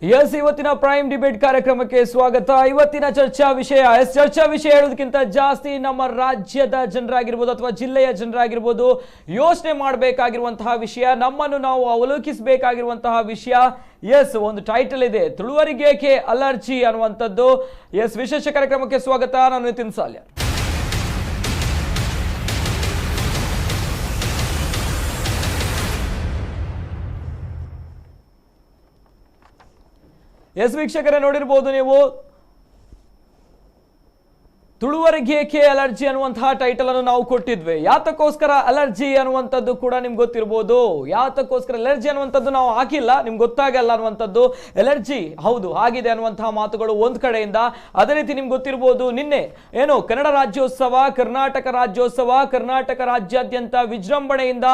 S ಇವತ್ತಿನ prime debate ಕಾರ್ಯಕ್ರಮಕ್ಕೆ ಸ್ವಾಗತ. ಇವತ್ತಿನ ಚರ್ಚಾ ವಿಷಯ ಹೇಳೋದಕ್ಕಿಂತ ಜಾಸ್ತಿ ನಮ್ಮ ರಾಜ್ಯದ ಜನರಾಗಿರ್ಬೋದು ಅಥವಾ ಜಿಲ್ಲೆಯ ಜನರಾಗಿರ್ಬೋದು ಯೋಚನೆ ಮಾಡಬೇಕಾಗಿರುವಂತಹ ವಿಷಯ, ನಮ್ಮನ್ನು ನಾವು ಅವಲೋಕಿಸಬೇಕಾಗಿರುವಂತಹ ವಿಷಯ. ಎಸ್, ಒಂದು ಟೈಟಲ್ ಇದೆ, ತುಳುವರಿಗೇಕೆ ಅಲರ್ಜಿ ಅನ್ನುವಂಥದ್ದು. ಎಸ್, ವಿಶೇಷ ಕಾರ್ಯಕ್ರಮಕ್ಕೆ ಸ್ವಾಗತ. ನಾನು ನಿತಿನ್ ಸಾಲ್ಯ. ಎಸ್ ವೀಕ್ಷಕರೇ, ನೋಡಿರ್ಬೋದು ನೀವು, ತುಳುವರಿಗೇಕೆ ಅಲರ್ಜಿ ಅನ್ನುವಂತಹ ಟೈಟಲ್ ಅನ್ನು ನಾವು ಕೊಟ್ಟಿದ್ವಿ. ಯಾತಕ್ಕೋಸ್ಕರ ಅಲರ್ಜಿ ಅನ್ನುವಂಥದ್ದು ಕೂಡ ನಿಮ್ಗೆ ಗೊತ್ತಿರ್ಬೋದು. ಯಾತಕ್ಕೋಸ್ಕರ ಅಲರ್ಜಿ ಅನ್ನುವಂಥದ್ದು ನಾವು ಹಾಕಿಲ್ಲ, ನಿಮ್ಗೆ ಗೊತ್ತಾಗಲ್ಲ ಅನ್ನುವಂಥದ್ದು. ಅಲರ್ಜಿ ಹೌದು ಆಗಿದೆ ಅನ್ನುವಂತಹ ಮಾತುಗಳು ಒಂದ್ ಕಡೆಯಿಂದ. ಅದೇ ರೀತಿ ನಿಮ್ಗೆ ಗೊತ್ತಿರ್ಬೋದು, ನಿನ್ನೆ ಏನು ಕನ್ನಡ ರಾಜ್ಯೋತ್ಸವ, ಕರ್ನಾಟಕ ರಾಜ್ಯಾದ್ಯಂತ ವಿಜೃಂಭಣೆಯಿಂದ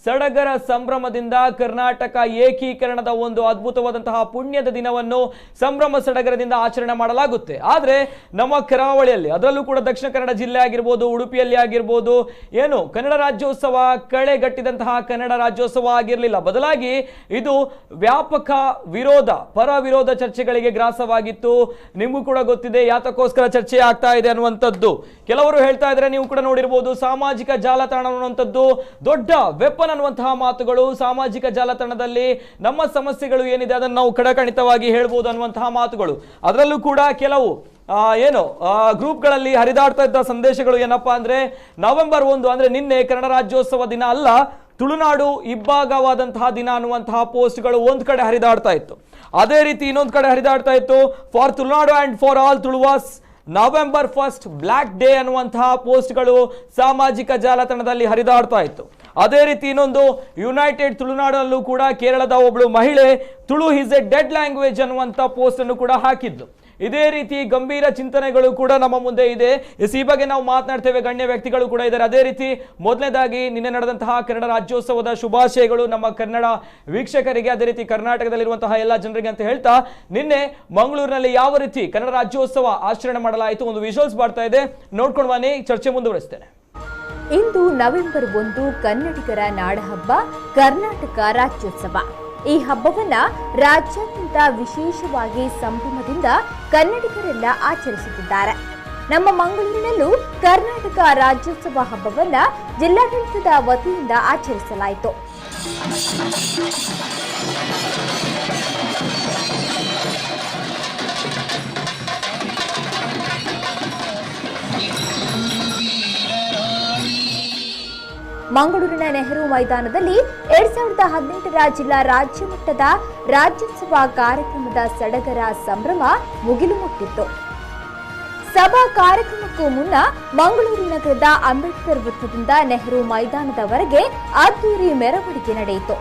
ಸಡಗರ ಸಂಭ್ರಮದಿಂದ ಕರ್ನಾಟಕ ಏಕೀಕರಣದ ಒಂದು ಅದ್ಭುತವಾದಂತಹ ಪುಣ್ಯದ ದಿನವನ್ನು ಸಂಭ್ರಮ ಸಡಗರದಿಂದ ಆಚರಣೆ ಮಾಡಲಾಗುತ್ತೆ. ಆದ್ರೆ ನಮ್ಮ ಕರಾವಳಿಯಲ್ಲಿ, ಅದರಲ್ಲೂ ಕೂಡ ದಕ್ಷಿಣ ಕನ್ನಡ ಜಿಲ್ಲೆ ಆಗಿರ್ಬೋದು, ಉಡುಪಿಯಲ್ಲಿ ಆಗಿರ್ಬೋದು, ಏನು ಕನ್ನಡ ರಾಜ್ಯೋತ್ಸವ ಕಳೆಗಟ್ಟಿದಂತಹ ಕನ್ನಡ ರಾಜ್ಯೋತ್ಸವ ಆಗಿರಲಿಲ್ಲ. ಬದಲಾಗಿ ಇದು ವ್ಯಾಪಕ ಪರ ವಿರೋಧ ಚರ್ಚೆಗಳಿಗೆ ಗ್ರಾಸವಾಗಿತ್ತು. ನಿಮಗೂ ಕೂಡ ಗೊತ್ತಿದೆ ಯಾತಕ್ಕೋಸ್ಕರ ಚರ್ಚೆ ಆಗ್ತಾ ಇದೆ ಅನ್ನುವಂಥದ್ದು. ಕೆಲವರು ಹೇಳ್ತಾ ಇದ್ರೆ, ನೀವು ಕೂಡ ನೋಡಿರ್ಬೋದು, ಸಾಮಾಜಿಕ ಜಾಲತಾಣ ಅನ್ನುವಂಥದ್ದು ದೊಡ್ಡ ವೆಪನ್ ಅನ್ನುವಂತಹ ಮಾತುಗಳು. ಸಾಮಾಜಿಕ ಜಾಲತಾಣದಲ್ಲಿ ನಮ್ಮ ಸಮಸ್ಯೆಗಳು ಏನಿದೆ ಅದನ್ನು ನಾವು ಕಡಖಂಡಿತವಾಗಿ ಹೇಳ್ಬೋದು ಅನ್ನುವಂತಹ ಮಾತುಗಳು. ಅದರಲ್ಲೂ ಕೂಡ ಕೆಲವು ಗ್ರೂಪ್ಗಳಲ್ಲಿ ಹರಿದಾಡ್ತಾ ಇದ್ದ ಸಂದೇಶಗಳು ಏನಪ್ಪಾ ಅಂದ್ರೆ, ನವೆಂಬರ್ 1 ಅಂದ್ರೆ ನಿನ್ನೆ ಕನ್ನಡ ರಾಜ್ಯೋತ್ಸವ ದಿನ ಅಲ್ಲ, ತುಳುನಾಡು ಇಬ್ಬಾಗವಾದಂತಹ ದಿನ ಅನ್ನುವಂತಹ ಪೋಸ್ಟ್ಗಳು ಒಂದ್ ಕಡೆ ಹರಿದಾಡ್ತಾ ಇತ್ತು. ಅದೇ ರೀತಿ ಇನ್ನೊಂದು ಕಡೆ ಹರಿದಾಡ್ತಾ ಇತ್ತು, for Tulunadu and for all Tuluvas November 1 black day ಅನ್ನುವಂತಹ ಪೋಸ್ಟ್ಗಳು ಸಾಮಾಜಿಕ ಜಾಲತಾಣದಲ್ಲಿ ಹರಿದಾಡ್ತಾ ಇತ್ತು. ಅದೇ ರೀತಿ ಇನ್ನೊಂದು ಯುನೈಟೆಡ್ ತುಳುನಾಡಲ್ಲೂ ಕೂಡ ಕೇರಳದ ಒಬ್ಬಳು ಮಹಿಳೆ Tulu is A dead language ಅನ್ನುವಂಥ ಪೋಸ್ಟ್ ಅನ್ನು ಕೂಡ ಹಾಕಿದ್ಲು. ಇದೇ ರೀತಿ ಗಂಭೀರ ಚಿಂತನೆಗಳು ಕೂಡ ನಮ್ಮ ಮುಂದೆ ಇದೆ. ಈ ಬಗ್ಗೆ ನಾವು ಮಾತನಾಡ್ತೇವೆ, ಗಣ್ಯ ವ್ಯಕ್ತಿಗಳು ಕೂಡ ಇದ್ದಾರೆ. ಅದೇ ರೀತಿ ಮೊದಲನೇದಾಗಿ ನಿನ್ನೆ ನಡೆದಂತಹ ಕನ್ನಡ ರಾಜ್ಯೋತ್ಸವದ ಶುಭಾಶಯಗಳು ನಮ್ಮ ಕನ್ನಡ ವೀಕ್ಷಕರಿಗೆ, ಅದೇ ರೀತಿ ಕರ್ನಾಟಕದಲ್ಲಿರುವಂತಹ ಎಲ್ಲ ಜನರಿಗೆ ಅಂತ ಹೇಳ್ತಾ, ನಿನ್ನೆ ಮಂಗಳೂರಿನಲ್ಲಿ ಯಾವ ರೀತಿ ಕನ್ನಡ ರಾಜ್ಯೋತ್ಸವ ಆಚರಣೆ ಮಾಡಲಾಯಿತು, ಒಂದು ವಿಜುವಲ್ಸ್ ಬರ್ತಾ ಇದೆ, ನೋಡ್ಕೊಂಡು ಬನ್ನಿ, ಚರ್ಚೆ ಮುಂದುವರಿಸ್ತೇನೆ. ಇಂದು ನವೆಂಬರ್ 1 ಕನ್ನಡಿಗರ ನಾಡಹಬ್ಬ ಕರ್ನಾಟಕ ರಾಜ್ಯೋತ್ಸವ. ಈ ಹಬ್ಬವನ್ನ ರಾಜ್ಯಾದ್ಯಂತ ವಿಶೇಷವಾಗಿ ಸಂಭ್ರಮದಿಂದ ಕನ್ನಡಿಗರೆಲ್ಲ ಆಚರಿಸುತ್ತಿದ್ದಾರೆ. ನಮ್ಮ ಮಂಗಳೂರಿನಲ್ಲೂ ಕರ್ನಾಟಕ ರಾಜ್ಯೋತ್ಸವ ಹಬ್ಬವನ್ನ ಜಿಲ್ಲಾಡಳಿತದ ವತಿಯಿಂದ ಆಚರಿಸಲಾಯಿತು. ಮಂಗಳೂರಿನ ನೆಹರು ಮೈದಾನದಲ್ಲಿ 2018ರ ಜಿಲ್ಲಾ ರಾಜ್ಯ ಮಟ್ಟದ ರಾಜ್ಯೋತ್ಸವ ಕಾರ್ಯಕ್ರಮದ ಸಡಗರ ಸಂಭ್ರಮ ಮುಗಿಲು ಮುಟ್ಟಿತ್ತು. ಸಭಾ ಕಾರ್ಯಕ್ರಮಕ್ಕೂ ಮುನ್ನ ಮಂಗಳೂರು ನಗರದ ಅಂಬೇಡ್ಕರ್ ವೃತ್ತದಿಂದ ನೆಹರು ಮೈದಾನದವರೆಗೆ ಅದ್ದೂರಿ ಮೆರವಣಿಗೆ ನಡೆಯಿತು.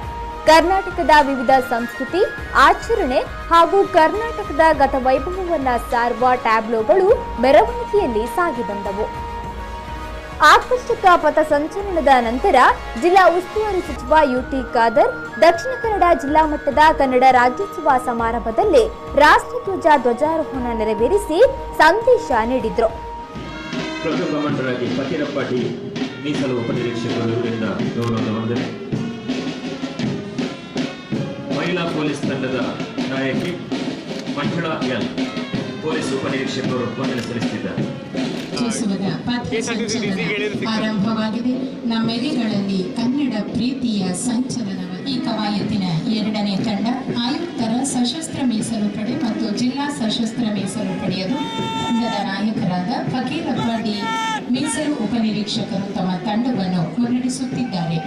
ಕರ್ನಾಟಕದ ವಿವಿಧ ಸಂಸ್ಕೃತಿ, ಆಚರಣೆ ಹಾಗೂ ಕರ್ನಾಟಕದ ಗತವೈಭವವನ್ನ ಸಾರುವ ಟ್ಯಾಬ್ಲೋಗಳು ಮೆರವಣಿಗೆಯಲ್ಲಿ ಸಾಗಿ ಬಂದವು. ಆಕರ್ಷಕ ಪಥಸಂಚಲನದ ನಂತರ ಜಿಲ್ಲಾ ಉಸ್ತುವಾರಿ ಸಚಿವ ಯುಟಿ ಖಾದರ್ ದಕ್ಷಿಣ ಕನ್ನಡ ಜಿಲ್ಲಾ ಮಟ್ಟದ ಕನ್ನಡ ರಾಜ್ಯೋತ್ಸವ ಸಮಾರಂಭದಲ್ಲಿ ರಾಷ್ಟ್ರಧ್ವಜ ಧ್ವಜಾರೋಹಣ ನೆರವೇರಿಸಿ ಸಂದೇಶ ನೀಡಿದರು. ಮೀಸಲು ಉಪನಿರೀಕ್ಷಕರು ಇವರಿಂದ ಗೌರವದ ವಂದನೆ. ಮಹಿಳಾ ಪೊಲೀಸ್ ತಂಡದ ನಾಯಕಿ ಮಂಜುಳಾ ಎಲ್ ಪೊಲೀಸ್ ಉಪನಿರೀಕ್ಷಕರು ವಂದನೆ ಸಲ್ಲಿಸುತ್ತಿದ್ದಾರೆ. ಆರಂಭವಾಗಿದೆ. ನಮ್ಮೆಲೆಗಳಲ್ಲಿ ಕನ್ನಡ ಪ್ರೀತಿಯ ಸಂಚಲನ. ಈ ಕವಾಯತಿನ 2ನೇ ತಂಡ ಆಯುಕ್ತರ ಸಶಸ್ತ್ರ ಮೀಸಲು ಪಡೆ ಮತ್ತು ಜಿಲ್ಲಾ ಸಶಸ್ತ್ರ ಮೀಸಲು ಪಡೆಯದು ತಂಡದ ನಾಯಕರಾದ ಫಕೀರಪ್ಪ ಡಿ ಮೀಸಲು ಉಪನಿರೀಕ್ಷಕರು ತಮ್ಮ ತಂಡವನ್ನು ಮುನ್ನಡೆಸುತ್ತಿದ್ದಾರೆ.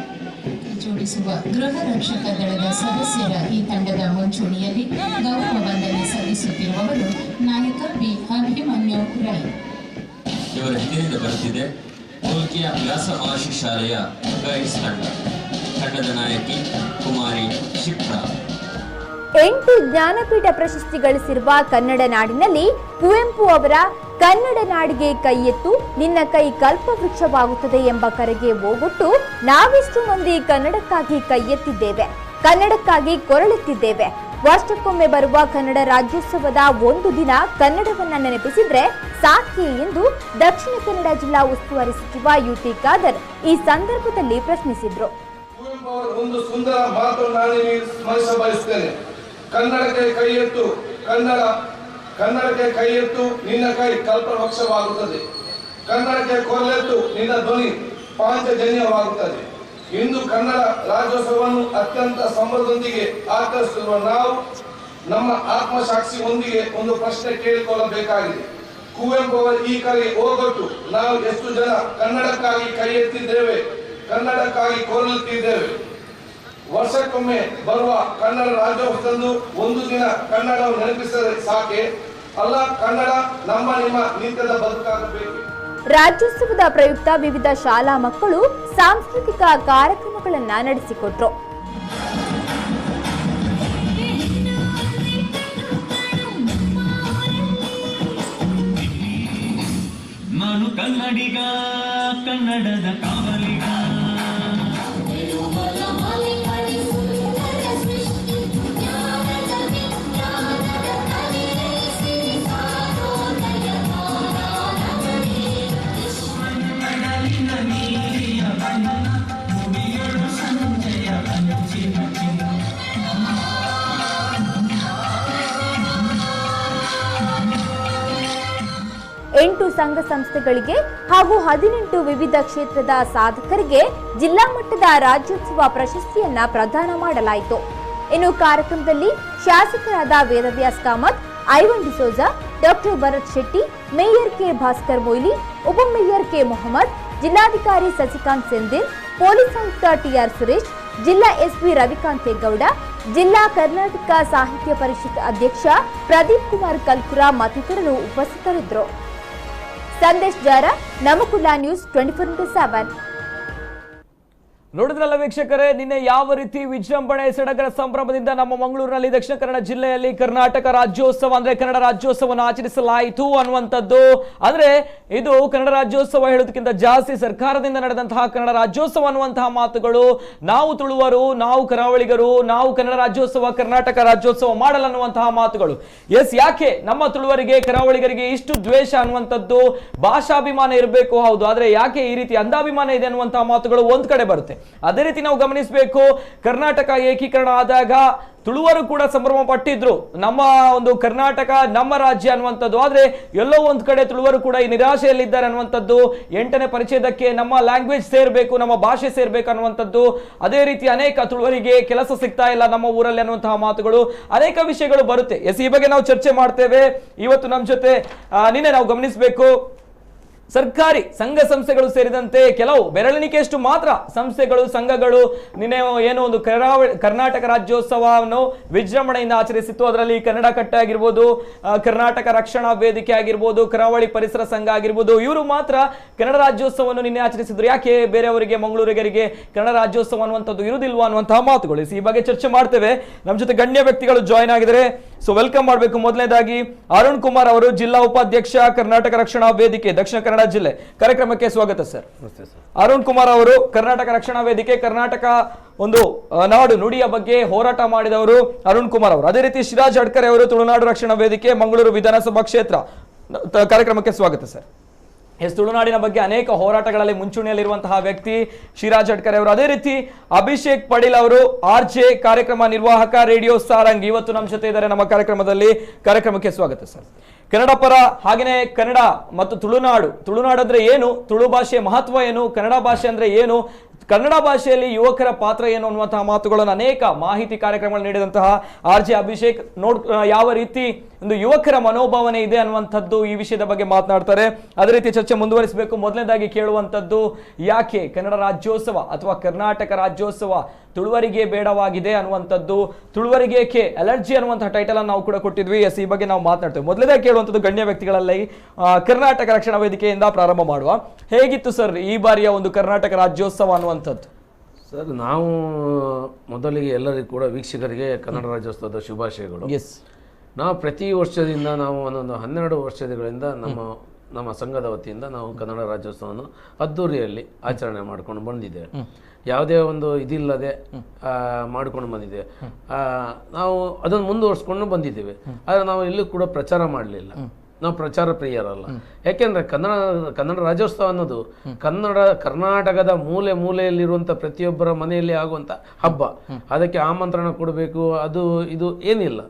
ಜೋಡಿಸುವ ಗೃಹ ರಕ್ಷಕ ದಳದ ಸದಸ್ಯರ ಈ ತಂಡದ ಮುಂಚೂಣಿಯಲ್ಲಿ ಗೌರವ ವಂದನೆ ಸಲ್ಲಿಸುತ್ತಿರುವವರು ನಾಯಕ ಬಿ ಅಭಿಮನ್ಯು ರೈ. ಇವರ ಹಿಂದಿನಿಂದ ಬರುತ್ತಿದೆ ಮುಲ್ಕಿಯ ವ್ಯಾಸ ಮಹರ್ಷಿ ಶಾಲೆಯ ಗೈಡ್ಸ್ ತಂಡದ ನಾಯಕಿ ಕುಮಾರಿ ಶಿಪ್ರಾ. 8 ಜ್ಞಾನಪೀಠ ಪ್ರಶಸ್ತಿ ಗಳಿಸಿರುವ ಕನ್ನಡ ನಾಡಿನಲ್ಲಿ ಕುವೆಂಪು ಅವರ ಕನ್ನಡ ನಾಡಿಗೆ ಕೈ ಎತ್ತು, ನಿನ್ನ ಕೈ ಕಲ್ಪವೃಕ್ಷವಾಗುತ್ತದೆ ಎಂಬ ಕರೆಗೆ ಓಗೊಟ್ಟು ನಾವೆಷ್ಟು ಮಂದಿ ಕನ್ನಡಕ್ಕಾಗಿ ಕೈ ಎತ್ತಿದ್ದೇವೆ, ಕನ್ನಡಕ್ಕಾಗಿ ಕೊರಳೆತ್ತಿದ್ದೇವೆ. ವರ್ಷಕ್ಕೊಮ್ಮೆ ಬರುವ ಕನ್ನಡ ರಾಜ್ಯೋತ್ಸವದ ಒಂದು ದಿನ ಕನ್ನಡವನ್ನ ನೆನಪಿಸಿದ್ರೆ ಸಾಕೆ ಎಂದು ದಕ್ಷಿಣ ಕನ್ನಡ ಜಿಲ್ಲಾ ಉಸ್ತುವಾರಿ ಸಚಿವ ಯುಟಿ ಖಾದರ್ ಈ ಸಂದರ್ಭದಲ್ಲಿ ಪ್ರಶ್ನಿಸಿದ್ರು. ಒಂದು ಸುಂದರ ಮಾತನ್ನು ನಾನು ಸ್ಮರಿಸಬಯಸುತ್ತೇನೆ. ಕನ್ನಡಕ್ಕೆ ಕೈ ಎತ್ತು, ಕನ್ನಡಕ್ಕೆ ಕೈ ಎತ್ತು, ನಿನ್ನ ಕೈ ಕಲ್ಪವೃಕ್ಷವಾಗುತ್ತದೆ. ಕನ್ನಡಕ್ಕೆ ಕೊರಲೆತ್ತು, ನಿನ್ನ ಧ್ವನಿ ಪಾಂಚಜನ್ಯವಾಗುತ್ತದೆ. ಇಂದು ಕನ್ನಡ ರಾಜ್ಯೋತ್ಸವವನ್ನು ಅತ್ಯಂತ ಸಂಭ್ರಮದೊಂದಿಗೆ ಆಚರಿಸುವ ನಾವು ನಮ್ಮ ಆತ್ಮಸಾಕ್ಷಿಯೊಂದಿಗೆ ಒಂದು ಪ್ರಶ್ನೆ ಕೇಳಿಕೊಳ್ಳಬೇಕಾಗಿದೆ. ಕುವೆಂಪು ಅವರ ಈ ಕರೆ ಹೋಗೊಟ್ಟು ನಾವು ಎಷ್ಟು ಜನ ಕನ್ನಡಕ್ಕಾಗಿ ಕೈ ಎತ್ತಿದ್ದೇವೆ, ಕನ್ನಡಕ್ಕಾಗಿ ಕೊರಲುತ್ತಿದ್ದೇವೆ? ವರ್ಷಕ್ಕೊಮ್ಮೆ ಬರುವ ಕನ್ನಡ ರಾಜ್ಯೋತ್ಸವದಂದು ಒಂದು ದಿನ ಕನ್ನಡವನ್ನು ನೆನಪಿಸಿದರೆ ಸಾಕೆ? ಅಲ್ಲ, ಕನ್ನಡ ನಮ್ಮ ನಿಮ್ಮ ನಿತ್ಯದ ಬದುಕಾಗಬೇಕು. ರಾಜ್ಯೋತ್ಸವದ ಪ್ರಯುಕ್ತ ವಿವಿಧ ಶಾಲಾ ಮಕ್ಕಳು ಸಾಂಸ್ಕೃತಿಕ ಕಾರ್ಯಕ್ರಮಗಳನ್ನ ನಡೆಸಿಕೊಟ್ರು. ನಾನು ಕನ್ನಡಿಗ, ಕನ್ನಡದ ಕಾವಲಿಗ. ಎಂಟು ಸಂಘ ಸಂಸ್ಥೆಗಳಿಗೆ ಹಾಗೂ 18 ವಿವಿಧ ಕ್ಷೇತ್ರದ ಸಾಧಕರಿಗೆ ಜಿಲ್ಲಾ ಮಟ್ಟದ ರಾಜ್ಯೋತ್ಸವ ಪ್ರಶಸ್ತಿಯನ್ನ ಪ್ರದಾನ ಮಾಡಲಾಯಿತು. ಇನ್ನು ಕಾರ್ಯಕ್ರಮದಲ್ಲಿ ಶಾಸಕರಾದ Vedavyas Kamath, Ivan D'Souza, doctor Bharath Shetty, mayor K Bhaskar Moily, ಉಪಮೇಯರ್ ಕೆ ಮೊಹಮ್ಮದ್, ಜಿಲ್ಲಾಧಿಕಾರಿ ಸಸಿಕಾಂತ್ ಸೆಂದಿಲ್, ಪೊಲೀಸ್ ಆಯುಕ್ತ ಟಿಆರ್ ಸುರೇಶ್, ಜಿಲ್ಲಾ ಎಸ್ಪಿ ರವಿಕಾಂತೇಗೌಡ, ಜಿಲ್ಲಾ ಕರ್ನಾಟಕ ಸಾಹಿತ್ಯ ಪರಿಷತ್ ಅಧ್ಯಕ್ಷ ಪ್ರದೀಪ್ ಕುಮಾರ್ ಕಲ್ಕುರ ಮತ್ತಿತರರು ಉಪಸ್ಥಿತರಿದ್ದರು. ಸಂದೇಶ್ ಜಾರ, ನಮಕುಲ್ಲ ನ್ಯೂಸ್ 24/7. ನೋಡಿದ್ರಲ್ಲ ವೀಕ್ಷಕರೇ, ನಿನ್ನೆ ಯಾವ ರೀತಿ ವಿಜೃಂಭಣೆ ಸಡಗರ ಸಂಭ್ರಮದಿಂದ ನಮ್ಮ ಮಂಗಳೂರಿನಲ್ಲಿ ದಕ್ಷಿಣ ಕನ್ನಡ ಜಿಲ್ಲೆಯಲ್ಲಿ ಕರ್ನಾಟಕ ರಾಜ್ಯೋತ್ಸವ ಅಂದ್ರೆ ಕನ್ನಡ ರಾಜ್ಯೋತ್ಸವವನ್ನು ಆಚರಿಸಲಾಯಿತು ಅನ್ನುವಂಥದ್ದು. ಅಂದ್ರೆ ಇದು ಕನ್ನಡ ರಾಜ್ಯೋತ್ಸವ ಹೇಳೋದಕ್ಕಿಂತ ಜಾಸ್ತಿ ಸರ್ಕಾರದಿಂದ ನಡೆದಂತಹ ಕನ್ನಡ ರಾಜ್ಯೋತ್ಸವ ಅನ್ನುವಂತಹ ಮಾತುಗಳು. ನಾವು ತುಳುವರು, ನಾವು ಕರಾವಳಿಗರು, ನಾವು ಕನ್ನಡ ರಾಜ್ಯೋತ್ಸವ ಕರ್ನಾಟಕ ರಾಜ್ಯೋತ್ಸವ ಮಾಡಲ್ಲ ಅನ್ನುವಂತಹ ಮಾತುಗಳು. ಎಸ್, ಯಾಕೆ ನಮ್ಮ ತುಳುವರಿಗೆ ಕರಾವಳಿಗರಿಗೆ ಇಷ್ಟು ದ್ವೇಷ ಅನ್ನುವಂಥದ್ದು? ಭಾಷಾಭಿಮಾನ ಇರಬೇಕು, ಹೌದು, ಆದ್ರೆ ಯಾಕೆ ಈ ರೀತಿ ಅಂಧಾಭಿಮಾನ ಇದೆ ಅನ್ನುವಂತಹ ಮಾತುಗಳು ಒಂದ್ ಕಡೆ ಬರುತ್ತೆ. ಅದೇ ರೀತಿ ನಾವು ಗಮನಿಸಬೇಕು, ಕರ್ನಾಟಕ ಏಕೀಕರಣ ಆದಾಗ ತುಳುವರು ಕೂಡ ಸಂಭ್ರಮ ಪಟ್ಟಿದ್ರು, ನಮ್ಮ ಒಂದು ಕರ್ನಾಟಕ ನಮ್ಮ ರಾಜ್ಯ ಅನ್ನುವಂಥದ್ದು. ಆದ್ರೆ ಎಲ್ಲೋ ಒಂದ್ ಕಡೆ ತುಳುವರು ಕೂಡ ಈ ನಿರಾಶೆಯಲ್ಲಿದ್ದಾರೆ ಅನ್ನುವಂಥದ್ದು. 8ನೇ ಪರಿಚ್ಛೇದಕ್ಕೆ ನಮ್ಮ ಲ್ಯಾಂಗ್ವೇಜ್ ಸೇರ್ಬೇಕು, ನಮ್ಮ ಭಾಷೆ ಸೇರ್ಬೇಕು ಅನ್ನುವಂಥದ್ದು. ಅದೇ ರೀತಿ ಅನೇಕ ತುಳುವರಿಗೆ ಕೆಲಸ ಸಿಗ್ತಾ ಇಲ್ಲ ನಮ್ಮ ಊರಲ್ಲಿ ಅನ್ನುವಂತಹ ಮಾತುಗಳು, ಅನೇಕ ವಿಷಯಗಳು ಬರುತ್ತೆ. ಎಸ್, ಈ ಬಗ್ಗೆ ನಾವು ಚರ್ಚೆ ಮಾಡ್ತೇವೆ ಇವತ್ತು ನಮ್ಮ ಜೊತೆ. ನಿನ್ನೆ ನಾವು ಗಮನಿಸಬೇಕು, ಸರ್ಕಾರಿ ಸಂಘ ಸಂಸ್ಥೆಗಳು ಸೇರಿದಂತೆ ಕೆಲವು ಬೆರಳೆಣಿಕೆಯಷ್ಟು ಮಾತ್ರ ಸಂಸ್ಥೆಗಳು, ಸಂಘಗಳು ನಿನ್ನೆ ಏನೋ ಒಂದು ಕರ್ನಾಟಕ ರಾಜ್ಯೋತ್ಸವವನ್ನು ವಿಜೃಂಭಣೆಯಿಂದ ಆಚರಿಸಿತ್ತು. ಅದರಲ್ಲಿ ಕನ್ನಡ ಕಟ್ಟೆ ಆಗಿರ್ಬೋದು, ಕರ್ನಾಟಕ ರಕ್ಷಣಾ ವೇದಿಕೆ ಆಗಿರ್ಬೋದು, ಕರಾವಳಿ ಪರಿಸರ ಸಂಘ ಆಗಿರ್ಬೋದು, ಇವರು ಮಾತ್ರ ಕನ್ನಡ ರಾಜ್ಯೋತ್ಸವವನ್ನು ನಿನ್ನೆ ಆಚರಿಸಿದ್ರು. ಯಾಕೆ ಬೇರೆಯವರಿಗೆ, ಮಂಗಳೂರಿಗರಿಗೆ ಕನ್ನಡ ರಾಜ್ಯೋತ್ಸವ ಅನ್ನುವಂಥದ್ದು ಇರುವುದಿಲ್ವಾ ಅನ್ನುವಂತಹ ಮಾತುಗಳು. ಈ ಬಗ್ಗೆ ಚರ್ಚೆ ಮಾಡ್ತೇವೆ. ನಮ್ಮ ಜೊತೆ ಗಣ್ಯ ವ್ಯಕ್ತಿಗಳು ಜಾಯ್ನ್ ಆಗಿದ್ದಾರೆ. ಸೊ ವೆಲ್ಕಮ್ ಮಾಡಬೇಕು. ಮೊದಲನೇದಾಗಿ ಅರುಣ್ ಕುಮಾರ್ ಅವರು, ಜಿಲ್ಲಾ ಉಪಾಧ್ಯಕ್ಷ, ಕರ್ನಾಟಕ ರಕ್ಷಣಾ ವೇದಿಕೆ, ದಕ್ಷಿಣ ಕನ್ನಡ ಜಿಲ್ಲೆ. ಕಾರ್ಯಕ್ರಮಕ್ಕೆ ಸ್ವಾಗತ ಸರ್. ಅರುಣ್ ಕುಮಾರ್ ಅವರು ಕರ್ನಾಟಕ ರಕ್ಷಣಾ ವೇದಿಕೆ, ಕರ್ನಾಟಕ ಒಂದು ನಾಡು ನುಡಿಯ ಬಗ್ಗೆ ಹೋರಾಟ ಮಾಡಿದವರು ಅರುಣ್ ಕುಮಾರ್ ಅವರು. ಅದೇ ರೀತಿ ಶಿರಾಜ್ ಅಡ್ಕರೆ ಅವರು, ತುಳುನಾಡು ರಕ್ಷಣಾ ವೇದಿಕೆ, ಮಂಗಳೂರು ವಿಧಾನಸಭಾ ಕ್ಷೇತ್ರ. ಕಾರ್ಯಕ್ರಮಕ್ಕೆ ಸ್ವಾಗತ ಸರ್. ಎಸ್, ತುಳುನಾಡಿನ ಬಗ್ಗೆ ಅನೇಕ ಹೋರಾಟಗಳಲ್ಲಿ ಮುಂಚೂಣಿಯಲ್ಲಿರುವಂತಹ ವ್ಯಕ್ತಿ ಶಿರಾಜ್ ಅಡ್ಕರೆ ಅವರು. ಅದೇ ರೀತಿ ಅಭಿಷೇಕ್ ಪಡೀಲ್ ಅವರು, RJ ಕಾರ್ಯಕ್ರಮ ನಿರ್ವಾಹಕ, ರೇಡಿಯೋ ಸಾರಂಗ್, ಇವತ್ತು ನಮ್ಮ ಜೊತೆ ಇದ್ದಾರೆ ನಮ್ಮ ಕಾರ್ಯಕ್ರಮದಲ್ಲಿ. ಕಾರ್ಯಕ್ರಮಕ್ಕೆ ಸ್ವಾಗತ ಸರ್. ಕನ್ನಡ ಪರ, ಹಾಗೆಯೇ ಕನ್ನಡ ಮತ್ತು ತುಳುನಾಡು ಅಂದ್ರೆ ಏನು, ತುಳು ಭಾಷೆ ಮಹತ್ವ ಏನು, ಕನ್ನಡ ಭಾಷೆ ಅಂದ್ರೆ ಏನು, ಕನ್ನಡ ಭಾಷೆಯಲ್ಲಿ ಯುವಕರ ಪಾತ್ರ ಏನು ಅನ್ನುವಂತಹ ಮಾತುಗಳನ್ನು ಅನೇಕ ಮಾಹಿತಿ ಕಾರ್ಯಕ್ರಮಗಳು ನೀಡಿದಂತಹ RJ ಅಭಿಷೇಕ್ ಯಾವ ರೀತಿ ಒಂದು ಯುವಕರ ಮನೋಭಾವನೆ ಇದೆ ಅನ್ನುವಂಥದ್ದು, ಈ ವಿಷಯದ ಬಗ್ಗೆ ಮಾತನಾಡ್ತಾರೆ. ಅದೇ ರೀತಿ ಚರ್ಚೆ ಮುಂದುವರಿಸಬೇಕು. ಮೊದಲನೇದಾಗಿ ಕೇಳುವಂಥದ್ದು, ಯಾಕೆ ಕನ್ನಡ ರಾಜ್ಯೋತ್ಸವ ಅಥವಾ ಕರ್ನಾಟಕ ರಾಜ್ಯೋತ್ಸವ ತುಳುವರಿಗೆ ಬೇಡವಾಗಿದೆ ಅನ್ನುವಂಥದ್ದು, ತುಳುವರಿಗೆ ಏಕೆ ಅಲರ್ಜಿ ಅನ್ನುವಂತಹ ಟೈಟಲ್ ಅನ್ನು ನಾವು ಕೂಡ ಕೊಟ್ಟಿದ್ವಿ. ಎಸ್, ಈ ಬಗ್ಗೆ ನಾವು ಮಾತನಾಡ್ತೇವೆ. ಮೊದಲನೇದಾಗಿ ಕೇಳುವಂಥದ್ದು ಗಣ್ಯ ವ್ಯಕ್ತಿಗಳಲ್ಲಿ ಕರ್ನಾಟಕ ರಕ್ಷಣಾ ವೇದಿಕೆಯಿಂದ ಪ್ರಾರಂಭ ಮಾಡುವ. ಹೇಗಿತ್ತು ಸರ್ ಈ ಬಾರಿಯ ಒಂದು ಕರ್ನಾಟಕ ರಾಜ್ಯೋತ್ಸವ ಅನ್ನುವಂಥದ್ದು? ಸರ್, ನಾವು ಮೊದಲಿಗೆ ಎಲ್ಲರಿಗೂ ಕೂಡ ವೀಕ್ಷಕರಿಗೆ ಕನ್ನಡ ರಾಜ್ಯೋತ್ಸವದ ಶುಭಾಶಯಗಳು. ಎಸ್, ನಾವು ಪ್ರತಿ ವರ್ಷದಿಂದ ನಾವು ಒಂದೊಂದು 12 ವರ್ಷಗಳಿಂದ ನಮ್ಮ ಸಂಘದ ವತಿಯಿಂದ ನಾವು ಕನ್ನಡ ರಾಜ್ಯೋತ್ಸವವನ್ನು ಅದ್ದೂರಿಯಲ್ಲಿ ಆಚರಣೆ ಮಾಡ್ಕೊಂಡು ಬಂದಿದ್ದೇವೆ. ಯಾವುದೇ ಒಂದು ಇದಿಲ್ಲದೆ ಮಾಡ್ಕೊಂಡು ಬಂದಿದ್ದೇವೆ. ನಾವು ಅದನ್ನು ಮುಂದುವರಿಸ್ಕೊಂಡು ಬಂದಿದ್ದೇವೆ. ಆದರೆ ನಾವು ಎಲ್ಲೂ ಕೂಡ ಪ್ರಚಾರ ಮಾಡಲಿಲ್ಲ. ನಾವು ಪ್ರಚಾರ ಪ್ರಿಯರಲ್ಲ. ಯಾಕೆಂದ್ರೆ ಕನ್ನಡ ರಾಜ್ಯೋತ್ಸವ ಅನ್ನೋದು ಕರ್ನಾಟಕದ ಮೂಲೆ ಮೂಲೆಯಲ್ಲಿರುವಂಥ ಪ್ರತಿಯೊಬ್ಬರ ಮನೆಯಲ್ಲಿ ಆಗುವಂಥ ಹಬ್ಬ. ಅದಕ್ಕೆ ಆಮಂತ್ರಣ ಕೊಡಬೇಕು ಅದು ಇದು ಏನಿಲ್ಲ.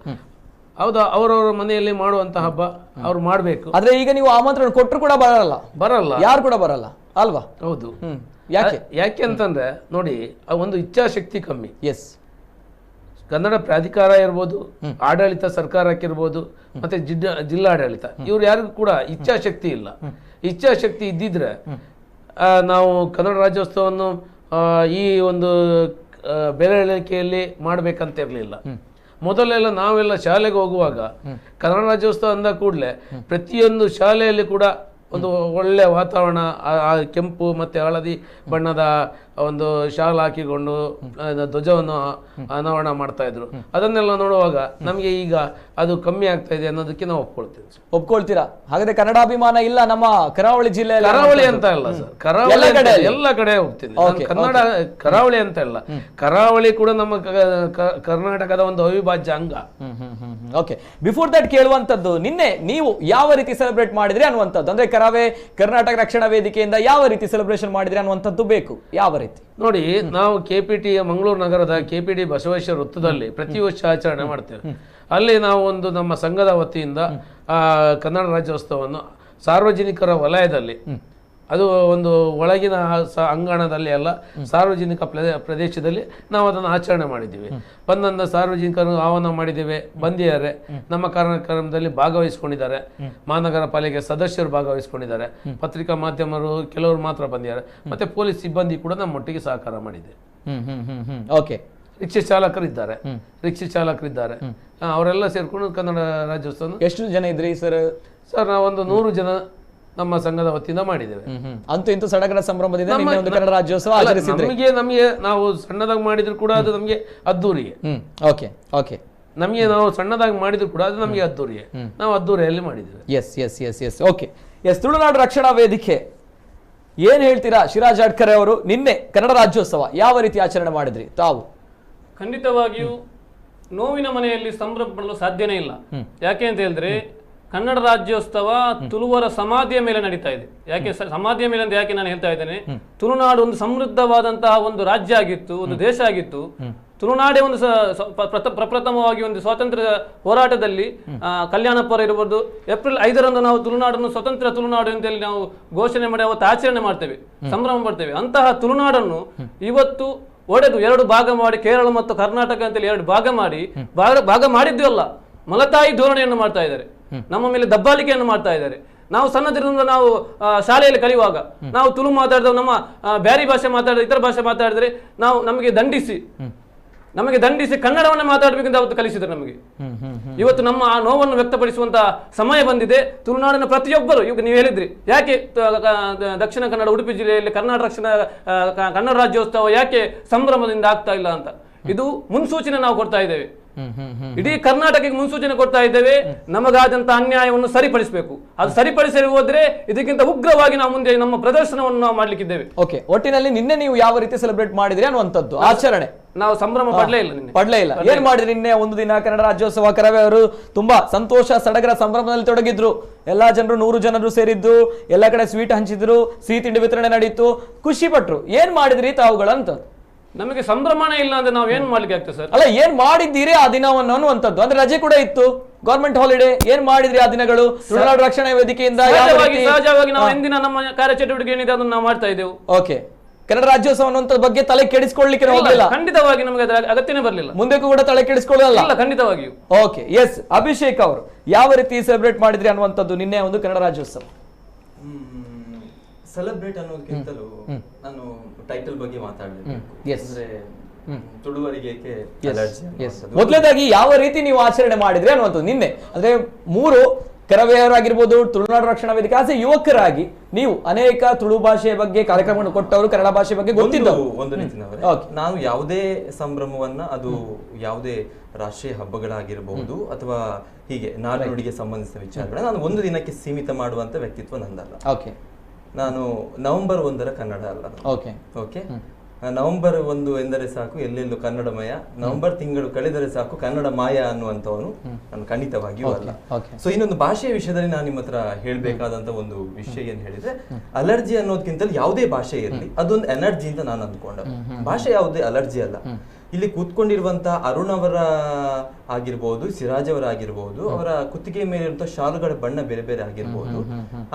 ಹೌದಾ, ಅವರವರ ಮನೆಯಲ್ಲಿ ಮಾಡುವಂತ ಹಬ್ಬ ಅವ್ರು ಮಾಡ್ಬೇಕು. ಆದ್ರೆ ಈಗ ನೀವು ಆಮಂತ್ರಣ ಕೊಟ್ಟರು ಕೂಡ ಬರಲ್ಲ, ಯಾರು ಕೂಡ ಬರಲ್ಲ ಅಲ್ವಾ? ಹೌದು. ಯಾಕೆ ಅಂತಂದ್ರೆ ನೋಡಿ, ಒಂದು ಇಚ್ಛಾಶಕ್ತಿ ಕಮ್ಮಿ. ಎಸ್, ಕನ್ನಡ ಪ್ರಾಧಿಕಾರ ಇರ್ಬೋದು, ಆಡಳಿತ ಸರ್ಕಾರಕ್ಕಿರ್ಬೋದು, ಮತ್ತೆ ಜಿಲ್ಲಾಡಳಿತ, ಇವ್ರು ಯಾರಿಗೂ ಕೂಡ ಇಚ್ಛಾಶಕ್ತಿ ಇಲ್ಲ. ಇಚ್ಛಾಶಕ್ತಿ ಇದ್ದಿದ್ರೆ ನಾವು ಕನ್ನಡ ರಾಜ್ಯೋತ್ಸವವನ್ನು ಈ ಒಂದು ಬೆರಳಿಕೆಯಲ್ಲಿ ಮಾಡ್ಬೇಕಂತ ಇರಲಿಲ್ಲ. ಮೊದಲೆಲ್ಲ ನಾವೆಲ್ಲ ಶಾಲೆಗೆ ಹೋಗುವಾಗ ಕನ್ನಡ ರಾಜ್ಯೋತ್ಸವ ಅಂದ ಕೂಡಲೇ ಪ್ರತಿಯೊಂದು ಶಾಲೆಯಲ್ಲಿ ಕೂಡ ಒಂದು ಒಳ್ಳೆಯ ವಾತಾವರಣ, ಕೆಂಪು ಮತ್ತು ಹಳದಿ ಬಣ್ಣದ ಒಂದು ಶಾಲ್ ಹಾಕಿಕೊಂಡು ಧ್ವಜವನ್ನು ಅನಾವರಣ ಮಾಡ್ತಾ ಇದ್ರು. ಅದನ್ನೆಲ್ಲ ನೋಡುವಾಗ ನಮಗೆ ಈಗ ಅದು ಕಮ್ಮಿ ಆಗ್ತಾ ಇದೆ ಅನ್ನೋದಕ್ಕೆ ನಾವು ಒಪ್ಕೊಳ್ತೀರಾ? ಹಾಗಾದ್ರೆ ಕನ್ನಡಾಭಿಮಾನ ಇಲ್ಲ ನಮ್ಮ ಕರಾವಳಿ ಜಿಲ್ಲೆಯಲ್ಲಿ? ಕರಾವಳಿ ಅಂತ ಇಲ್ಲ ಸರ್, ಕರಾವಳಿ ಎಲ್ಲ ಕಡೆ ಹೋಗ್ತೀನಿ. ಕನ್ನಡ ಕರಾವಳಿ ಅಂತ ಇಲ್ಲ, ಕರಾವಳಿ ಕೂಡ ನಮ್ಮ ಕರ್ನಾಟಕದ ಒಂದು ಅವಿಭಾಜ್ಯ ಅಂಗ. ಓಕೆ, ಬಿಫೋರ್ ದಟ್ ಕೇಳುವಂತದ್ದು, ನಿನ್ನೆ ನೀವು ಯಾವ ರೀತಿ ಸೆಲೆಬ್ರೇಟ್ ಮಾಡಿದ್ರಿ ಅನ್ನುವಂಥದ್ದು, ಅಂದ್ರೆ ಕರ್ನಾಟಕ ರಕ್ಷಣಾ ವೇದಿಕೆಯಿಂದ ಯಾವ ರೀತಿ ಸೆಲೆಬ್ರೇಷನ್ ಮಾಡಿದ್ರಿ ಅನ್ನುವಂಥದ್ದು ಬೇಕು. ಯಾವ ರೀತಿ? ನೋಡಿ, ನಾವು KPT ಮಂಗಳೂರು ನಗರದ KPT ಬಸವೇಶ್ವರ ವೃತ್ತದಲ್ಲಿ ಪ್ರತಿ ವರ್ಷ ಆಚರಣೆ ಮಾಡ್ತೇವೆ. ಅಲ್ಲಿ ನಾವು ಒಂದು ನಮ್ಮ ಸಂಘದ ವತಿಯಿಂದ ಕನ್ನಡ ರಾಜ್ಯೋತ್ಸವವನ್ನು ಸಾರ್ವಜನಿಕರ ವಲಯದಲ್ಲಿ, ಅದು ಒಂದು ಒಳಗಿನ ಅಂಗಣದಲ್ಲಿ ಅಲ್ಲ, ಸಾರ್ವಜನಿಕ ಪ್ರದೇಶದಲ್ಲಿ ನಾವು ಅದನ್ನು ಆಚರಣೆ ಮಾಡಿದ್ದೀವಿ. ಬಂದಂಥ ಸಾರ್ವಜನಿಕರು ಆಹ್ವಾನ ಮಾಡಿದ್ದೇವೆ, ಬಂದಿದ್ದಾರೆ, ನಮ್ಮ ಕಾರ್ಯಕ್ರಮದಲ್ಲಿ ಭಾಗವಹಿಸಿಕೊಂಡಿದ್ದಾರೆ. ಮಹಾನಗರ ಪಾಲಿಕೆ ಸದಸ್ಯರು ಭಾಗವಹಿಸಿಕೊಂಡಿದ್ದಾರೆ, ಪತ್ರಿಕಾ ಮಾಧ್ಯಮರು ಕೆಲವರು ಮಾತ್ರ ಬಂದಿದ್ದಾರೆ, ಮತ್ತೆ ಪೊಲೀಸ್ ಸಿಬ್ಬಂದಿ ಕೂಡ ನಮ್ಮೊಟ್ಟಿಗೆ ಸಹಕಾರ ಮಾಡಿದೆ. ಓಕೆ, ರಿಕ್ಷಾ ಚಾಲಕರಿದ್ದಾರೆ, ಅವರೆಲ್ಲ ಸೇರ್ಕೊಂಡು ಕನ್ನಡ ರಾಜ್ಯೋತ್ಸವ. ಎಷ್ಟು ಜನ ಇದ್ರಿ ಸರ್? ಸರ್, ನಾವೊಂದು 100 ಜನ ನಮ್ಮ ಸಂಘದ ವತಿಯಿಂದ ಮಾಡಿದ್ದೇವೆ. ಅಂತೂ ಇಂತೂ ಸಡಗರ ಸಂಭ್ರಮದಿಂದ ಕನ್ನಡ ರಾಜ್ಯೋತ್ಸವ ಆಚರಿಸಿದ್ರಿ. ನಮಗೆ ನಾವು ಸಣ್ಣದಾಗಿ ಮಾಡಿದ್ರು ಕೂಡ ಅದು ನಮಗೆ ಅದ್ದೂರಿಗೆ. ಓಕೆ ಓಕೆ, ನಮಗೆ ನಾವು ಸಣ್ಣದಾಗಿ ಮಾಡಿದ್ರು ಕೂಡ ಅದು ನಮಗೆ ಅದ್ದೂರಿಗೆ, ನಾವು ಅದ್ದೂರಿಯಲ್ಲಿ ಮಾಡಿದ್ದೇವೆ. Yes yes yes yes okay yes. Tulunadu Rakshana Vedike ಏನ್ ಹೇಳ್ತೀರಾ ಶಿರಾಜ್ ಅಡ್ಕರೆ ಅವರು? ನಿನ್ನೆ ಕನ್ನಡ ರಾಜ್ಯೋತ್ಸವ ಯಾವ ರೀತಿ ಆಚರಣೆ ಮಾಡಿದ್ರಿ ತಾವು? ಖಂಡಿತವಾಗಿಯೂ ನೋವಿನ ಮನೆಯಲ್ಲಿ ಸಂಭ್ರಮ ಪಡಲು ಸಾಧ್ಯನೇ ಇಲ್ಲ. ಯಾಕೆ ಅಂತ ಹೇಳಿದ್ರೆ ಕನ್ನಡ ರಾಜ್ಯೋತ್ಸವ ತುಳುವರ ಸಮಾಧಿಯ ಮೇಲೆ ನಡೀತಾ ಇದೆ. ಯಾಕೆ ಸಮಾಧಿಯ ಮೇಲೆ ಅಂತ ಯಾಕೆ ನಾನು ಹೇಳ್ತಾ ಇದ್ದೇನೆ? ತುಳುನಾಡು ಒಂದು ಸಮೃದ್ಧವಾದಂತಹ ಒಂದು ರಾಜ್ಯ ಆಗಿತ್ತು, ಒಂದು ದೇಶ ಆಗಿತ್ತು. ತುಳುನಾಡೇ ಒಂದು ಪ್ರಪ್ರಥಮವಾಗಿ ಒಂದು ಸ್ವಾತಂತ್ರ್ಯ ಹೋರಾಟದಲ್ಲಿ ಕಲ್ಯಾಣಪುರ ಇರಬಹುದು, ಏಪ್ರಿಲ್ 5ರಂದು ನಾವು ತುಳುನಾಡನ್ನು ಸ್ವತಂತ್ರ ತುಳುನಾಡು ಅಂತೇಳಿ ನಾವು ಘೋಷಣೆ ಮಾಡಿ ಅವತ್ತು ಆಚರಣೆ ಮಾಡ್ತೇವೆ, ಸಂಭ್ರಮ ಪಡ್ತೇವೆ. ಅಂತಹ ತುಳುನಾಡನ್ನು ಇವತ್ತು ಒಡೆದು 2 ಭಾಗ ಮಾಡಿ, ಕೇರಳ ಮತ್ತು ಕರ್ನಾಟಕ ಅಂತೇಳಿ 2 ಭಾಗ ಮಾಡಿದ್ವಿ ಅಲ್ಲ, ಮಲತಾಯಿ ಧೋರಣೆಯನ್ನು ಮಾಡ್ತಾ ಇದ್ದಾರೆ, ನಮ್ಮ ಮೇಲೆ ದಬ್ಬಾಳಿಕೆಯನ್ನು ಮಾಡ್ತಾ ಇದ್ದಾರೆ. ನಾವು ಸಣ್ಣದಿರಿಂದ ನಾವು ಶಾಲೆಯಲ್ಲಿ ಕಲಿಯುವಾಗ ನಾವು ತುಳು ಮಾತಾಡಿದ, ನಮ್ಮ ಬ್ಯಾರಿ ಭಾಷೆ ಮಾತಾಡಿದ, ಇತರ ಭಾಷೆ ಮಾತಾಡಿದ್ರೆ ನಮಗೆ ದಂಡಿಸಿ ಕನ್ನಡವನ್ನೇ ಮಾತಾಡಬೇಕಂತ ಅವತ್ತು ಕಲಿಸಿದ್ರು ನಮಗೆ. ಇವತ್ತು ನಮ್ಮ ಆ ನೋವನ್ನು ವ್ಯಕ್ತಪಡಿಸುವಂತ ಸಮಯ ಬಂದಿದೆ. ತುಳುನಾಡಿನ ಪ್ರತಿಯೊಬ್ಬರು, ಈಗ ನೀವು ಹೇಳಿದ್ರಿ ಯಾಕೆ ದಕ್ಷಿಣ ಕನ್ನಡ ಉಡುಪಿ ಜಿಲ್ಲೆಯಲ್ಲಿ ಕನ್ನಡ ರಾಜ್ಯೋತ್ಸವ ಯಾಕೆ ಸಂಭ್ರಮದಿಂದ ಆಗ್ತಾ ಇಲ್ಲ ಅಂತ, ಇದು ಮುನ್ಸೂಚನೆ ನಾವು ಕೊಡ್ತಾ ಇದ್ದೇವೆ. ಇಡೀ ಕರ್ನಾಟಕಕ್ಕೆ ಮುನ್ಸೂಚನೆ ಕೊಡ್ತಾ ಇದ್ದೇವೆ, ನಮಗಾದಂತ ಅನ್ಯಾಯವನ್ನು ಸರಿಪಡಿಸಬೇಕು. ಅದು ಸರಿಪಡಿಸಲು ಹೋದ್ರೆ ಇದಕ್ಕಿಂತ ಉಗ್ರವಾಗಿ ನಾವು ಮುಂದೆ ನಮ್ಮ ಪ್ರದರ್ಶನವನ್ನು ನಾವು ಮಾಡ್ಲಿಕ್ಕಿದ್ದೇವೆ. ಓಕೆ, ಒಟ್ಟಿನಲ್ಲಿ ನಿನ್ನೆ ನೀವು ಯಾವ ರೀತಿ ಸೆಲೆಬ್ರೇಟ್ ಮಾಡಿದ್ರಿ ಅನ್ನುವಂಥದ್ದು ಆಚರಣೆ? ನಾವು ಸಂಭ್ರಮ ಪಡ್ಲೇ ಇಲ್ಲ. ಏನ್ ಮಾಡಿದ್ರಿ ನಿನ್ನೆ ಒಂದು ದಿನ ಕನ್ನಡ ರಾಜ್ಯೋತ್ಸವ? ಕರವೇ ಅವರು ತುಂಬಾ ಸಂತೋಷ ಸಡಗರ ಸಂಭ್ರಮದಲ್ಲಿ ತೊಡಗಿದ್ರು. ಎಲ್ಲಾ ಜನರು 100 ಜನರು ಸೇರಿದ್ದು, ಎಲ್ಲ ಕಡೆ ಸ್ವೀಟ್ ಹಂಚಿದ್ರು, ಸಿಹಿ ತಿಂಡಿ ವಿತರಣೆ ನಡೀತು, ಖುಷಿ ಪಟ್ರು. ಏನ್ ಮಾಡಿದ್ರಿ ತಾವುಗಳಂತ? ನಮಗೆ ಸಂಭ್ರಮನೇ ಇಲ್ಲ ಅಂದ್ರೆ ನಾವು ಏನ್ ಮಾಡ್ಲಿಕ್ಕೆ ಆಗ್ತದೆ ಸರ್? ಅಲ್ಲ, ಏನ್ ಮಾಡಿದ್ದೀರಿ ಆ ದಿನವನ್ನು ಅನ್ನುವಂಥದ್ದು, ಅಂದ್ರೆ ರಜೆ ಕೂಡ ಇತ್ತು, ಗವರ್ಮೆಂಟ್ ಹಾಲಿಡೇ. ಏನ್ ಮಾಡಿದ್ರಿ ಆ ದಿನಗಳು ತುಳುನಾಡು ರಕ್ಷಣಾ ವೇದಿಕೆಯಿಂದ? ಸಹಜವಾಗಿ ನಾವು ಎಂದಿನ ನಮ್ಮ ಕಾರ್ಯಚಟುವಟಿಕೆ ಏನಿದೆ ಅದನ್ನು ನಾವು ಮಾಡ್ತಾ ಇದ್ದೇವೆ. ಓಕೆ, ಕನ್ನಡ ರಾಜ್ಯೋತ್ಸವ ಅನ್ನುವಂಥ ಬಗ್ಗೆ ತಲೆ ಕೆಡಿಸ್ಕೊಳ್ಳಿಕ್ಕೆ ಹೋಗಲಿಲ್ಲ? ಖಂಡಿತವಾಗಿ ನಮಗೆ ಅದರ ಅಗತ್ಯನೇ ಬರಲಿಲ್ಲ. ಮುಂದಕ್ಕೂ ಕೂಡ ತಲೆ ಕೆಡಿಸ್ಕೊಳ್ಳಲ್ಲ? ಖಂಡಿತವಾಗಿಯೂ. Okay, S. ಅಭಿಷೇಕ್ ಅವರು ಯಾವ ರೀತಿ ಸೆಲೆಬ್ರೇಟ್ ಮಾಡಿದ್ರಿ ಅನ್ನುವಂಥದ್ದು ನಿನ್ನೆ ಒಂದು ಕನ್ನಡ ರಾಜ್ಯೋತ್ಸವ? ಸೆಲೆಬ್ರೇಟ್ ಅನ್ನೋದಕ್ಕಿಂತಲೂ ನಾನು ಟೈಟಲ್ ಬಗ್ಗೆ ಮಾತಾಡಬೇಕು. ಅಂದ್ರೆ ತುಳುವರಿಗೆ ಮೊದಲನೇದಾಗಿ ಯಾವ ರೀತಿ ನೀವು ಆಚರಣೆ ಮಾಡಿದ್ರಿ ಅನ್ನುವಂಥದ್ದು ನಿನ್ನೆ? ಅಂದ್ರೆ 3 ಕರವೆಯವರಾಗಿರ್ಬೋದು, ತುಳುನಾಡು ರಕ್ಷಣಾ ವೇದಿಕೆ ಆಸೆ ಯುವಕರಾಗಿ ನೀವು ಅನೇಕ ತುಳು ಭಾಷೆಯ ಬಗ್ಗೆ ಕಾರ್ಯಕ್ರಮವನ್ನು ಕೊಟ್ಟವರು, ಕನ್ನಡ ಭಾಷೆ ಬಗ್ಗೆ ಗೊತ್ತಿದ್ದವರು. ಒಂದು ರೀತಿನವರೇ ನಾನು ಯಾವುದೇ ಸಂಭ್ರಮವನ್ನ, ಅದು ಯಾವುದೇ ರಾಷ್ಟ್ರೀಯ ಹಬ್ಬಗಳಾಗಿರಬಹುದು ಅಥವಾ ಹೀಗೆ ನಾಡುನುಡಿಗೆ ಸಂಬಂಧಿಸಿದ ವಿಚಾರಗಳನ್ನ ನಾನು ಒಂದು ದಿನಕ್ಕೆ ಸೀಮಿತ ಮಾಡುವಂತ ವ್ಯಕ್ತಿತ್ವ ನಂದಲ್ಲ. ಓಕೆ, ನಾನು ನವೆಂಬರ್ 1ರ ಕನ್ನಡ ಅಲ್ಲ. ಓಕೆ ಓಕೆ, ನವೆಂಬರ್ 1 ಎಂದರೆ ಸಾಕು ಎಲ್ಲೆಲ್ಲೂ ಕನ್ನಡಮಯ, ನವೆಂಬರ್ ತಿಂಗಳು ಕಳೆದರೆ ಸಾಕು ಕನ್ನಡ ಮಾಯ ಅನ್ನುವಂಥವನು ನಾನು ಖಂಡಿತವಾಗಿಯೂ ಅಲ್ಲ. ಸೊ ಇನ್ನೊಂದು ಭಾಷೆಯ ವಿಷಯದಲ್ಲಿ ನಾನು ನಿಮ್ಮ ಹತ್ರ ಹೇಳ್ಬೇಕಾದಂತ ಒಂದು ವಿಷಯ ಏನ್ ಹೇಳಿದ್ರೆ, ಅಲರ್ಜಿ ಅನ್ನೋದಕ್ಕಿಂತಲೂ ಯಾವುದೇ ಭಾಷೆ ಇರಲಿ ಅದೊಂದು ಎನರ್ಜಿ ಅಂತ ನಾನು ಅಂದ್ಕೊಂಡ. ಭಾಷೆ ಯಾವುದೇ ಅಲರ್ಜಿ ಅಲ್ಲ. ಇಲ್ಲಿ ಕೂತ್ಕೊಂಡಿರುವಂತ ಅರುಣ್ ಅವರ ಆಗಿರ್ಬೋದು, ಸಿರಾಜ್ ಅವರ ಆಗಿರ್ಬೋದು, ಅವರ ಕುತ್ತಿಗೆ ಮೇಲೆ ಇರುವಂತಹ ಶಾಲುಗಳ ಬಣ್ಣ ಬೇರೆ ಬೇರೆ ಆಗಿರ್ಬೋದು.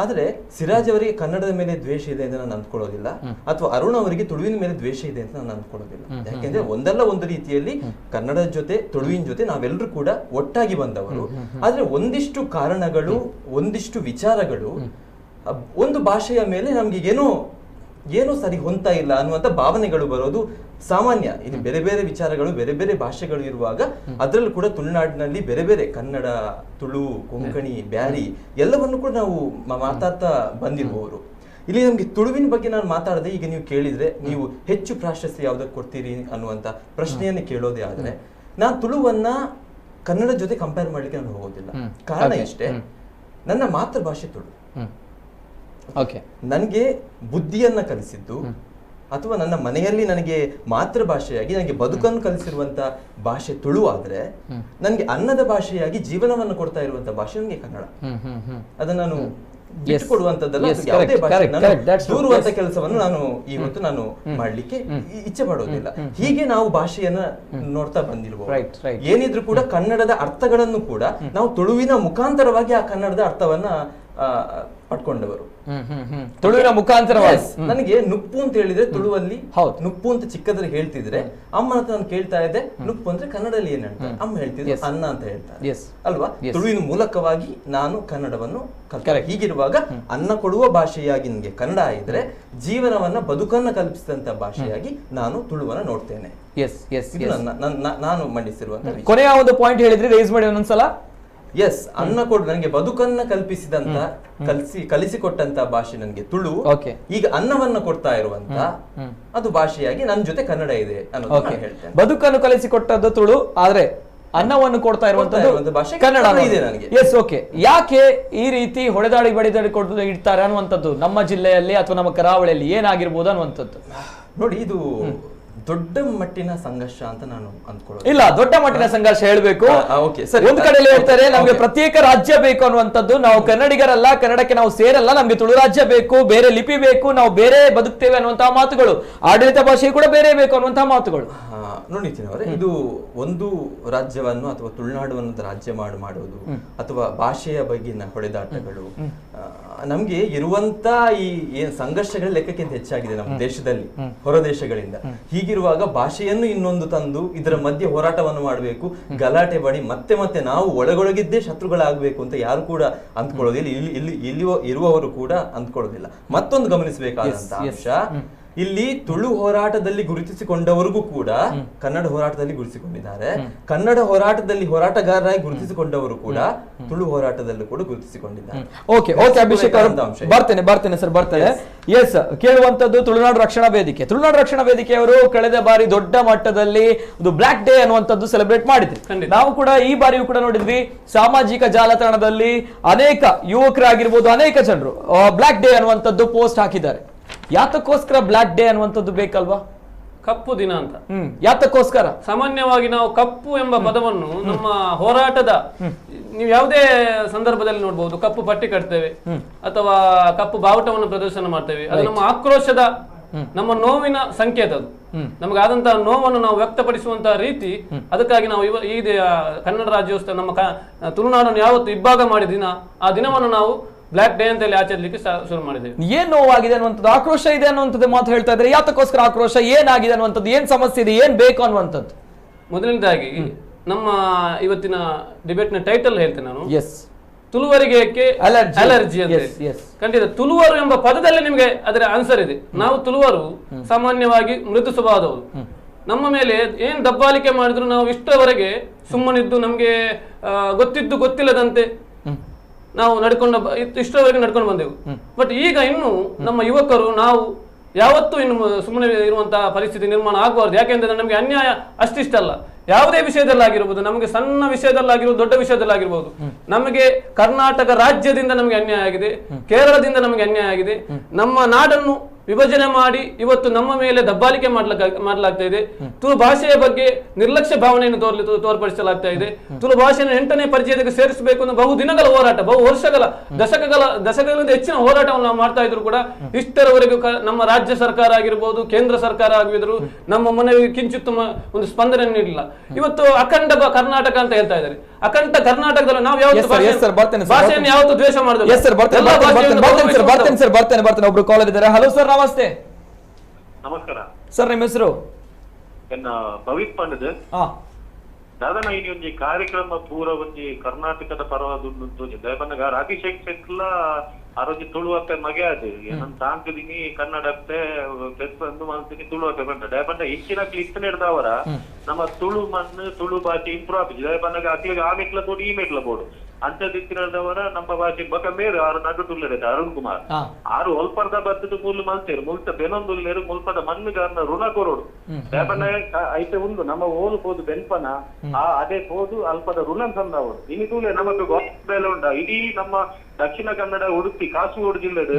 ಆದ್ರೆ ಸಿರಾಜ್ ಅವರಿಗೆ ಕನ್ನಡದ ಮೇಲೆ ದ್ವೇಷ ಇದೆ ಅಂತ ನಾನು ಅಂದ್ಕೊಳ್ಳೋದಿಲ್ಲ, ಅಥವಾ ಅರುಣ್ ಅವರಿಗೆ ತುಳುವಿನ ಮೇಲೆ ದ್ವೇಷ ಇದೆ ಅಂತ ನಾನು ಅಂದ್ಕೊಳ್ಳೋದಿಲ್ಲ. ಯಾಕೆಂದ್ರೆ ಒಂದಲ್ಲ ಒಂದು ರೀತಿಯಲ್ಲಿ ಕನ್ನಡದ ಜೊತೆ ತುಳುವಿನ ಜೊತೆ ನಾವೆಲ್ಲರೂ ಕೂಡ ಒಟ್ಟಾಗಿ ಬಂದವರು. ಆದ್ರೆ ಒಂದಿಷ್ಟು ಕಾರಣಗಳು, ಒಂದಿಷ್ಟು ವಿಚಾರಗಳು, ಒಂದು ಭಾಷೆಯ ಮೇಲೆ ನಮ್ಗೆ ಏನೋ ಸರಿ ಹೊಂತಾ ಇಲ್ಲ ಅನ್ನುವಂತ ಭಾವನೆಗಳು ಬರೋದು ಸಾಮಾನ್ಯ. ಇದು ಬೇರೆ ಬೇರೆ ವಿಚಾರಗಳು, ಬೇರೆ ಬೇರೆ ಭಾಷೆಗಳು ಇರುವಾಗ ಅದರಲ್ಲೂ ಕೂಡ ತುಳುನಾಡಿನಲ್ಲಿ ಬೇರೆ ಬೇರೆ ಕನ್ನಡ, ತುಳು, ಕೊಂಕಣಿ, ಬ್ಯಾರಿ ಎಲ್ಲವನ್ನು ಕೂಡ ನಾವು ಮಾತಾಡ್ತಾ ಬಂದಿರುವವರು. ಇಲ್ಲಿ ನಮ್ಗೆ ತುಳುವಿನ ಬಗ್ಗೆ ನಾನು ಮಾತಾಡದೆ, ಈಗ ನೀವು ಕೇಳಿದ್ರೆ ನೀವು ಹೆಚ್ಚು ಪ್ರಾಶಸ್ತ್ಯ ಯಾವ್ದಕ್ಕೆ ಕೊಡ್ತೀರಿ ಅನ್ನುವಂತ ಪ್ರಶ್ನೆಯನ್ನು ಕೇಳೋದೇ ಆದ್ರೆ, ನಾನು ತುಳುವನ್ನ ಕನ್ನಡ ಜೊತೆ ಕಂಪೇರ್ ಮಾಡ್ಲಿಕ್ಕೆ ನಾನು ಹೋಗೋದಿಲ್ಲ. ಕಾರಣ ಇಷ್ಟೇ, ನನ್ನ ಮಾತೃಭಾಷೆ ತುಳು. ನನಗೆ ಬುದ್ಧಿಯನ್ನ ಕಲಿಸಿದ್ದು ಅಥವಾ ನನ್ನ ಮನೆಯಲ್ಲಿ ನನಗೆ ಮಾತೃಭಾಷೆಯಾಗಿ ನನಗೆ ಬದುಕನ್ನು ಕಲಿಸಿರುವಂತ ಭಾಷೆ ತುಳು ಆದ್ರೆ, ನನಗೆ ಅನ್ನದ ಭಾಷೆಯಾಗಿ ಜೀವನವನ್ನು ಕೊಡ್ತಾ ಇರುವಂತ ಭಾಷೆ ನನಗೆ ಕನ್ನಡ. ಅದನ್ನ ನಾನು ಬಿಟ್ಟುಕೊಡುವಂತದ್ದಲ್ಲ, ಯಾವುದೇ ಭಾಷೆ ದೂರುವಂತ ಕೆಲಸವನ್ನು ಇವತ್ತು ನಾನು ಮಾಡ್ಲಿಕ್ಕೆ ಇಚ್ಛೆ ಪಡೋದಿಲ್ಲ. ಹೀಗೆ ನಾವು ಭಾಷೆಯನ್ನ ನೋಡ್ತಾ ಬಂದಿರುವುದು. ಏನಿದ್ರು ಕೂಡ ಕನ್ನಡದ ಅರ್ಥಗಳನ್ನು ಕೂಡ ನಾವು ತುಳುವಿನ ಮುಖಾಂತರವಾಗಿ ಆ ಕನ್ನಡದ ಅರ್ಥವನ್ನ ಪಡ್ಕೊಂಡವರು. ತುಳುವಿನ ಮುಖಾಂತರವಾಗಿ ನನಗೆ ನುಪ್ಪು ಅಂತ ಹೇಳಿದ್ರೆ ತುಳುವಲ್ಲಿ ನುಪ್ಪು ಅಂತ ಚಿಕ್ಕದಲ್ಲಿ ಹೇಳ್ತಿದ್ರೆ, ಅಮ್ಮನ ಹತ್ರ ನಾನು ಕೇಳ್ತಾ ಇದ್ದೆ ನುಪ್ಪು ಅಂದ್ರೆ ಕನ್ನಡದಲ್ಲಿ ಏನ್ ಹೇಳ್ತಾರೆ, ಅಮ್ಮ ಹೇಳ್ತಿದ್ರೆ ಅನ್ನ ಅಂತ ಹೇಳ್ತಾರೆ ಅಲ್ವಾ. ತುಳುವಿನ ಮೂಲಕವಾಗಿ ನಾನು ಕನ್ನಡವನ್ನು ಕಲಿತೆ. ಹೀಗಿರುವಾಗ ಅನ್ನ ಕೊಡುವ ಭಾಷೆಯಾಗಿ ನನಗೆ ಕನ್ನಡ ಇದ್ರೆ, ಜೀವನವನ್ನ ಬದುಕನ್ನ ಕಲ್ಪಿಸಿದಂತ ಭಾಷೆಯಾಗಿ ನಾನು ತುಳುವನ್ನ ನೋಡ್ತೇನೆ. ನಾನು ಮಂಡಿಸಿರುವಂತ ಕೊನೆಯ ಒಂದು ಪಾಯಿಂಟ್ ಹೇಳಿದ್ರೆ ರೇಸ್ ಮಾಡಿ ಒಂದೊಂದ್ಸಲ. ಅನ್ನ ಕೊಡು, ನನಗೆ ಬದುಕನ್ನ ಕಲ್ಪಿಸಿದಂತ ಕಲಿಸಿಕೊಟ್ಟಂತ ಭಾಷೆ ನನಗೆ ತುಳು. ಈಗ ಅನ್ನವನ್ನ ಕೊಡ್ತಾ ಇರುವಂತ ಅದು ಭಾಷೆಯಾಗಿ ನನ್ನ ಜೊತೆ ಕನ್ನಡ ಇದೆ ಅನ್ನೋದು ಹೇಳ್ತೇನೆ. ಬದುಕನ್ನು ಕಲಿಸಿಕೊಟ್ಟದ್ದು ತುಳು, ಆದ್ರೆ ಅನ್ನವನ್ನು ಕೊಡ್ತಾ ಇರುವಂತದ್ದು ಭಾಷೆ ಕನ್ನಡ ಇದೆ ನನಗೆ. ಯಾಕೆ ಈ ರೀತಿ ಹೊಡೆದಾಡಿ ಬಡಿದಾಡಿ ಕೊಟ್ಟು ಇಡ್ತಾರೆ ಅನ್ನುವಂಥದ್ದು ನಮ್ಮ ಜಿಲ್ಲೆಯಲ್ಲಿ ಅಥವಾ ನಮ್ಮ ಕರಾವಳಿಯಲ್ಲಿ ಏನಾಗಿರ್ಬೋದು ಅನ್ನುವಂಥದ್ದು. ನೋಡಿ, ಇದು ದೊಡ್ಡ ಮಟ್ಟಿನ ಸಂಘರ್ಷ ಅಂತ ನಾನು ಅಂದ್ಕೊಳ್ಳೋದು ಇಲ್ಲ. ದೊಡ್ಡ ಮಟ್ಟಿನ ಸಂಘರ್ಷ ಹೇಳ್ಬೇಕು. ಒಂದ್ ಕಡೆ ಹೇಳ್ತಾರೆ ನಮ್ಗೆ ಪ್ರತ್ಯೇಕ ರಾಜ್ಯ ಬೇಕು ಅನ್ನುವಂಥದ್ದು. ನಾವು ಕನ್ನಡಿಗರಲ್ಲ, ಕನ್ನಡಕ್ಕೆ ನಾವು ಸೇರಲ್ಲ, ನಮ್ಗೆ ತುಳು ರಾಜ್ಯ ಬೇಕು, ಬೇರೆ ಲಿಪಿ ಬೇಕು, ನಾವು ಬೇರೆ ಬದುಕ್ತೇವೆ ಅನ್ನುವಂತಹ ಮಾತುಗಳು, ಆಡಳಿತ ಭಾಷೆ ಕೂಡ ಬೇರೆ ಬೇಕು ಅನ್ನುವಂತಹ ಮಾತುಗಳು. ನೋಡಿ ಅವರೇ, ಇದು ಒಂದು ರಾಜ್ಯವನ್ನು ಅಥವಾ ತುಳುನಾಡುವನ್ನು ರಾಜ್ಯ ಮಾಡುವುದು ಅಥವಾ ಭಾಷೆಯ ಬಗ್ಗಿನ ಹೊಡೆದಾಟಗಳು ನಮ್ಗೆ ಇರುವಂತ ಈ ಸಂಘರ್ಷಗಳ ಲೆಕ್ಕಕ್ಕಿಂತ ಹೆಚ್ಚಾಗಿದೆ ನಮ್ಮ ದೇಶದಲ್ಲಿ ಹೊರ ದೇಶಗಳಿಂದ. ಹೀಗಿರುವಾಗ ಭಾಷೆಯನ್ನು ಇನ್ನೊಂದು ತಂದು ಇದರ ಮಧ್ಯೆ ಹೋರಾಟವನ್ನು ಮಾಡಬೇಕು, ಗಲಾಟೆ ಮಾಡಿ ಮತ್ತೆ ಮತ್ತೆ ನಾವು ಒಳಗೊಳಗಿದ್ದೇ ಶತ್ರುಗಳಾಗಬೇಕು ಅಂತ ಯಾರು ಕೂಡ ಅಂದ್ಕೊಳ್ಳೋದಿಲ್ಲ. ಇಲ್ಲಿ ಇರುವವರು ಕೂಡ ಅಂದ್ಕೊಳ್ಳೋದಿಲ್ಲ. ಮತ್ತೊಂದು ಗಮನಿಸಬೇಕಾದಂತ ಅಂಶ, ಇಲ್ಲಿ ತುಳು ಹೋರಾಟದಲ್ಲಿ ಗುರುತಿಸಿಕೊಂಡವರಿಗೂ ಕೂಡ ಕನ್ನಡ ಹೋರಾಟದಲ್ಲಿ ಗುರುತಿಸಿಕೊಂಡಿದ್ದಾರೆ. ಕನ್ನಡ ಹೋರಾಟದಲ್ಲಿ ಹೋರಾಟಗಾರರಾಗಿ ಗುರುತಿಸಿಕೊಂಡವರು ಕೂಡ ತುಳು ಹೋರಾಟದಲ್ಲೂ ಕೂಡ ಗುರುತಿಸಿಕೊಂಡಿದ್ದಾರೆ. ಅಭಿಷೇಕ್ ಬರ್ತೇನೆ ಸರ್, ಬರ್ತೇನೆ. ಕೇಳುವಂತದ್ದು ತುಳುನಾಡು ರಕ್ಷಣಾ ವೇದಿಕೆ. ತುಳುನಾಡು ರಕ್ಷಣಾ ವೇದಿಕೆಯವರು ಕಳೆದ ಬಾರಿ ದೊಡ್ಡ ಮಟ್ಟದಲ್ಲಿ ಒಂದು ಬ್ಲಾಕ್ ಡೇ ಅನ್ನುವಂಥದ್ದು ಸೆಲೆಬ್ರೇಟ್ ಮಾಡಿದ್ವಿ. ನಾವು ಕೂಡ ಈ ಬಾರಿಯೂ ಕೂಡ ನೋಡಿದ್ವಿ, ಸಾಮಾಜಿಕ ಜಾಲತಾಣದಲ್ಲಿ ಅನೇಕ ಯುವಕರಾಗಿರ್ಬೋದು, ಅನೇಕ ಜನರು ಬ್ಲಾಕ್ ಡೇ ಅನ್ನುವಂಥದ್ದು ಪೋಸ್ಟ್ ಹಾಕಿದ್ದಾರೆ. ಯಾತಕ್ಕೋಸ್ಕರ ಬ್ಲಾಕ್ ಡೇ ಅನ್ನುವಂಥದ್ದು ಬೇಕಲ್ವಾ? ಕಪ್ಪು ದಿನ ಅಂತ. ಯಾತಕ್ಕೋಸ್ಕರ? ಸಾಮಾನ್ಯವಾಗಿ ನಾವು ಕಪ್ಪು ಎಂಬ ಪದವನ್ನು ನಮ್ಮ ಹೋರಾಟದ, ನೀವು ಯಾವುದೇ ಸಂದರ್ಭದಲ್ಲಿ ನೋಡಬಹುದು, ಕಪ್ಪು ಪಟ್ಟಿ ಕಟ್ತೇವೆ ಅಥವಾ ಕಪ್ಪು ಬಾವುಟವನ್ನು ಪ್ರದರ್ಶನ ಮಾಡ್ತೇವೆ. ಅದು ನಮ್ಮ ಆಕ್ರೋಶದ, ನಮ್ಮ ನೋವಿನ ಸಂಕೇತ. ಅದು ನಮಗಾದಂತಹ ನೋವನ್ನು ನಾವು ವ್ಯಕ್ತಪಡಿಸುವಂತಹ ರೀತಿ. ಅದಕ್ಕಾಗಿ ನಾವು ಈ ಕನ್ನಡ ರಾಜ್ಯೋತ್ಸವ, ನಮ್ಮ ತುಳುನಾಡನ್ನು ಯಾವತ್ತು ಇಬ್ಬಾಗ ಮಾಡಿದ ದಿನ, ಆ ದಿನವನ್ನು ನಾವು ಬ್ಲಾಕ್ ಡೇ ಅಂತ ಆಚರಿಸಲಿಕ್ಕೆ ಶುರು ಮಾಡಿದ್ದೇವೆ. ಏನ್ ನೋವಾಗಿದೆ ಅನ್ನುವಂಥದ್ದು, ಆಕ್ರೋಶ ಇದೆ ಅನ್ನುವಂಥದ್ದು ಮಾತು ಹೇಳ್ತಾ ಇದ್ರೆ, ಯಾತಕ್ಕೋಸ್ಕರ ಆಕ್ರೋಶ, ಏನಾಗಿದೆ ಅನ್ನುವಂಥದ್ದು, ಏನ್ ಸಮಸ್ಯೆ ಇದೆ, ಏನ್ ಬೇಕು ಅನ್ನುವಂಥದ್ದು? ಮೊದಲನೇದಾಗಿ ನಮ್ಮ ಇವತ್ತಿನ ಡಿಬೇಟ್ ನ ಟೈಟಲ್ ಹೇಳ್ತೇನೆ ನಾನು. ತುಳುವರಿಗೆ ಅಲರ್ಜಿ ಅಂತ. ಖಂಡಿತ ತುಳುವರು ಎಂಬ ಪದದಲ್ಲಿ ನಿಮಗೆ ಅದರ ಆನ್ಸರ್ ಇದೆ. ನಾವು ತುಳುವರು ಸಾಮಾನ್ಯವಾಗಿ ಮೃದು ಸ್ವಭಾವದವರು. ನಮ್ಮ ಮೇಲೆ ಏನ್ ದಬ್ಬಾಳಿಕೆ ಮಾಡಿದ್ರು ನಾವು ಇಷ್ಟವರೆಗೆ ಸುಮ್ಮನಿದ್ದು, ನಮ್ಗೆ ಗೊತ್ತಿದ್ದು ಗೊತ್ತಿಲ್ಲದಂತೆ ನಾವು ಇಷ್ಟವರೆಗೆ ನಡ್ಕೊಂಡು ಬಂದೆವು. ಬಟ್ ಈಗ ಇನ್ನು ನಮ್ಮ ಯುವಕರು ನಾವು ಯಾವತ್ತೂ ಇನ್ನು ಸುಮ್ಮನೆ ಇರುವಂತಹ ಪರಿಸ್ಥಿತಿ ನಿರ್ಮಾಣ ಆಗಬಾರ್ದು. ಯಾಕೆಂದ್ರೆ ನಮಗೆ ಅನ್ಯಾಯ ಅಷ್ಟಿಷ್ಟಲ್ಲ, ಯಾವುದೇ ವಿಷಯದಲ್ಲಾಗಿರ್ಬೋದು, ನಮಗೆ ಸಣ್ಣ ವಿಷಯದಲ್ಲಾಗಿರ್ಬೋದು, ದೊಡ್ಡ ವಿಷಯದಲ್ಲಾಗಿರ್ಬೋದು. ನಮಗೆ ಕರ್ನಾಟಕ ರಾಜ್ಯದಿಂದ ನಮಗೆ ಅನ್ಯಾಯ ಆಗಿದೆ, ಕೇರಳದಿಂದ ನಮಗೆ ಅನ್ಯಾಯ ಆಗಿದೆ. ನಮ್ಮ ನಾಡನ್ನು ವಿಭಜನೆ ಮಾಡಿ ಇವತ್ತು ನಮ್ಮ ಮೇಲೆ ದಬ್ಬಾಳಿಕೆ ಮಾಡಲಾಗ್ತಾ ಇದೆ. ತುಳು ಭಾಷೆಯ ಬಗ್ಗೆ ನಿರ್ಲಕ್ಷ್ಯ ಭಾವನೆಯನ್ನು ತೋರ್ಪಡಿಸಲಾಗ್ತಾ ಇದೆ. ತುಳು ಭಾಷೆಯನ್ನು 8ನೇ ಪರಿಚಯಕ್ಕೆ ಸೇರಿಸಬೇಕು ಅನ್ನೋ ಬಹು ದಿನಗಳ ಹೋರಾಟ, ಬಹು ವರ್ಷಗಳ ದಶಕಗಳಿಂದ ಹೆಚ್ಚಿನ ಹೋರಾಟವನ್ನು ನಾವು ಮಾಡ್ತಾ ಇದ್ರು ಕೂಡ ಇಷ್ಟರವರೆಗೂ ನಮ್ಮ ರಾಜ್ಯ ಸರ್ಕಾರ ಆಗಿರ್ಬೋದು, ಕೇಂದ್ರ ಸರ್ಕಾರ ಆಗಿದ್ರು ನಮ್ಮ ಮನವಿಗೆ ಕಿಂಚಿತ್ ಒಂದು ಸ್ಪಂದನೆ ನೀಡಿಲ್ಲ. ಇವತ್ತು ಅಖಂಡ ಕರ್ನಾಟಕ ಅಂತ ಹೇಳ್ತಾ ಇದ್ದಾರೆ. ಅಖಂಡ ಕರ್ನಾಟಕದಲ್ಲಿ ನಾವು ಭಾಷೆಯನ್ನು ಯಾವತ್ತು ದ್ವೇಷ ಮಾಡಿದ್ರು. ಬರ್ತೇನೆ. ಒಬ್ರು ಕಾಲರ್ ಇದ್ದಾರೆ. ಹಲೋ ಸರ್, ನಮಸ್ತೆ. ನಮಸ್ಕಾರ ಸರ್, ನಿಮ್ಮ ಹೆಸರು? ಎನ್ನ ಭವಿತ್ ಪಂಡದ್ ದಾದನ ಇನಿ ಒಂಜಿ ಕಾರ್ಯಕ್ರಮ ಪೂರ ಒಂಜಿ ಕರ್ನಾಟಕದ ಪರವಾದುಂಟು ದಯಪನ್ನಗ ರಾಧಿಶೇಖ್ ಶೆಟ್ಲ ಅರೊಂಜಿ ತುಳುವಪ್ಪೆ ಮಗೆ ಅದು ಏನಂತ ತಾಂಕದಿನಿ ಕನ್ನಡಪ್ಪೆ ಬೆಸ್ಪಂದು ಮಲ್ತಿನಿ ತುಳುವಪ್ಪೆ ಬಂದ ದಯಪನ್ನ ಹೆಚ್ಚಿನ ಇತ್ತು ನಡೆದವರ ನಮ್ಮ ತುಳು ಮಣ್ಣು ತುಳು ಭಾಷೆ ಇಂಪ್ರೂವ್ ಆಗಿದೆ. ದಯಪನ್ನಗ ಅಕ್ಲಿಗೆ ಆ ಮೆಟ್ಲ ಬೋಡು ಈ ಮೆಟ್ಲ ಬೋಡು ಅಂತದಿತ್ತಿನದವರ ನಮ್ಮ ಭಾಷೆ ಬಕ ಮೇರು ಆರು ನಡುಟುಳ್ಳರೆ ಅರುಣ್ ಕುಮಾರ್ ಆರು ಒಲ್ಪರ್ದ ಬದ್ದದು ಮೂಲು ಮಲ್ತೇರು ಮುಲ್ತ ಬೆನೊಂದುಲ್ಲೇರು ಮುಲ್ಪದ ಮಣ್ಣುಗಾರನ ಋಣ ಕೊರೋಡು ದಯಪನ್ನ ಐತೆ ಉಂಡು ನಮ್ಮ ಓಲು ಪೋದು ಬೆನ್ಪನ ಅದೇ ಪೋದು ಅಲ್ಪದ ಋಣ ತಂದವರು ಇನಿ ತೂಲೆ ನಮಗೆ ಗೋಸ್ಬೇಲೆ ಉಂಡ ಇಡೀ ನಮ್ಮ ದಕ್ಷಿಣ ಕನ್ನಡ ಉಡುಪಿ ಕಾಸರಗೋಡು ಜಿಲ್ಲೆಡ್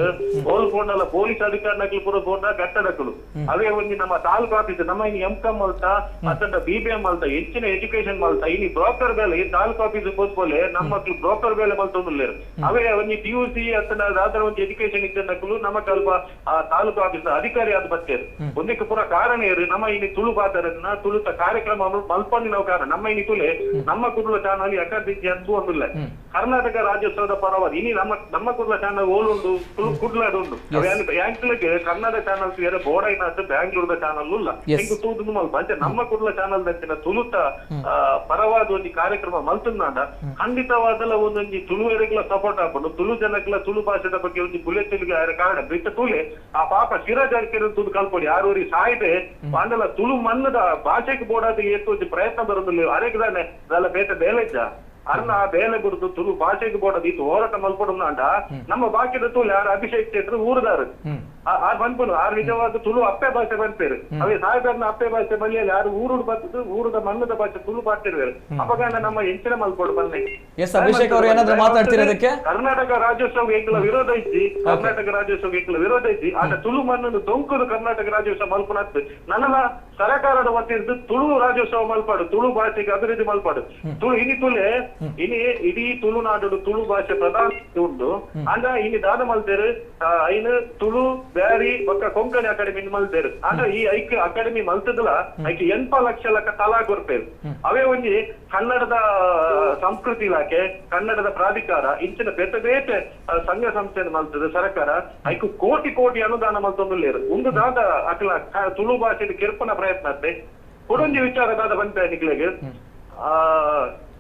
ಓಲ್ಕೊಂಡಲ್ಲ ಪೊಲೀಸ್ ಅಧಿಕಾರಿಗಳು ಪೂರ ಬೋರ್ಡ ಕಟ್ಟಡಗಳು ಅವೇ ಒಂದು ನಮ್ಮ ತಾಲೂಕು ಆಫೀಸ್ ನಮ್ಮ ಇನ್ನು ಎಂ.ಕಾಮ್ ಮಲ್ತಾ ಅತ್ತಂಡ BBM ಮಲ್ತಾ ಹೆಚ್ಚಿನ ಎಜುಕೇಶನ್ ಮಲ್ತಾ ಇನಿ ಬ್ರೋಕರ್ ಬೇಲೆ ಈ ತಾಲೂಕು ಆಫೀಸ್ ಹೋದ್ಬೋಲೆ ನಮ್ಮ ಮಕ್ಕಳು ಬ್ರೋಕರ್ ಬೇಲೆ ಮಲ್ತೊಂದುಲ್ಲೇರು ಅವೇ ಒಂದು PUC ಅತ್ತಂಡ ಅದರ ಒಂದು ಎಜುಕೇಶನ್ ಇದ್ದಕ್ಕೂ ನಮ್ಮ ಸ್ವಲ್ಪ ಆ ತಾಲೂಕು ಆಫೀಸ್ ಅಧಿಕಾರಿ ಆದ ಬರ್ತೇರು ಒಂದಕ್ಕೆ ಪೂರ ಕಾರಣ ಏರು ನಮ್ಮ ಇನಿ ತುಳು ಪಾತ್ರನ ತುಳುತ ಕಾರ್ಯಕ್ರಮ ಮಲ್ಪಂದಿ ನಾವು ಕಾರಣ ನಮ್ಮ ಇನಿ ತುಳೆ ನಮ್ಮ ಕುರುಳ ಚಾನಲ್ ಅಕಾದಿಜ್ಯ ಅಂತೂ ಒಂದಿಲ್ಲ ಕರ್ನಾಟಕ ರಾಜ್ಯೋತ್ಸವದ ಪರವಾಗಿ ಇನಿ ನಮ್ಮ ಕುರ್ಲ ಚಾನಲ್ ಓಲುಂಡು ಕುಡ್ಲಾಡು ಉಂಡು ಬ್ಯಾಂಕ್ಲಿಗೆ ಕನ್ನಡ ಚಾನಲ್ ಬೇರೆ ಬೋಡೈನಾಥ್ ಬ್ಯಾಂಗ್ಳೂರ್ದ ಚಾನಲ್ ಇಲ್ಲ ಹಿಂಗು ತೂದು ಮಲ್ಪ ಅಂಚೆ ನಮ್ಮ ಕುರ್ಲ ಚಾನಲ್ ದಚ್ಚಿನ ತುಳುತ ಪರವಾದ ಒಂದು ಕಾರ್ಯಕ್ರಮ ಮಲ್ತುಂದಾಂಡ ಖಂಡಿತವಾದಲ್ಲ ಒಂದೊಂದು ತುಳುವರಿಗೆಲ್ಲ ಸಪೋರ್ಟ್ ಹಾಕೊಂಡು ತುಳು ಜನಕ್ಕೆಲ್ಲ ತುಳು ಭಾಷೆದ ಬಗ್ಗೆ ಒಂದು ಬುಲೆಟಿನ್ಗೆ ಕಾರಣ ಬಿಟ್ಟ ತುಳಿ ಆ ಪಾಪ ಶಿರಾಜಾರಿಕೆ ತುಳು ಕಲ್ಪೊಡಿ ಯಾರೂರಿ ಸಾಯ್ದೆ ಅಂದಲ್ಲ ತುಳು ಮಣ್ಣದ ಭಾಷೆಗೆ ಬೋಡಾದ ಏತು ಪ್ರಯತ್ನ ಬರೋದಿಲ್ಲ ಅರೆಗ್ದಾನೆ ಅದೆಲ್ಲ ಬೇಟ ಬೇಲೆಜ್ಜ ಅರ್ನ ಬೇಲೆ ಬಿಡುದು ತುಳು ಭಾಷೆಗೆ ಬೋಡದು ಇದು ಹೋರಾಟ ಮಲ್ಪಡುದು ಅಂಡ ನಮ್ಮ ಬಾಕಿದ ತುಳು ಯಾರು ಅಭಿಷೇಕ್ ಕ್ಷೇತ್ರ ಊರದಾರು ಬಂದ್ಬಿಡು ಆ ನಿಜವಾದ ತುಳು ಅಪ್ಪೆ ಭಾಷೆ ಬಂತೇರು ಅವೇ ಸಾಹೇಬರ್ನ ಅಪ್ಪೆ ಭಾಷೆ ಬಳಿಯಲ್ಲಿ ಯಾರು ಊರುಡ್ ಬರ್ತದು ಊರದ ಮಣ್ಣದ ಭಾಷೆ ತುಳು ಬಾಡ್ತಿರ್ವೇರು ಅಪಗಾನ ನಮ್ಮ ಹೆಚ್ಚಿನ ಮಲ್ಪಡು ಬನ್ನಿ. ಅಭಿಷೇಕ್ ಅವರು ಏನಾದ್ರು ಮಾತಾಡ್ತಿರೋದಕ್ಕೆ ಕರ್ನಾಟಕ ರಾಜ್ಯೋತ್ಸವ ವಿರೋಧ ಐತಿ ಆಟ ತುಳು ಮಣ್ಣನ್ನು ದೊಂಕುದು ಕರ್ನಾಟಕ ರಾಜ್ಯೋತ್ಸವ ಮಲ್ಪುನತ್ತು ನನ್ನ ಸರ್ಕಾರದ ವತಿಯಿಂದ ತುಳು ರಾಜ್ಯೋತ್ಸವ ಮಲ್ಪಾಡು ತುಳು ಭಾಷೆಗೆ ಅಭಿವೃದ್ಧಿ ಮಲ್ಪಾಡು ತುಳು ಇನಿ ತುಳೆ ಇನಿ ಇಡೀ ತುಳುನಾಡು ತುಳು ಭಾಷೆ ಪ್ರಧಾನ ಉಂಟು ಅಂದ ಇನಿ ದಾದ ಮಲ್ತೇರು ಐನು ತುಳು ಬ್ಯಾರಿ ಒಕ್ಕ ಕೊಂಕಣಿ ಅಕಾಡೆಮಿ ಮಲ್ತೇರು ಆಗ ಈ ಐಕ್ಯ ಅಕಾಡೆಮಿ ಮಲ್ತದಲ್ಲ ಐಕೆ 8 ಲಕ್ಷ ತಲಾ ಕೊರ್ಪೇರು ಅವೇ ಒಂಜಿ ಕನ್ನಡದ ಸಂಸ್ಕೃತಿ ಇಲಾಖೆ ಕನ್ನಡದ ಪ್ರಾಧಿಕಾರ ಇಂಚಿನ ಬೇತೆ ಬೇತೆ ಸಂಘ ಸಂಸ್ಥೆಯನ್ನು ಮಲ್ತದೆ ಸರ್ಕಾರ ಐಕು ಕೋಟಿ ಅನುದಾನ ಮಲ್ತೊಂದುಲ್ಲೇರು ಒಂದು ದಾದ ಅಕಲ ತುಳು ಭಾಷೆ ಕೆರ್ಪನ ಪ್ರಯತ್ನ ಅತ್ತೆ ಕೊಡೊಂಜಿ ವಿಚಾರದಾದ ಬಂತ ನಿಕ್ಲೆಗೆ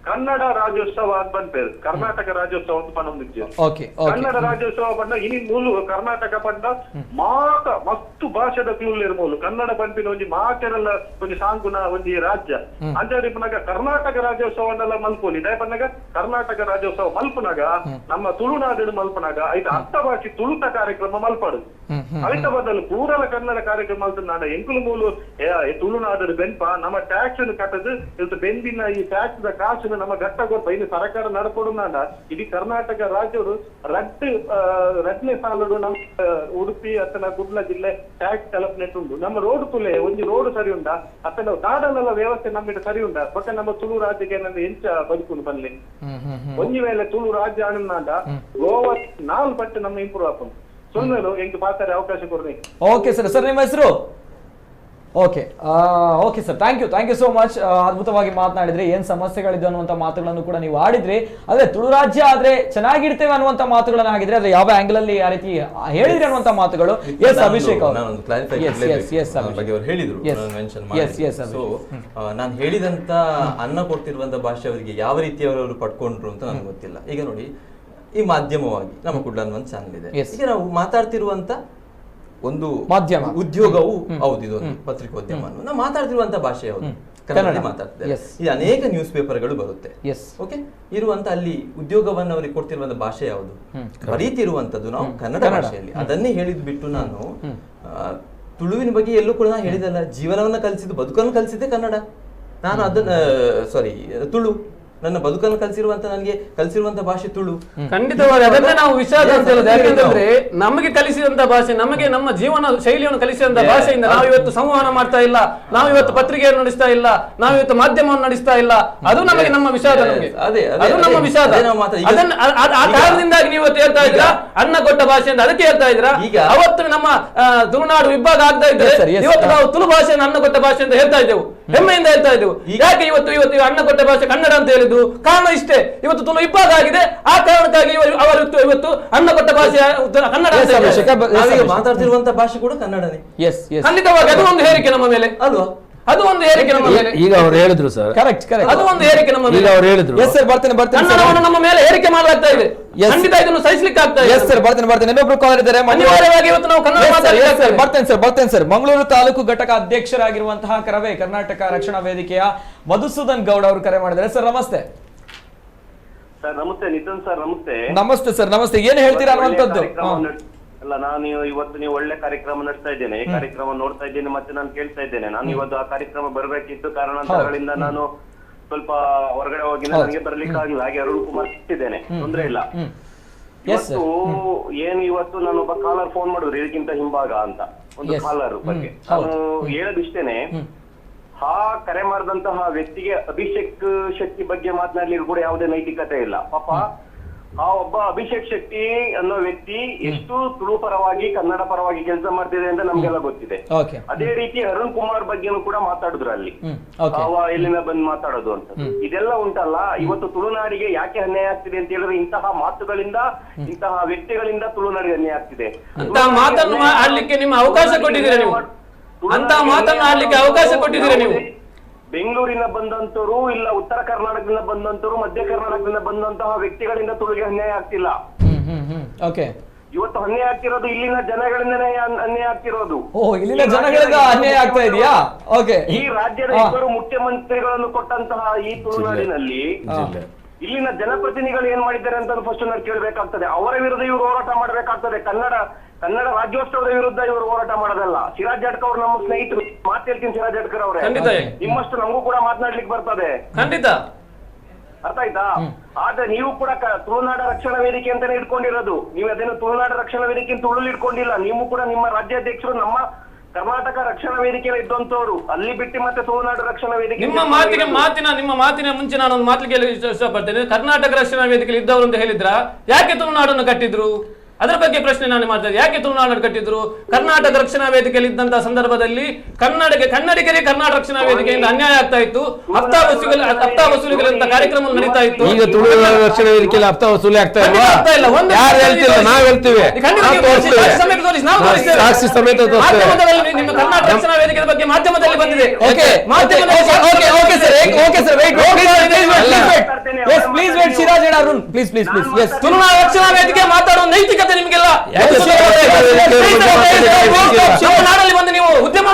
ಕನ್ನಡ ರಾಜ್ಯೋತ್ಸವ ಅಂತ ಬಂತೇರು ಕರ್ನಾಟಕ ರಾಜ್ಯೋತ್ಸವ ಅಂತ ಪನ್ನೊಂದಿದ್ದೆ ಕನ್ನಡ ರಾಜ್ಯೋತ್ಸವ ಪಂಡ ಇನಿ ಮೂಲು ಕರ್ನಾಟಕ ಪಂಡ ಮಾತ ಮಸ್ತು ಭಾಷೆದ ಕ್ಲೂಲೇರು ಮೂಲು ಕನ್ನಡ ಪಂಪಿನ ಒಂಜಿ ಮಾತೆರೆಲ್ಲ ಒಂಜಿ ಸಾಂಗುನ ಒಂಜಿ ರಾಜ್ಯ ಅಂಜಾಡಿ ಪುನಗ ಕರ್ನಾಟಕ ರಾಜ್ಯೋತ್ಸವನ್ನೆಲ್ಲ ಮಲ್ಪೋಲಿ ದಯ ಪನ್ನಗ ಕರ್ನಾಟಕ ರಾಜ್ಯೋತ್ಸವ ಮಲ್ಪನಾಗ ನಮ್ಮ ತುಳುನಾಡು ಮಲ್ಪನಾಗ ಐತ ಅರ್ಥ ಭಾಷೆ ತುಳುತ ಕಾರ್ಯಕ್ರಮ ಮಲ್ಪಡು ಐತ ಬದಲು ಪೂರಲ ಕನ್ನಡ ಕಾರ್ಯಕ್ರಮ ಮಲ್ತನಾಡ ಎಂಕುಲು ಮೂಲು ತುಳುನಾಡು ಬೆನ್ಪ ನಮ್ಮ ಟ್ಯಾಕ್ಸ್ ಕಟ್ಟದು ಇಲ್ತ ಬೆಂದಿನ ಈ ಟ್ಯಾಕ್ಸ್ ಕಾಸು ನಮ್ಮ ಘಟ್ಟ ಗೊತ್ತ ಇಲ್ಲಿ ಸರ್ಕಾರ ನಡ್ಕೊಡುನಾಡ ಇಡೀ ಕರ್ನಾಟಕ ರಾಜ್ಯರು ರಡ್ನೆ ಸಾಲಡು ನಮ್ಮ ಉಡುಪಿ ಅತ್ತನ ಕುಡ್ಲ ಜಿಲ್ಲೆ ಟ್ಯಾಕ್ಸ್ ಕಲೆಕ್ಟ್ ಉಂಟು ನಮ್ಮ ರೋಡ್ ತುಲೆ ಒಂದು ರೋಡ್ ಸರಿ ಉಂಡ ಅತ್ತನ ದಾಡಲೆಲ್ಲ ವ್ಯವಸ್ಥೆ ನಮ್ಮಿಟ ಸರಿ ಉಂಡ ಪಕ್ಕ ನಮ್ಮ ತುಳು ರಾಜ್ಯಕ್ಕೆ ನನ್ನ ಎಂಚ ಬದುಕುಂಡು ಬನ್ನಿ ಒಂಜಿ ವೇಳೆ ತುಳು ರಾಜ್ಯ ಅನ್ನನಾಡ ಗೋವಾ 4 ಪಟ್ಟು ನಮ್ಮ ಇಂಪ್ರೂವ್ ಆಪುಂಡು ಸುಮ್ಮನೆ ಎಂಟು ಮಾತಾಡಿ ಅವಕಾಶ ಕೊಡ್ರಿ. ಓಕೆ ಸರ್, ನಿಮ್ಮ ಹೆಸರು? Okay sir, thank you so much. ಅದ್ಭುತವಾಗಿ ಮಾತನಾಡಿದ್ರಿ. ಏನ್ ಸಮಸ್ಯೆಗಳಿದೆ ಅನ್ನುವಂತ ಮಾತುಗಳನ್ನು ಕೂಡ ನೀವು ಆಡಿದ್ರಿ. ಅದೇ ತುಳು ರಾಜ್ಯ ಆದ್ರೆ ಚೆನ್ನಾಗಿರ್ತೇವೆ ಅನ್ನುವಂತ ಮಾತುಗಳನ್ನ ಆಗಿದ್ರೆ ಅದ್ರ ಯಾವ ಆಂಗಲ್ ಅಲ್ಲಿ ಆ ರೀತಿ ಹೇಳಿದ್ರಿ ಅನ್ನುವಂತ ಮಾತುಗಳು. ಎಸ್ ಅಭಿಷೇಕ್ ನಾನು ಹೇಳಿದಂತ ಅನ್ನ ಕೊಡ್ತಿರುವಂತ ಭಾಷೆ ಅವರಿಗೆ ಯಾವ ರೀತಿಯವರು ಪಡ್ಕೊಂಡ್ರು ಅಂತ ನನಗೆ ಗೊತ್ತಿಲ್ಲ. ಈಗ ನೋಡಿ, ಈ ಮಾಧ್ಯಮವಾಗಿ ನಮ್ಮ ಕುಡ್ಲನ್ ಒಂದು ಚಾನಲ್ ಇದೆ. ಈಗ ನಾವು ಮಾತಾಡ್ತಿರುವಂತ ಒಂದು ಮಾಧ್ಯಮ ಉದ್ಯೋಗವು ಹೌದು, ಇದೊಂದು ಪತ್ರಿಕೋದ್ಯಮ ನಾವು ಮಾತಾಡ್ತಿರುವಂತ ಭಾಷೆ ಯಾವುದು? ಕನ್ನಡ ಮಾತಾಡ್ತಿದ್ದಾರೆ. ಈ ಅನೇಕ ನ್ಯೂಸ್ ಪೇಪರ್ಗಳು ಬರುತ್ತೆ. ಓಕೆ, ಇರುವಂತ ಅಲ್ಲಿ ಉದ್ಯೋಗವನ್ನು ಅವರಿಗೆ ಕೊಡ್ತಿರುವಂತ ಭಾಷೆ ಯಾವುದು? ಬರೀತಿರುವಂತದ್ದು ನಾವು ಕನ್ನಡ ಭಾಷೆಯಲ್ಲಿ. ಅದನ್ನೇ ಹೇಳಿದ್ ಬಿಟ್ಟು ನಾನು ತುಳುವಿನ ಬಗ್ಗೆ ಎಲ್ಲೂ ಕೂಡ ನಾನು ಹೇಳಿದಲ್ಲ. ಜೀವನವನ್ನ ಕಲಿಸಿದ್ದು, ಬದುಕನ್ನು ಕಲಿಸಿದ್ದೆ ಕನ್ನಡ. ನಾನು ಅದನ್ನ ತುಳು ನನ್ನ ಬದುಕನ್ನು ಕಲಿಸಿರುವಂತ ಭಾಷೆ ತುಳು. ಖಂಡಿತವಾಗಿ ಅದನ್ನೇ ನಾವು ವಿಷಾದ ಅಂತ ಹೇಳೋದು. ಯಾಕೆಂತಂದ್ರೆ ನಮಗೆ ಕಲಿಸಿದಂತ ಭಾಷೆ, ನಮಗೆ ನಮ್ಮ ಜೀವನ ಶೈಲಿಯನ್ನು ಕಲಿಸಿದಂತ ಭಾಷೆಯಿಂದ ನಾವು ಇವತ್ತು ಸಂವಹನ ಮಾಡ್ತಾ ಇಲ್ಲ, ನಾವು ಇವತ್ತು ಪತ್ರಿಕೆಯನ್ನು ನಡೆಸ್ತಾ ಇಲ್ಲ, ನಾವು ಇವತ್ತು ಮಾಧ್ಯಮವನ್ನು ನಡೆಸ್ತಾ ಇಲ್ಲ. ಅದು ನಮಗೆ ನಮ್ಮ ವಿಷಾದ. ನಮಗೆ ಅದು ನಮ್ಮ ವಿಷಾದ. ಅದನ್ನ ಆ ಕಾರಣದಿಂದಾಗಿ ನೀವು ಇವತ್ತು ಹೇಳ್ತಾ ಇದ್ದೀರಾ ಅನ್ನ ಕೊಟ್ಟ ಭಾಷೆ ಅಂತ. ಅದಕ್ಕೆ ಹೇಳ್ತಾ ಇದ್ದೀರಾ ಅವತ್ತು ನಮ್ಮ ತುಳುನಾಡು ವಿಭಾಗ ಆಗ್ತಾ ಇದ್ದಾರೆ, ಇವತ್ತು ನಾವು ತುಳು ಭಾಷೆಯನ್ನು ಅನ್ನ ಕೊಟ್ಟ ಭಾಷೆ ಅಂತ ಹೇಳ್ತಾ ಇದ್ದೆವು, ಹೆಮ್ಮೆಯಿಂದ ಹೇಳ್ತಾ ಇದ್ದೆವು. ಯಾಕೆ ಇವತ್ತು ಅನ್ನ ಕೊಟ್ಟ ಭಾಷೆ ಕನ್ನಡ ಅಂತ ಹೇಳಿದ್ದು? ಕಾರಣ ಇಷ್ಟೇ, ಇವತ್ತು ತುಳು ವಿಭಾಗ ಆಗಿದೆ. ಆ ಕಾರಣಕ್ಕಾಗಿ ಅವರು ಇವತ್ತು ಅನ್ನ ಕೊಟ್ಟ ಭಾಷೆ ಕನ್ನಡ ಮಾತಾಡ್ತಿರುವಂತ ಭಾಷೆ ಕೂಡ ಕನ್ನಡನೇ. ಖಂಡಿತವಾಗಿ ಅದು ಒಂದು ಹೇರಿಕೆ ನಮ್ಮ ಮೇಲೆ ಅಲ್ವಾ? ಅದು ಒಂದು ಹೇರಿಕೆ ನಮ್ಮ ಮೇಲೆ. ಈಗ ಅವ್ರು ಹೇಳಿದ್ರು ಸರ್, ಕರೆಕ್ಟ್. ಅದು ಒಂದು ಹೇರಿಕೆ ನಮ್ಮ ಮೇಲೆ. ಅವ್ರು ಹೇಳಿದ್ರು ಕನ್ನಡವನ್ನು ನಮ್ಮ ಮೇಲೆ ಹೇರಿಕೆ ಮಾಡಲಾಗ್ತಾ ಇದೆ. ಖಂಡಿತ ಇದನ್ನು ಸಹಿಸಲಿಕ್ಕೆ ಆಗ್ತಾ ಇದೆ. ಸರ್ ಬರ್ತೇನೆ. ಇನ್ನೊಬ್ರು ಕಾಲರ್ ಇದ್ದಾರೆ. ಅನಿವಾರ್ಯವಾಗಿ ಇವತ್ತು ನಾವು ಕನ್ನಡ ಬರ್ತೇನೆ ಸರ್. ಮಂಗಳೂರು ತಾಲೂಕು ಘಟಕ ಅಧ್ಯಕ್ಷರಾಗಿರುವಂತಹ ಕರವೇ ಕರ್ನಾಟಕ ರಕ್ಷಣಾ ವೇದಿಕೆಯ ಮಧುಸೂದನ್ ಗೌಡ ಅವರು ಕರೆ ಮಾಡಿದ್ದಾರೆ. ಸರ್ ನಮಸ್ತೆ. ಸರ್ ನಮಸ್ತೆ. ನಿತಿನ್ ಸರ್ ನಮಸ್ತೆ. ನಮಸ್ತೆ ಸರ್, ನಮಸ್ತೆ. ಏನ್ ಹೇಳ್ತೀರಾ ಅನ್ನುವಂಥದ್ದು? ಅಲ್ಲ, ನಾನು ಇವತ್ತು ನೀವು ಒಳ್ಳೆ ಕಾರ್ಯಕ್ರಮ ನಡೆಸ್ತಾ ಇದ್ದೇನೆ, ಈ ಕಾರ್ಯಕ್ರಮ ನೋಡ್ತಾ ಇದ್ದೇನೆ, ಮತ್ತೆ ನಾನು ಕೇಳ್ತಾ ಇದ್ದೇನೆ. ನಾನು ಇವತ್ತು ಆ ಕಾರ್ಯಕ್ರಮ ಬರ್ಬೇಕಿತ್ತು, ಕಾರಣಾಂತರಗಳಿಂದ ನಾನು ಸ್ವಲ್ಪ ಹೊರಗಡೆ ಹೋಗಿ ನನಗೆ ಬರ್ಲಿಕ್ಕೆ ಆಗಿಲ್ಲ. ಹಾಗೆ ಅರುಣ್ ಕುಮಾರ್ ಸಿಕ್ಕಿದ್ದೇನೆ, ತೊಂದ್ರೆ ಇಲ್ಲ. ಇವತ್ತು ಏನು ಇವತ್ತು ನಾನು ಒಬ್ಬ ಕಾಲರ್ ಫೋನ್ ಮಾಡಿದ್ರು ಇದಕ್ಕಿಂತ ಹಿಂಭಾಗ ಅಂತ ಒಂದು ಕಾಲರ್ ಬಗ್ಗೆ ನಾನು ಹೇಳೋದಿಷ್ಟೇನೆ. ಆ ಕರೆ ಮಾಡಿದಂತಹ ವ್ಯಕ್ತಿಗೆ ಅಭಿಷೇಕ್ ಶೆಟ್ಟಿ ಬಗ್ಗೆ ಮಾತನಾಡ್ಲಿಕ್ಕೆ ಕೂಡ ಯಾವುದೇ ನೈತಿಕತೆ ಇಲ್ಲ. ಪಾಪ ಆ ಒಬ್ಬ ಅಭಿಷೇಕ್ ಶೆಟ್ಟಿ ಅನ್ನೋ ವ್ಯಕ್ತಿ ಎಷ್ಟು ತುಳು ಪರವಾಗಿ ಕನ್ನಡ ಪರವಾಗಿ ಕೆಲಸ ಮಾಡ್ತಿದೆ ಅಂತ ನಮ್ಗೆಲ್ಲ ಗೊತ್ತಿದೆ. ಅದೇ ರೀತಿ ಅರುಣ್ ಕುಮಾರ್ ಬಗ್ಗೆನೂ ಕೂಡ ಮಾತಾಡಿದ್ರು ಅಲ್ಲಿ, ಅವ ಎಲ್ಲಿಂದ ಬಂದು ಮಾತಾಡೋದು ಅಂತ. ಇದೆಲ್ಲ ಉಂಟಲ್ಲ, ಇವತ್ತು ತುಳುನಾಡಿಗೆ ಯಾಕೆ ಅನ್ಯಾಯ ಆಗ್ತಿದೆ ಅಂತ ಹೇಳಿದ್ರೆ ಇಂತಹ ಮಾತುಗಳಿಂದ, ಇಂತಹ ವ್ಯಕ್ತಿಗಳಿಂದ ತುಳುನಾಡಿಗೆ ಅನ್ಯಾಯ ಆಗ್ತಿದೆ. ಅಂತ ಮಾತನ್ನು ಆಡ್ಲಿಕ್ಕೆ ನಿಮ್ಮ ಅವಕಾಶ ಕೊಟ್ಟಿದ್ದೀರಾ ನೀವು? ಅಂತ ಮಾತನ್ನು ಆಡ್ಲಿಕ್ಕೆ ಅವಕಾಶ ಕೊಟ್ಟಿದ್ದೀರಾ ನೀವು? ಬೆಂಗಳೂರಿನ ಬಂದಂತರು ಇಲ್ಲ ಉತ್ತರ ಕರ್ನಾಟಕದಿಂದ ಬಂದಂತರು, ಮಧ್ಯ ಕರ್ನಾಟಕದಿಂದ ಬಂದಂತಹ ವ್ಯಕ್ತಿಗಳಿಂದ ತುಳುಗೆ ಅನ್ಯಾಯ ಆಗ್ತಿಲ್ಲ. ಇವತ್ತು ಅನ್ಯಾಯ ಆಗ್ತಿರೋದು ಇಲ್ಲಿನ ಜನಗಳಿಂದನೇ ಅನ್ಯಾಯ ಆಗ್ತಿರೋದು. ಇಲ್ಲಿನ ಜನಗಳಿಂದ ಅನ್ಯಾಯ ಆಗ್ತಾ ಇದೆಯಾ? ಈ ರಾಜ್ಯದ ಇಬ್ಬರು ಮುಖ್ಯಮಂತ್ರಿಗಳನ್ನು ಕೊಟ್ಟಂತಹ ಈ ತುಳುನಾಡಿನಲ್ಲಿ ಇಲ್ಲಿನ ಜನಪ್ರತಿನಿಧಿಗಳು ಏನ್ ಮಾಡಿದ್ದಾರೆ ಅಂತ ಫಸ್ಟ್ ನಾವು ಕೇಳಬೇಕಾಗ್ತದೆ. ಅವರ ವಿರುದ್ಧ ಇವರು ಹೋರಾಟ ಮಾಡಬೇಕಾಗ್ತದೆ. ಕನ್ನಡ ರಾಜ್ಯೋತ್ಸವದ ವಿರುದ್ಧ ಇವರು ಹೋರಾಟ ಮಾಡೋದಲ್ಲ. ಸಿರಾಜ್ ಜಾಡ್ಕ ಅವ್ರು ನಮ್ಮ ಸ್ನೇಹಿತರು, ಮಾತು ಹೇಳ್ತೀನಿ ಸಿರಾಜ್ ಜಾಡ್ಕರ್ ಅವರೇ, ನಿಮ್ಮಷ್ಟು ನಮಗೂ ಕೂಡ ಮಾತನಾಡ್ಲಿಕ್ಕೆ ಬರ್ತದೆ, ಖಂಡಿತ ಅರ್ಥ ಆಯ್ತಾ? ಆದ್ರೆ ನೀವು ಕೂಡ ತುಳುನಾಡ ರಕ್ಷಣಾ ವೇದಿಕೆ ಅಂತಾನೆ ಇಟ್ಕೊಂಡಿರೋದು. ನೀವು ಅದನ್ನು ತುಳುನಾಡ ರಕ್ಷಣಾ ವೇದಿಕೆ ಅಂತ ತುಳು ಇಟ್ಕೊಂಡಿಲ್ಲ. ನೀವು ಕೂಡ ನಿಮ್ಮ ರಾಜ್ಯಾಧ್ಯಕ್ಷರು ನಮ್ಮ ಕರ್ನಾಟಕ ರಕ್ಷಣಾ ವೇದಿಕೆಯಲ್ಲಿ ಇದ್ದಂತವ್ರು, ಅಲ್ಲಿ ಬಿಟ್ಟು ಮತ್ತೆ ತುಳುನಾಡು ರಕ್ಷಣಾ ವೇದಿಕೆ. ನಿಮ್ಮ ಮಾತಿನ ಮುಂಚೆ ನಾನು ಒಂದು ಮಾತಿಗೆ ಇಷ್ಟಪಡ್ತೇನೆ. ಕರ್ನಾಟಕ ರಕ್ಷಣಾ ವೇದಿಕೆಯಲ್ಲಿ ಇದ್ದವರು ಅಂತ ಹೇಳಿದ್ರ, ಯಾಕೆ ತುಳುನಾಡನ್ನು ಕಟ್ಟಿದ್ರು? ಅದರ ಬಗ್ಗೆ ಪ್ರಶ್ನೆ ನಾನು ಮಾಡ್ತೇನೆ. ಯಾಕೆ ತುಳುನಾಡು ಕಟ್ಟಿದ್ರು? ಕರ್ನಾಟಕ ರಕ್ಷಣಾ ವೇದಿಕೆಯಲ್ಲಿ ಇದ್ದಂತಹ ಸಂದರ್ಭದಲ್ಲಿ ಕನ್ನಡಿಗರಿಗೆ ಕರ್ನಾಟಕ ರಕ್ಷಣಾ ವೇದಿಕೆಯಿಂದ ಅನ್ಯಾಯ ಆಗ್ತಾ ಇತ್ತು, ಹಫ್ತಾ ವಸೂಲಿಗಳಂತ ಕಾರ್ಯಕ್ರಮ ನಡೀತಾ ಇತ್ತು. ಈಗ ತುಳುನಾಡು ರಕ್ಷಣಾ ವೇದಿಕೆಯಲ್ಲಿ ಹಫ್ತಾ ವಸೂಲಿ ಆಗ್ತಾ ಇಲ್ಲ. ಯಾರು ಹೇಳ್ತಿಲ್ಲ, ನಾವು ಹೇಳ್ತೀವಿ, ಸಾಕ್ಷಿ ಸಮೇತ ನಿಮ್ಮ ಕರ್ನಾಟಕ ರಕ್ಷಣಾ ವೇದಿಕೆ ಬಗ್ಗೆ ಮಾಧ್ಯಮದಲ್ಲಿ ಬಂದಿದೆ. ತುಳುನಾಡು ರಕ್ಷಣಾ ವೇದಿಕೆ ಮಾತಾಡುವ ನೈತಿಕತೆ ನಿಮಗೆಲ್ಲ ನಾಡಲ್ಲಿ ಬಂದು ನೀವು ಉದ್ಯಮ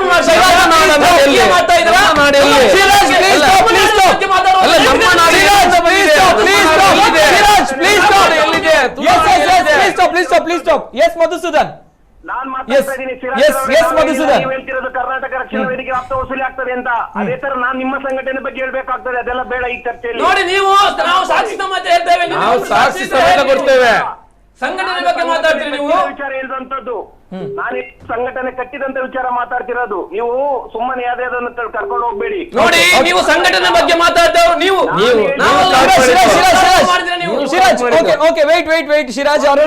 ಮಧುಸೂದನ್ ನಾನ್ ಮಾತಾಡ್ತಾ ಇದ್ದೀನಿ. ಹೇಳ್ತಿರೋದು ಕರ್ನಾಟಕ ರಕ್ಷಣಾ ವೇದಿಕೆ ಹಫ್ತಾ ವಸೂಲಿ ಆಗ್ತದೆ ಅಂತ. ಅದೇ ತರ ನಾನ್ ನಿಮ್ಮ ಸಂಘಟನೆ ಬಗ್ಗೆ ಹೇಳ್ಬೇಕಾಗ್ತದೆ. ಅದೆಲ್ಲ ಬೇಡ ಈ ಚರ್ಚೆಯಲ್ಲಿ. ನೋಡಿ, ನಾವು ಸಾಕ್ಷಿ ಸಮೇತ ಹೇಳ್ತೇವೆ, ಸಾಕ್ಷಿ ಸಮೇತ ಕೊಡ್ತೇವೆ. ಸಂಘಟನೆ ಬಗ್ಗೆ ಮಾತಾಡ್ತೀರಿ ನೀವು. ವಿಚಾರ ಹೇಳಿದಂತದ್ದು ನಾನು ಸಂಘಟನೆ ಕಟ್ಟಿದಂತ ವಿಚಾರ ಮಾತಾಡ್ತಿರೋದು. ನೀವು ಸುಮ್ಮನೆ ಯಾವ್ದಾದನ್ನು ಕರ್ಕೊಂಡು ಹೋಗ್ಬೇಡಿ. ನೋಡಿ, ನೀವು ಸಂಘಟನೆ ಬಗ್ಗೆ ಮಾತಾಡ್ತೇವೆ. ನೀವು ಶಿರಾಜ್ ಅವರು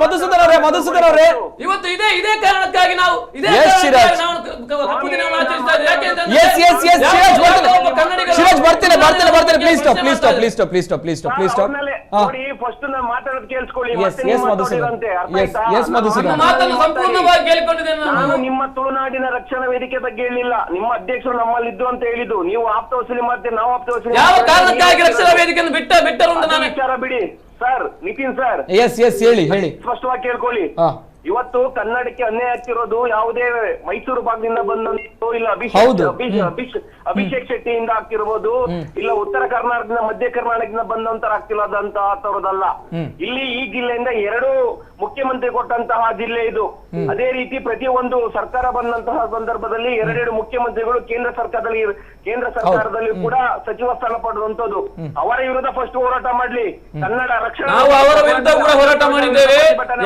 ಮಧುಸೂದನ್ ಅವರೇ ಇವತ್ತು ಇದೇ ಕಾರಣಕ್ಕಾಗಿ ನಾವು ಬರ್ತೇನೆ. Please stop. ಫಸ್ಟ್ ನಾನು ಮಾತಾಡೋದು ಕೇಳಿಸ್ಕೊಳ್ಳಿ. ನಾನು ನಿಮ್ಮ ತುಳುನಾಡಿನ ರಕ್ಷಣಾ ವೇದಿಕೆ ಬಗ್ಗೆ ಹೇಳಿಲ್ಲ. ನಿಮ್ಮ ಅಧ್ಯಕ್ಷರು ನಮ್ಮಲ್ಲಿ ಇದ್ದು ಅಂತ ಹೇಳಿದ್ದು. ನೀವು ಹಫ್ತಾ ವಸೂಲಿ ಮಾಡ್ತೀರಿ, ನಾವು ಹಫ್ತಾ ವಸೂಲಿ ಯಾವ ಕಾರಣಕ್ಕಾಗಿ ರಕ್ಷಣಾ ವೇದಿಕೆಯನ್ನು ಬಿಟ್ಟರು ಅಂತ ನಾನು ವಿಚಾರ ಬಿಡಿ ಸರ್. ನಿತಿನ್ ಸರ್, ಹೇಳಿ ಸ್ಪಷ್ಟವಾಗಿ ಕೇಳ್ಕೊಳ್ಳಿ. ಇವತ್ತು ಕನ್ನಡಕ್ಕೆ ಅನ್ಯಾಯ ಆಗ್ತಿರೋದು ಯಾವುದೇ ಮೈಸೂರು ಭಾಗದಿಂದ ಬಂದಂತೋ ಇಲ್ಲ ಅಭಿಷೇಕ್ ಶೆಟ್ಟಿಯಿಂದ ಆಗ್ತಿರ್ಬೋದು, ಇಲ್ಲ ಉತ್ತರ ಕರ್ನಾಟಕದಿಂದ ಮಧ್ಯ ಕರ್ನಾಟಕದಿಂದ ಬಂದಂತರ ಆಗ್ತಿರೋದಂತ ತರೋದಲ್ಲ. ಇಲ್ಲಿ ಈ ಜಿಲ್ಲೆಯಿಂದ 2 ಮುಖ್ಯಮಂತ್ರಿ ಕೊಟ್ಟಂತಹ ಜಿಲ್ಲೆ ಇದು. ಅದೇ ರೀತಿ ಪ್ರತಿಯೊಂದು ಸರ್ಕಾರ ಬಂದಂತಹ ಸಂದರ್ಭದಲ್ಲಿ ಎರಡೆರಡು ಮುಖ್ಯಮಂತ್ರಿಗಳು ಕೇಂದ್ರ ಸರ್ಕಾರದಲ್ಲಿ ಕೂಡ ಸಚಿವ ಸ್ಥಾನ ಪಡೆದಂತದ್ದು. ಅವರ ವಿರುದ್ಧ ಫಸ್ಟ್ ಹೋರಾಟ ಮಾಡ್ಲಿ. ಕನ್ನಡ ರಕ್ಷಣಾ ನಾವು ಅವರ ವಿರುದ್ಧ ಕೂಡ ಹೋರಾಟ ಮಾಡಿದ್ದೇವೆ.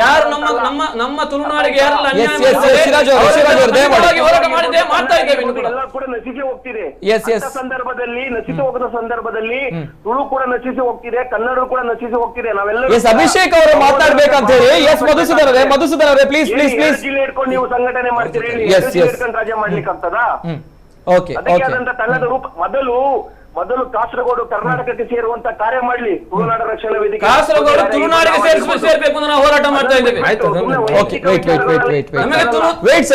ಯಾರು ನಮ್ಮ ತುಳುನಾಡಿಗೆ ಯಾರೆಲ್ಲ ಹೋರಾಟ ಮಾಡಿದ್ದೇವೆ, ಮಾಡ್ತಾ ಇದ್ದೇವೆ. ಎಲ್ಲ ಕೂಡ ನಶಿಸಿ ಹೋಗ್ತಿದೆ. ಸಂದರ್ಭದಲ್ಲಿ ನಶಿಸಿ ಹೋಗದ ಸಂದರ್ಭದಲ್ಲಿ ತುಳು ಕೂಡ ನಶಿಸಿ ಹೋಗ್ತಿದೆ, ಕನ್ನಡ ಕೂಡ ನಶಿಸಿ ಹೋಗ್ತಿದೆ. ನಾವೆಲ್ಲ ಅಭಿಷೇಕ್ ಅವರು ಮಾತಾಡ್ಬೇಕಂತ ಹೇಳಿ ಮಧುಸೂದನ್ ಅವರೇ ಪ್ಲೀಸ್ ಪ್ಲೀಸ್ ಪ್ಲೀಸ್ ಜಿಲ್ಲೆ ಇಟ್ಕೊಂಡು ನೀವು ಸಂಘಟನೆ ಮಾಡ್ತೀರಿ, ರಾಜ್ಯ ಮಾಡ್ಲಿಕ್ಕೆ ಆಗ್ತದಾ? ಅದಕ್ಕೆ ಆದಂತ ಕನ್ನಡ ರೂಪ ಮೊದಲು ಕಾಸರಗೋಡು ಕರ್ನಾಟಕಕ್ಕೆ ಸೇರುವಂತ ಕಾರ್ಯ ಮಾಡ್ಲಿ. ತುಳುನಾಡ ರಕ್ಷಣಾ ವೇದಿಕೆ ಕಾಸರಗೋಡು ತುಳುನಾಡಿಗೆ ಸೇರ್ಬೇಕು ಅಂತ ನಾವು ಹೋರಾಟ ಮಾಡ್ತಾ ಇದ್ದೇವೆ. Wait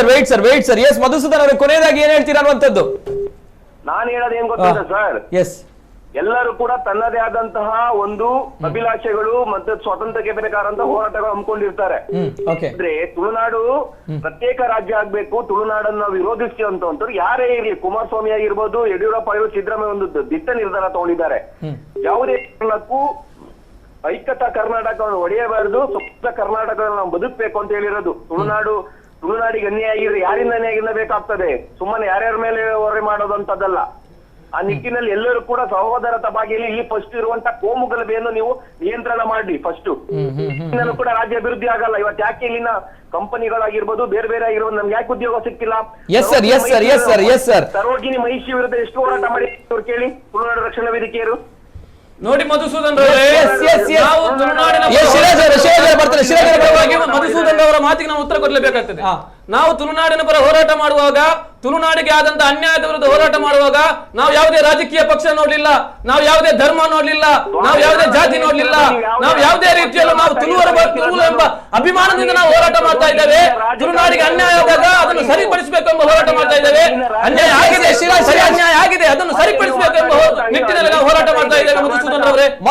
sir. ಎಸ್ ಮಧುಸೂದನ್ ಅವರು ಕೊನೆಯದಾಗಿ ಏನ್ ಹೇಳ್ತೀರಾ ಅನ್ನುವಂಥದ್ದು? ನಾನು ಹೇಳೋದು ಏನ್ ಗೊತ್ತಿಲ್ಲ ಸರ್, ಎಲ್ಲರೂ ಕೂಡ ತನ್ನದೇ ಆದಂತಹ ಒಂದು ಅಭಿಲಾಷೆಗಳು ಮತ್ತೆ ಸ್ವಾತಂತ್ರ್ಯಕ್ಕೆ ಬೇಕಾದಂತಹ ಹೋರಾಟಗಳು ಹಮ್ಮಿಕೊಂಡಿರ್ತಾರೆ. ಅಂದ್ರೆ ತುಳುನಾಡು ಪ್ರತ್ಯೇಕ ರಾಜ್ಯ ಆಗ್ಬೇಕು, ತುಳುನಾಡನ್ನ ವಿರೋಧಿಸುವಂತವ್ರು ಯಾರೇ ಇರ್ಲಿ, ಕುಮಾರಸ್ವಾಮಿ ಆಗಿರ್ಬೋದು, ಯಡಿಯೂರಪ್ಪ ಆಗಿರ್ಬೋದು, ಸಿದ್ದರಾಮಯ್ಯ ಒಂದು ದಿಟ್ಟ ನಿರ್ಧಾರ ತಗೊಂಡಿದ್ದಾರೆ. ಯಾವುದೇ ಕಾರಣಕ್ಕೂ ಐಕ್ಯತಾ ಕರ್ನಾಟಕವನ್ನು ಒಡೆಯಬಾರದು, ಸ್ವತಂತ್ರ ಕರ್ನಾಟಕವನ್ನು ನಾವು ಬದುಕಬೇಕು ಅಂತ ಹೇಳಿರೋದು. ತುಳುನಾಡಿಗೆ ಅನ್ಯಾಯ ಆಗಿದ್ರೆ ಯಾರಿಂದ ಅನ್ಯಾಯ ಬೇಕಾಗ್ತದೆ, ಸುಮ್ಮನೆ ಯಾರ್ಯಾರ ಮೇಲೆ ಹೊರೆ ಮಾಡೋದು ಅಂತದಲ್ಲ. ಆ ನಿಟ್ಟಿನಲ್ಲಿ ಎಲ್ಲರೂ ಕೂಡ ಸಹೋದರತ ಭಾಗಿಯಲ್ಲಿ ಇಲ್ಲಿ ಫಸ್ಟ್ ಇರುವಂತ ಕೋಮು ಗಲಭೆಯನ್ನು ನೀವು ನಿಯಂತ್ರಣ ಮಾಡಿ. ಫಸ್ಟ್ ಕೂಡ ರಾಜ್ಯ ಅಭಿವೃದ್ಧಿ ಆಗಲ್ಲ. ಇವತ್ತು ಯಾಕೆ ಇಲ್ಲಿನ ಕಂಪನಿಗಳಾಗಿರ್ಬೋದು, ಬೇರೆ ಬೇರೆ ಆಗಿರ್ಬೋದು, ನಮ್ಗೆ ಯಾಕೆ ಉದ್ಯೋಗ ಸಿಕ್ತಿಲ್ಲ? ಸರೋಜಿನಿ ಮಹಿಷಿ ವಿರುದ್ಧ ಎಷ್ಟು ಹೋರಾಟ ಮಾಡಿ ಕೇಳಿ ತುಳುನಾಡು ರಕ್ಷಣಾ ವೇದಿಕೆಯರು. ನೋಡಿ ಮಧುಸೂದನ್ ಮಧುಸೂದನ್ ಅವರ ಮಾತಿಗೆ ನಾವು ಉತ್ತರ ಕೊಡಲೇಬೇಕಾಗ್ತದೆ. ನಾವು ತುಳುನಾಡಿನ ಪರ ಹೋರಾಟ ಮಾಡುವಾಗ, ತುಳುನಾಡಿಗೆ ಆದಂತ ಅನ್ಯಾಯದ ವಿರುದ್ಧ ಹೋರಾಟ ಮಾಡುವಾಗ ನಾವು ಯಾವುದೇ ರಾಜಕೀಯ ಪಕ್ಷ ನೋಡ್ಲಿಲ್ಲ, ನಾವು ಯಾವುದೇ ಧರ್ಮ ನೋಡ್ಲಿಲ್ಲ, ನಾವು ಯಾವುದೇ ಜಾತಿ ನೋಡ್ಲಿಲ್ಲ, ನಾವು ಯಾವುದೇ ರೀತಿಯಲ್ಲೂ ನಾವು ತುಳು ಎಂಬ ಅಭಿಮಾನದಿಂದ ನಾವು ಹೋರಾಟ ಮಾಡ್ತಾ ಇದ್ದೇವೆ. ತುಳುನಾಡಿಗೆ ಅನ್ಯಾಯ ಆದಾಗ ಅದನ್ನು ಸರಿಪಡಿಸಬೇಕು ಎಂಬ ಹೋರಾಟ ಮಾಡ್ತಾ ಇದ್ದೇವೆ. ಅನ್ಯಾಯ ಆಗಿದೆ, ಅದನ್ನು ಸರಿಪಡಿಸಬೇಕು ಎಂಬ ನಿಟ್ಟಿನಲ್ಲಿ ನಾವು ಹೋರಾಟ ಮಾಡ್ತಾ ಇದ್ದೇವೆ.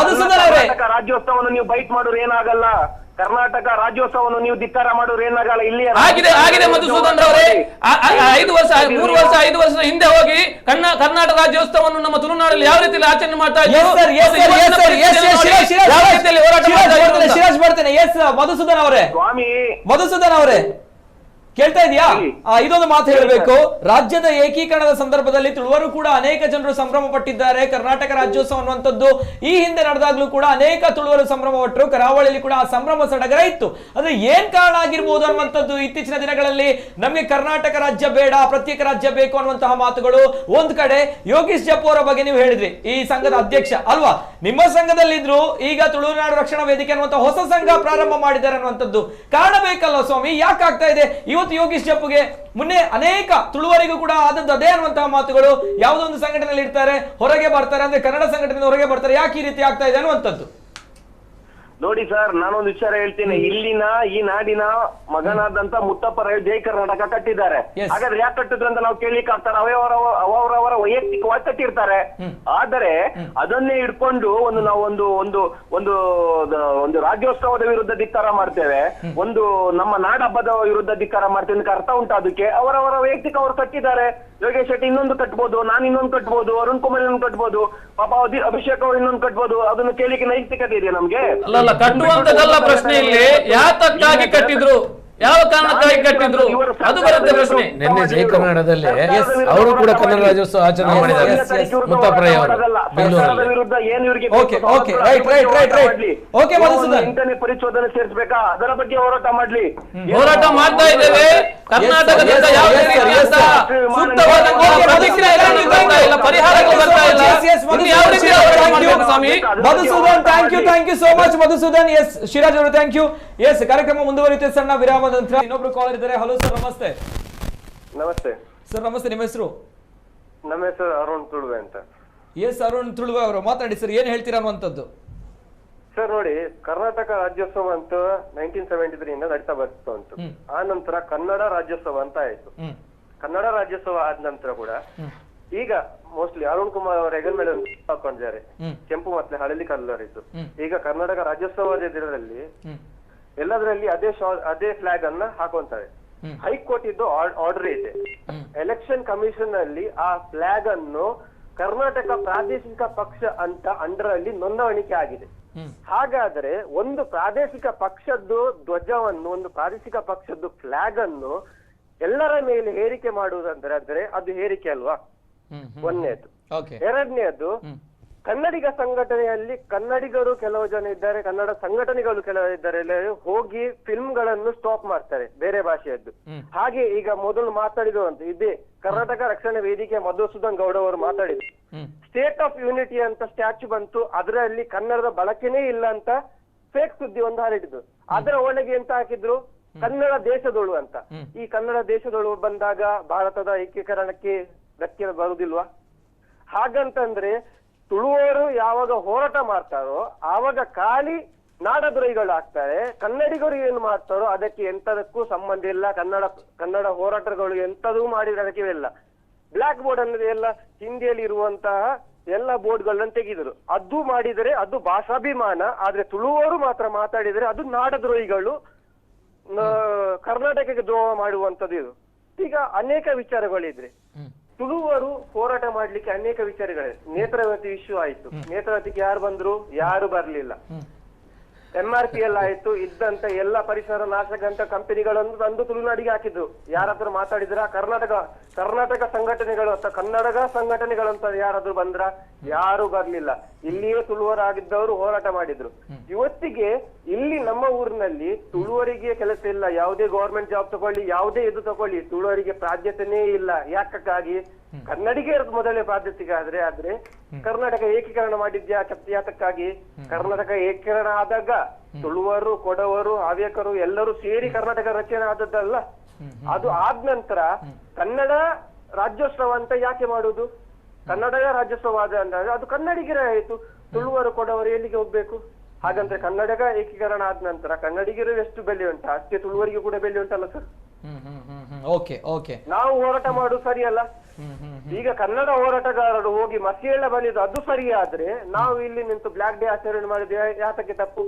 ಮಧುಸೂದನ್ ಅವರೇ ರಾಜ್ಯೋತ್ಸವವನ್ನು ನೀವು ಬೈಟ್ ಮಾಡೋರು ಏನಾಗಲ್ಲ, ಕರ್ನಾಟಕ ರಾಜ್ಯೋತ್ಸವವನ್ನು ನೀವು ಧಿಕ್ಕಾರ ಮಾಡೋರು ಏನಾಗಲ್ಲ. ಇಲ್ಲಿ ಆಗಿದೆ ಮಧುಸೂದನ್ ಅವರೇ, 3 ವರ್ಷ ಹಿಂದೆ ಹೋಗಿ ಕರ್ನಾಟಕ ರಾಜ್ಯೋತ್ಸವವನ್ನು ನಮ್ಮ ತುಳುನಾಡಲ್ಲಿ ಯಾವ ರೀತಿಯಲ್ಲಿ ಆಚರಣೆ ಮಾಡ್ತಾ ಮಧುಸೂದನ್ ಅವರೇ ಕೇಳ್ತಾ ಇದೆಯಾ? ಇದೊಂದು ಮಾತು ಹೇಳಬೇಕು. ರಾಜ್ಯದ ಏಕೀಕರಣದ ಸಂದರ್ಭದಲ್ಲಿ ತುಳುವರು ಕೂಡ ಅನೇಕ ಜನರು ಸಂಭ್ರಮ ಪಟ್ಟಿದ್ದಾರೆ. ಕರ್ನಾಟಕ ರಾಜ್ಯೋತ್ಸವ ಅನ್ನುವಂಥದ್ದು ಈ ಹಿಂದೆ ನಡೆದಾಗ್ಲೂ ಕೂಡ ಅನೇಕ ತುಳುವರು ಸಂಭ್ರಮ ಪಟ್ಟರು. ಕರಾವಳಿಯಲ್ಲಿ ಕೂಡ ಆ ಸಂಭ್ರಮ ಸಡಗರ ಇತ್ತು. ಅದು ಏನ್ ಕಾರಣ ಆಗಿರ್ಬೋದು ಅನ್ನುವಂಥದ್ದು ಇತ್ತೀಚಿನ ದಿನಗಳಲ್ಲಿ ನಮಗೆ ಕರ್ನಾಟಕ ರಾಜ್ಯ ಬೇಡ, ಪ್ರತ್ಯೇಕ ರಾಜ್ಯ ಬೇಕು ಅನ್ನುವಂತಹ ಮಾತುಗಳು. ಒಂದ್ ಕಡೆ ಯೋಗೀಶ್ ಜಪ್ಪು ಅವರ ಬಗ್ಗೆ ನೀವು ಹೇಳಿದ್ರಿ, ಈ ಸಂಘದ ಅಧ್ಯಕ್ಷ ಅಲ್ವಾ, ನಿಮ್ಮ ಸಂಘದಲ್ಲಿದ್ರು, ಈಗ ತುಳುನಾಡು ರಕ್ಷಣಾ ವೇದಿಕೆ ಅನ್ನುವಂಥ ಹೊಸ ಸಂಘ ಪ್ರಾರಂಭ ಮಾಡಿದ್ದಾರೆ ಅನ್ನುವಂಥದ್ದು ಕಾರಣ ಬೇಕಲ್ಲ ಸ್ವಾಮಿ? ಯಾಕೆ ಆಗ್ತಾ ಇದೆ? ಯೋಗೀಶ್ ಜಪ್ಪುಗೆ ಮುನ್ನೆ ಅನೇಕ ತುಳುವರಿಗೂ ಕೂಡ ಆದದ್ದು ಅದೇ ಅನ್ನುವಂತಹ ಮಾತುಗಳು. ಯಾವುದೋ ಒಂದು ಸಂಘಟನೆಯಲ್ಲಿ ಇರ್ತಾರೆ, ಹೊರಗೆ ಬರ್ತಾರೆ, ಅಂದ್ರೆ ಕನ್ನಡ ಸಂಘಟನೆ ಹೊರಗೆ ಬರ್ತಾರೆ. ಯಾಕೆ ಈ ರೀತಿ ಆಗ್ತಾ ಇದೆ ಅನ್ನುವಂಥದ್ದು? ನೋಡಿ ಸರ್, ನಾನೊಂದು ವಿಚಾರ ಹೇಳ್ತೀನಿ. ಇಲ್ಲಿನ ಈ ನಾಡಿನ ಮಗನಾದಂತ ಮುತ್ತಪ್ಪ ರೈ ಜೈ ಕರ್ನಾಟಕ ಕಟ್ಟಿದ್ದಾರೆ. ಹಾಗಾದ್ರೆ ಯಾಕೆ ಕಟ್ಟಿದ್ರು ಅಂತ ನಾವು ಕೇಳಲಿಕ್ಕೆ ಆಗ್ತಾರೆ? ಅವರವರ ವೈಯಕ್ತಿಕವಾಗಿ ಕಟ್ಟಿರ್ತಾರೆ. ಆದರೆ ಅದನ್ನೇ ಇಟ್ಕೊಂಡು ನಾವು ಒಂದು ರಾಜ್ಯೋತ್ಸವದ ವಿರುದ್ಧ ಧಿಕ್ಕಾರ ಮಾಡ್ತೇವೆ, ಒಂದು ನಮ್ಮ ನಾಡ ಹಬ್ಬದ ವಿರುದ್ಧ ಧಿಕ್ಕಾರ ಮಾಡ್ತೇವೆ. ಅರ್ಥ ಉಂಟು ಅದಕ್ಕೆ? ಅವರವರ ವೈಯಕ್ತಿಕ ಅವರು ಕಟ್ಟಿದ್ದಾರೆ. ಯೋಗೇಶ್ ಶೆಟ್ಟಿ ಇನ್ನೊಂದು ಕಟ್ಬೋದು, ನಾನು ಇನ್ನೊಂದು ಕಟ್ಬೋದು, ಅರುಣ್ ಕುಮಾರ್ ಇನ್ನೊಂದು ಕಟ್ಬೋದು, ಪಾಪ ಅಭಿಷೇಕ್ ಅವರು ಇನ್ನೊಂದು ಕಟ್ಬೋದು. ಅದನ್ನು ಕೇಳಿಕ್ಕೆ ನೈತಿಕತೆ ಇದೆಯಾ ನಮ್ಗೆ? ಅಲ್ಲ, ಕಟ್ಟುವಂತದಲ್ಲ ಪ್ರಶ್ನೆ. ಇಲ್ಲಿ ಯಾತಕ್ಕಾಗಿ ಕಟ್ಟಿದ್ರು, ಯಾವ ಕಾರಣಕ್ಕಾಗಿ ಕಟ್ಟಿದ್ರು, ಅದು ಬರುತ್ತೆ ಪ್ರಶ್ನೆ. ನಿನ್ನೆ ಜೈ ಕರ್ನಾಟಕದಲ್ಲಿ ಅವರು ಕೂಡ ಕನ್ನಡ ರಾಜ್ಯೋತ್ಸವ ಆಚರಣೆ ಮಾಡಿದ್ದಾರೆ. ಮುತ್ತಪ್ಪ ರೈ ಅವರು ಬೆಂಗಳೂರಲ್ಲಿ. ಪರಿಶೋಧನೆ ಸೇರಿಸಬೇಕಾ, ಅದರ ಬಗ್ಗೆ ಹೋರಾಟ ಮಾಡ್ಲಿ. ಹೋರಾಟ ಮಾಡ್ತಾ ಇದ್ದೇವೆ. ಕರ್ನಾಟಕದಿಂದ ಯಾವುದೇ ಸೂಕ್ತವಾದಂತಹ ಪ್ರತಿಕ್ರಿಯೆ ಇಲ್ಲ, ಪರಿಹಾರಗಳು ಬರ್ತಾ ಇಲ್ಲ. Madhusudan, thank you so much Madhusudan. Yes Shiraj ಅವರು ಥ್ಯಾಂಕ್ ಯು. ಎಸ್, ಕಾರ್ಯಕ್ರಮ ಮುಂದುವರಿಯುತ್ತೆ. ಸಣ್ಣ ವಿರಾಮದ ನಂತರ ಇನ್ನೊಬ್ರು ಕಾಲರ್ ಇದ್ದಾರೆ. ಹಲೋ ಸರ್, ನಮಸ್ತೆ. ನಮಸ್ತೆ ಸರ್, ನಮಸ್ತೆ. ನಿಮ್ಮ ಹೆಸರು? ನಮ್ಮ ಹೆಸರು ಅರುಣ್ ತುಳುವೆ ಅಂತ. ಎಸ್, ಅರುಣ್ ತುಳುವೆ ಅವರು ಮಾತಾಡಿ ಸರ್, ಏನ್ ಹೇಳ್ತೀರಾ ಅನ್ನುವಂಥದ್ದು? ಸರ್ ನೋಡಿ, ಕರ್ನಾಟಕ ರಾಜ್ಯೋತ್ಸವ ಅಂತ 1973 ಇಂದ ನಡೀತಾ ಬರ್ತಾ ಉಂಟು. ಆ ನಂತರ ಕನ್ನಡ ರಾಜ್ಯೋತ್ಸವ ಅಂತ ಆಯ್ತು. ಕನ್ನಡ ರಾಜ್ಯೋತ್ಸವ ಆದ ನಂತರ ಕೂಡ ಈಗ ಮೋಸ್ಟ್ಲಿ ಅರುಣ್ ಕುಮಾರ್ ಅವರ ಹೆಗಲ್ ಮೇಲೆ ಹಾಕೊಂಡಿದ್ದಾರೆ, ಕೆಂಪು ಮತ್ತೆ ಹಳದಿ ಕಲರ್ ಇದ್ದು. ಈಗ ಕರ್ನಾಟಕ ರಾಜ್ಯೋತ್ಸವದ ದಿನದಲ್ಲಿ ಎಲ್ಲದರಲ್ಲಿ ಅದೇ ಫ್ಲಾಗ್ ಅನ್ನ ಹಾಕೊಂತಾರೆ. ಹೈಕೋರ್ಟ್ ಇದ್ದು ಆರ್ಡರ್ ಇದೆ. ಎಲೆಕ್ಷನ್ ಕಮಿಷನ್ ಅಲ್ಲಿ ಆ ಫ್ಲಾಗ್ ಅನ್ನು ಕರ್ನಾಟಕ ಪ್ರಾದೇಶಿಕ ಪಕ್ಷ ಅಂತ ಅಂಡರ್ ಅಲ್ಲಿ ನೋಂದಣಿಕೆ ಆಗಿದೆ. ಹಾಗಾದ್ರೆ ಒಂದು ಪ್ರಾದೇಶಿಕ ಪಕ್ಷದ್ದು ಧ್ವಜವನ್ನು, ಒಂದು ಪ್ರಾದೇಶಿಕ ಪಕ್ಷದ್ದು ಫ್ಲಾಗ್ ಅನ್ನು ಎಲ್ಲರ ಮೇಲೆ ಹೇರಿಕೆ ಮಾಡುವುದಂದ್ರೆ ಅದು ಹೇರಿಕೆ ಅಲ್ವಾ? ಒಂದನೇದು. ಎರಡನೇದು, ಕನ್ನಡಿಗ ಸಂಘಟನೆಯಲ್ಲಿ ಕನ್ನಡಿಗರು ಕೆಲವು ಜನ ಇದ್ದಾರೆ, ಕನ್ನಡ ಸಂಘಟನೆಗಳು ಕೆಲವು ಇದ್ದಾರೆ, ಹೋಗಿ ಫಿಲ್ಮ್ ಗಳನ್ನು ಸ್ಟಾಪ್ ಮಾಡ್ತಾರೆ ಬೇರೆ ಭಾಷೆಯದ್ದು. ಹಾಗೆ ಈಗ ಮೊದಲು ಮಾತಾಡಿದಂತ ಇದೇ ಕರ್ನಾಟಕ ರಕ್ಷಣಾ ವೇದಿಕೆ ಮಧುಸೂದನ್ ಗೌಡ ಅವರು ಮಾತಾಡಿದ್ರು, ಸ್ಟೇಟ್ ಆಫ್ ಯೂನಿಟಿ ಅಂತ ಸ್ಟ್ಯಾಚ್ಯೂ ಬಂತು, ಅದರಲ್ಲಿ ಕನ್ನಡದ ಬಳಕೆನೇ ಇಲ್ಲ ಅಂತ ಫೇಕ್ ಸುದ್ದಿ ಒಂದು ಹರಡಿದ್ರು. ಅದರ ಒಳಗೆ ಎಂತ ಹಾಕಿದ್ರು, ಕನ್ನಡ ದೇಶದೊಳು ಅಂತ. ಈ ಕನ್ನಡ ದೇಶದೊಳು ಬಂದಾಗ ಭಾರತದ ಏಕೀಕರಣಕ್ಕೆ ಧಕ್ಕೆ ಬರುವುದಿಲ್ವಾ? ಹಾಗಂತಂದ್ರೆ ತುಳುವರು ಯಾವಾಗ ಹೋರಾಟ ಮಾಡ್ತಾರೋ ಆವಾಗ ಖಾಲಿ ನಾಡದ್ರೋಹಿಗಳು ಆಗ್ತಾರೆ, ಕನ್ನಡಿಗರು ಏನು ಮಾಡ್ತಾರೋ ಅದಕ್ಕೆ ಎಂತದಕ್ಕೂ ಸಂಬಂಧ ಇಲ್ಲ. ಕನ್ನಡ ಹೋರಾಟಗಳು ಎಂತದೂ ಮಾಡಿದ್ರೆ ಅದಕ್ಕೆ ಇಲ್ಲ. ಬ್ಲಾಕ್ ಬೋರ್ಡ್ ಅನ್ನೋದು ಎಲ್ಲ ಹಿಂದಿಯಲ್ಲಿ ಇರುವಂತಹ ಎಲ್ಲ ಬೋರ್ಡ್ಗಳನ್ನ ತೆಗೆದರು. ಅದು ಮಾಡಿದರೆ ಅದು ಭಾಷಾಭಿಮಾನ, ಆದ್ರೆ ತುಳುವರು ಮಾತ್ರ ಮಾತಾಡಿದರೆ ಅದು ನಾಡದ್ರೋಹಿಗಳು, ಕರ್ನಾಟಕಕ್ಕೆ ದ್ರೋಹ ಮಾಡುವಂತದ್ದು. ಇದು ಈಗ ಅನೇಕ ವಿಚಾರಗಳಿದ್ರೆ ತುಳುವರು ಹೋರಾಟ ಮಾಡ್ಲಿಕ್ಕೆ ಅನೇಕ ವಿಚಾರಗಳಿದೆ. ನೇತ್ರಾವತಿ ಇಶ್ಯೂ ಆಯ್ತು, ನೇತ್ರಾವತಿಗೆ ಯಾರು ಬಂದ್ರು? ಯಾರು ಬರ್ಲಿಲ್ಲ. MRPL ಆಯ್ತು, ಇದ್ದಂತ ಎಲ್ಲ ಪರಿಸರ ನಾಶಕಂತ ಕಂಪನಿಗಳನ್ನು ತಂದು ತುಳುನಾಡಿಗೆ ಹಾಕಿದ್ರು. ಯಾರಾದ್ರೂ ಮಾತಾಡಿದ್ರ? ಕರ್ನಾಟಕ ಸಂಘಟನೆಗಳು ಅಥವಾ ಕನ್ನಡ ಸಂಘಟನೆಗಳಂತ ಯಾರಾದ್ರೂ ಬಂದ್ರ? ಯಾರು ಬರ್ಲಿಲ್ಲ. ಇಲ್ಲಿಯೇ ತುಳುವರಾಗಿದ್ದವರು ಹೋರಾಟ ಮಾಡಿದ್ರು. ಇವತ್ತಿಗೆ ಇಲ್ಲಿ ನಮ್ಮ ಊರಿನಲ್ಲಿ ತುಳುವರಿಗೆ ಕೆಲಸ ಇಲ್ಲ. ಯಾವುದೇ ಗವರ್ಮೆಂಟ್ ಜಾಬ್ ತಗೊಳ್ಳಿ, ಯಾವುದೇ ಇದು ತಗೊಳ್ಳಿ, ತುಳುವರಿಗೆ ಪ್ರಾಧ್ಯತೆನೇ ಇಲ್ಲ. ಯಾಕಕ್ಕಾಗಿ? ಕನ್ನಡಿಗರ ಮೊದಲೇ ಪ್ರಾಧ್ಯತೆ ಆದ್ರೆ ಕರ್ನಾಟಕ ಏಕೀಕರಣ ಮಾಡಿದ್ಯಾ ಯಾತಕ್ಕಾಗಿ? ಕರ್ನಾಟಕ ಏಕೀಕರಣ ಆದಾಗ ತುಳುವರು, ಕೊಡವರು, ಹವ್ಯಕರು ಎಲ್ಲರೂ ಸೇರಿ ಕರ್ನಾಟಕ ರಚನೆ ಆದದ್ದಲ್ಲ. ಅದು ಆದ ನಂತರ ಕನ್ನಡ ರಾಜ್ಯೋತ್ಸವ ಅಂತ ಯಾಕೆ ಮಾಡುದು? ಕನ್ನಡ ರಾಜ್ಯೋತ್ಸವ ಆದ ಅಂದಾಗ ಅದು ಕನ್ನಡಿಗರೇ ಆಯ್ತು. ತುಳುವರು, ಕೊಡವರು ಎಲ್ಲಿಗೆ ಹೋಗ್ಬೇಕು? ಹಾಗಂದ್ರೆ ಕನ್ನಡಕ ಏಕೀಕರಣ ಆದ ನಂತರ ಕನ್ನಡಿಗರು ಎಷ್ಟು ಬೆಲೆ ಉಂಟು ಅಷ್ಟೇ ತುಳುವರಿಗೆ ಕೂಡ ಬೆಲೆ ಉಂಟಲ್ಲ ಸರ್? ನಾವು ಹೋರಾಟ ಮಾಡುದು ಸರಿಯಲ್ಲ. ಈಗ ಕನ್ನಡ ಹೋರಾಟಗಾರರು ಹೋಗಿ ಮಸಿಯೆಲ್ಲ ಬಂದಿದ್ದು ಅದು ಸರಿಯಾದ್ರೆ ನಾವು ಇಲ್ಲಿ ನಿಂತು ಬ್ಲಾಕ್ ಡೇ ಆಚರಣೆ ಮಾಡಿದ್ರೆ ಯಾತಕ್ಕೆ ತಪ್ಪು?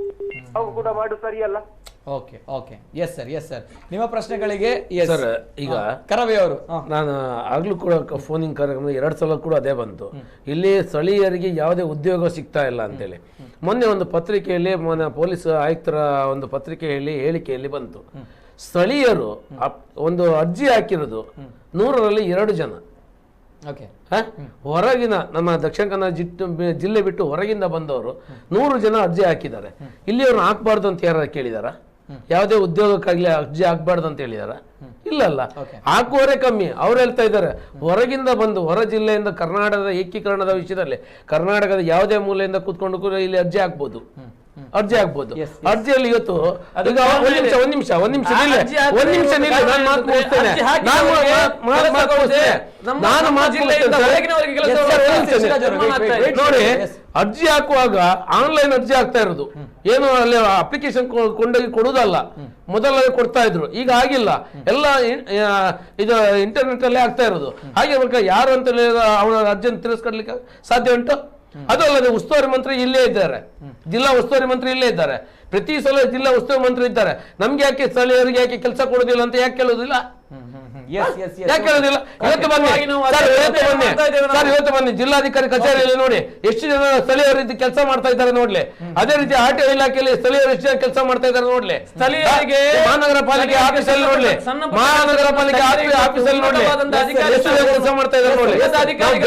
ಅವು ಕೂಡ ಮಾಡುದು ಸರಿಯಲ್ಲ. ಎಸ್ ಸರ್ ನಿಮ್ಮ ಪ್ರಶ್ನೆಗಳಿಗೆ ಸರ್ ಈಗ ಕರವೇ ಅವರು ನಾನು ಆಗ್ಲೂ ಕೂಡ ಫೋನಿಂಗ್ ಕಾರ್ಯಕ್ರಮ 2 ಸಲ ಕೂಡ ಅದೇ ಬಂತು. ಇಲ್ಲಿ ಸ್ಥಳೀಯರಿಗೆ ಯಾವುದೇ ಉದ್ಯೋಗ ಸಿಗ್ತಾ ಇಲ್ಲ ಅಂತೇಳಿ ಮೊನ್ನೆ ಒಂದು ಪತ್ರಿಕೆಯಲ್ಲಿ, ಪೊಲೀಸ್ ಆಯುಕ್ತರ ಒಂದು ಪತ್ರಿಕೆಯಲ್ಲಿ ಹೇಳಿಕೆಯಲ್ಲಿ ಬಂತು. ಸ್ಥಳೀಯರು ಒಂದು ಅರ್ಜಿ ಹಾಕಿರೋದು 100ರಲ್ಲಿ 2 ಜನ. ಹೊರಗಿನ ನಮ್ಮ ದಕ್ಷಿಣ ಕನ್ನಡ ಜಿಲ್ಲೆ ಬಿಟ್ಟು ಹೊರಗಿಂದ ಬಂದವರು 100 ಜನ ಅರ್ಜಿ ಹಾಕಿದ್ದಾರೆ. ಇಲ್ಲಿ ಅವ್ರನ್ನ ಹಾಕ್ಬಾರ್ದು ಅಂತ ಯಾರು ಕೇಳಿದಾರ? ಯಾವುದೇ ಉದ್ಯೋಗಕ್ಕಾಗ್ಲಿ ಅರ್ಜಿ ಹಾಕ್ಬಾರ್ದು ಅಂತ ಹೇಳಿದಾರ? ಇಲ್ಲಲ್ಲ, ಹಾಕುವವರೇ ಕಮ್ಮಿ. ಅವ್ರು ಹೇಳ್ತಾ ಇದ್ದಾರೆ ಹೊರಗಿಂದ ಬಂದು, ಹೊರ ಜಿಲ್ಲೆಯಿಂದ ಕರ್ನಾಟಕದ ಏಕೀಕರಣದ ವಿಷಯದಲ್ಲಿ ಕರ್ನಾಟಕದ ಯಾವುದೇ ಮೂಲೆಯಿಂದ ಕೂತ್ಕೊಂಡು ಇಲ್ಲಿ ಅರ್ಜಿ ಹಾಕ್ಬೋದು. ಅರ್ಜಿಯಲ್ಲಿ ಇವತ್ತು ಒಂದ್ ನಿಮಿಷ ನೋಡಿ, ಅರ್ಜಿ ಹಾಕುವಾಗ ಆನ್ಲೈನ್ ಅರ್ಜಿ ಆಗ್ತಾ ಇರೋದು ಏನು, ಅಲ್ಲಿ ಅಪ್ಲಿಕೇಶನ್ ಕೊಂಡೋಗಿ ಕೊಡುವುದಲ್ಲ, ಮೊದಲೇ ಕೊಡ್ತಾ ಇದ್ರು. ಈಗ ಆಗಿಲ್ಲ, ಎಲ್ಲ ಇದು ಇಂಟರ್ನೆಟ್ ಅಲ್ಲೇ ಆಗ್ತಾ ಇರೋದು. ಹಾಗೆ ಯಾರು ಅಂತ ಅವರ ಅರ್ಜಿಯನ್ನು ತಿರಸ್ಕರ್ಲಿಕ್ಕೆ ಸಾಧ್ಯ ಉಂಟು? ಅದು ಅಲ್ಲದೆ ಉಸ್ತುವಾರಿ ಮಂತ್ರಿ ಇಲ್ಲೇ ಇದ್ದಾರೆ, ಜಿಲ್ಲಾ ಉಸ್ತುವಾರಿ ಮಂತ್ರಿ ಇಲ್ಲೇ ಇದ್ದಾರೆ. ಪ್ರತಿ ಸಲ ಜಿಲ್ಲಾ ಉಸ್ತುವಾರಿ ಮಂತ್ರಿ ಇದ್ದಾರೆ. ನಮ್ಗೆ ಯಾಕೆ ಸ್ಥಳೀಯರಿಗೆ ಯಾಕೆ ಕೆಲಸ ಕೊಡುದಿಲ್ಲ ಅಂತ ಯಾಕೆ ಕೇಳೋದಿಲ್ಲ? ಯಾಕೆ ಕೇಳೋದಿಲ್ಲ? ಇವತ್ತು ಬನ್ನಿ ಜಿಲ್ಲಾಧಿಕಾರಿ ಕಚೇರಿಯಲ್ಲಿ ನೋಡಿ ಎಷ್ಟು ಜನ ಸ್ಥಳೀಯರು ಕೆಲಸ ಮಾಡ್ತಾ ಇದ್ದಾರೆ ನೋಡ್ಲಿ. ಅದೇ ರೀತಿ ಆರ್ಟಿಒ ಇಲಾಖೆಯಲ್ಲಿ ಸ್ಥಳೀಯರು ಎಷ್ಟು ಜನ ಕೆಲಸ ಮಾಡ್ತಾ ಇದ್ದಾರೆ ನೋಡ್ಲಿ. ಸ್ಥಳೀಯರಿಗೆ ಮಹಾನಗರ ಪಾಲಿಕೆ ಆಫೀಸಲ್ಲಿ ನೋಡ್ಲಿ, ಮಹಾನಗರ ಪಾಲಿಕೆ ಆಫೀಸಲ್ಲಿ ನೋಡ್ಲಿ ಎಷ್ಟು ಜನ ಕೆಲಸ ಮಾಡ್ತಾ ಇದ್ದಾರೆ ನೋಡ್ಲಿ.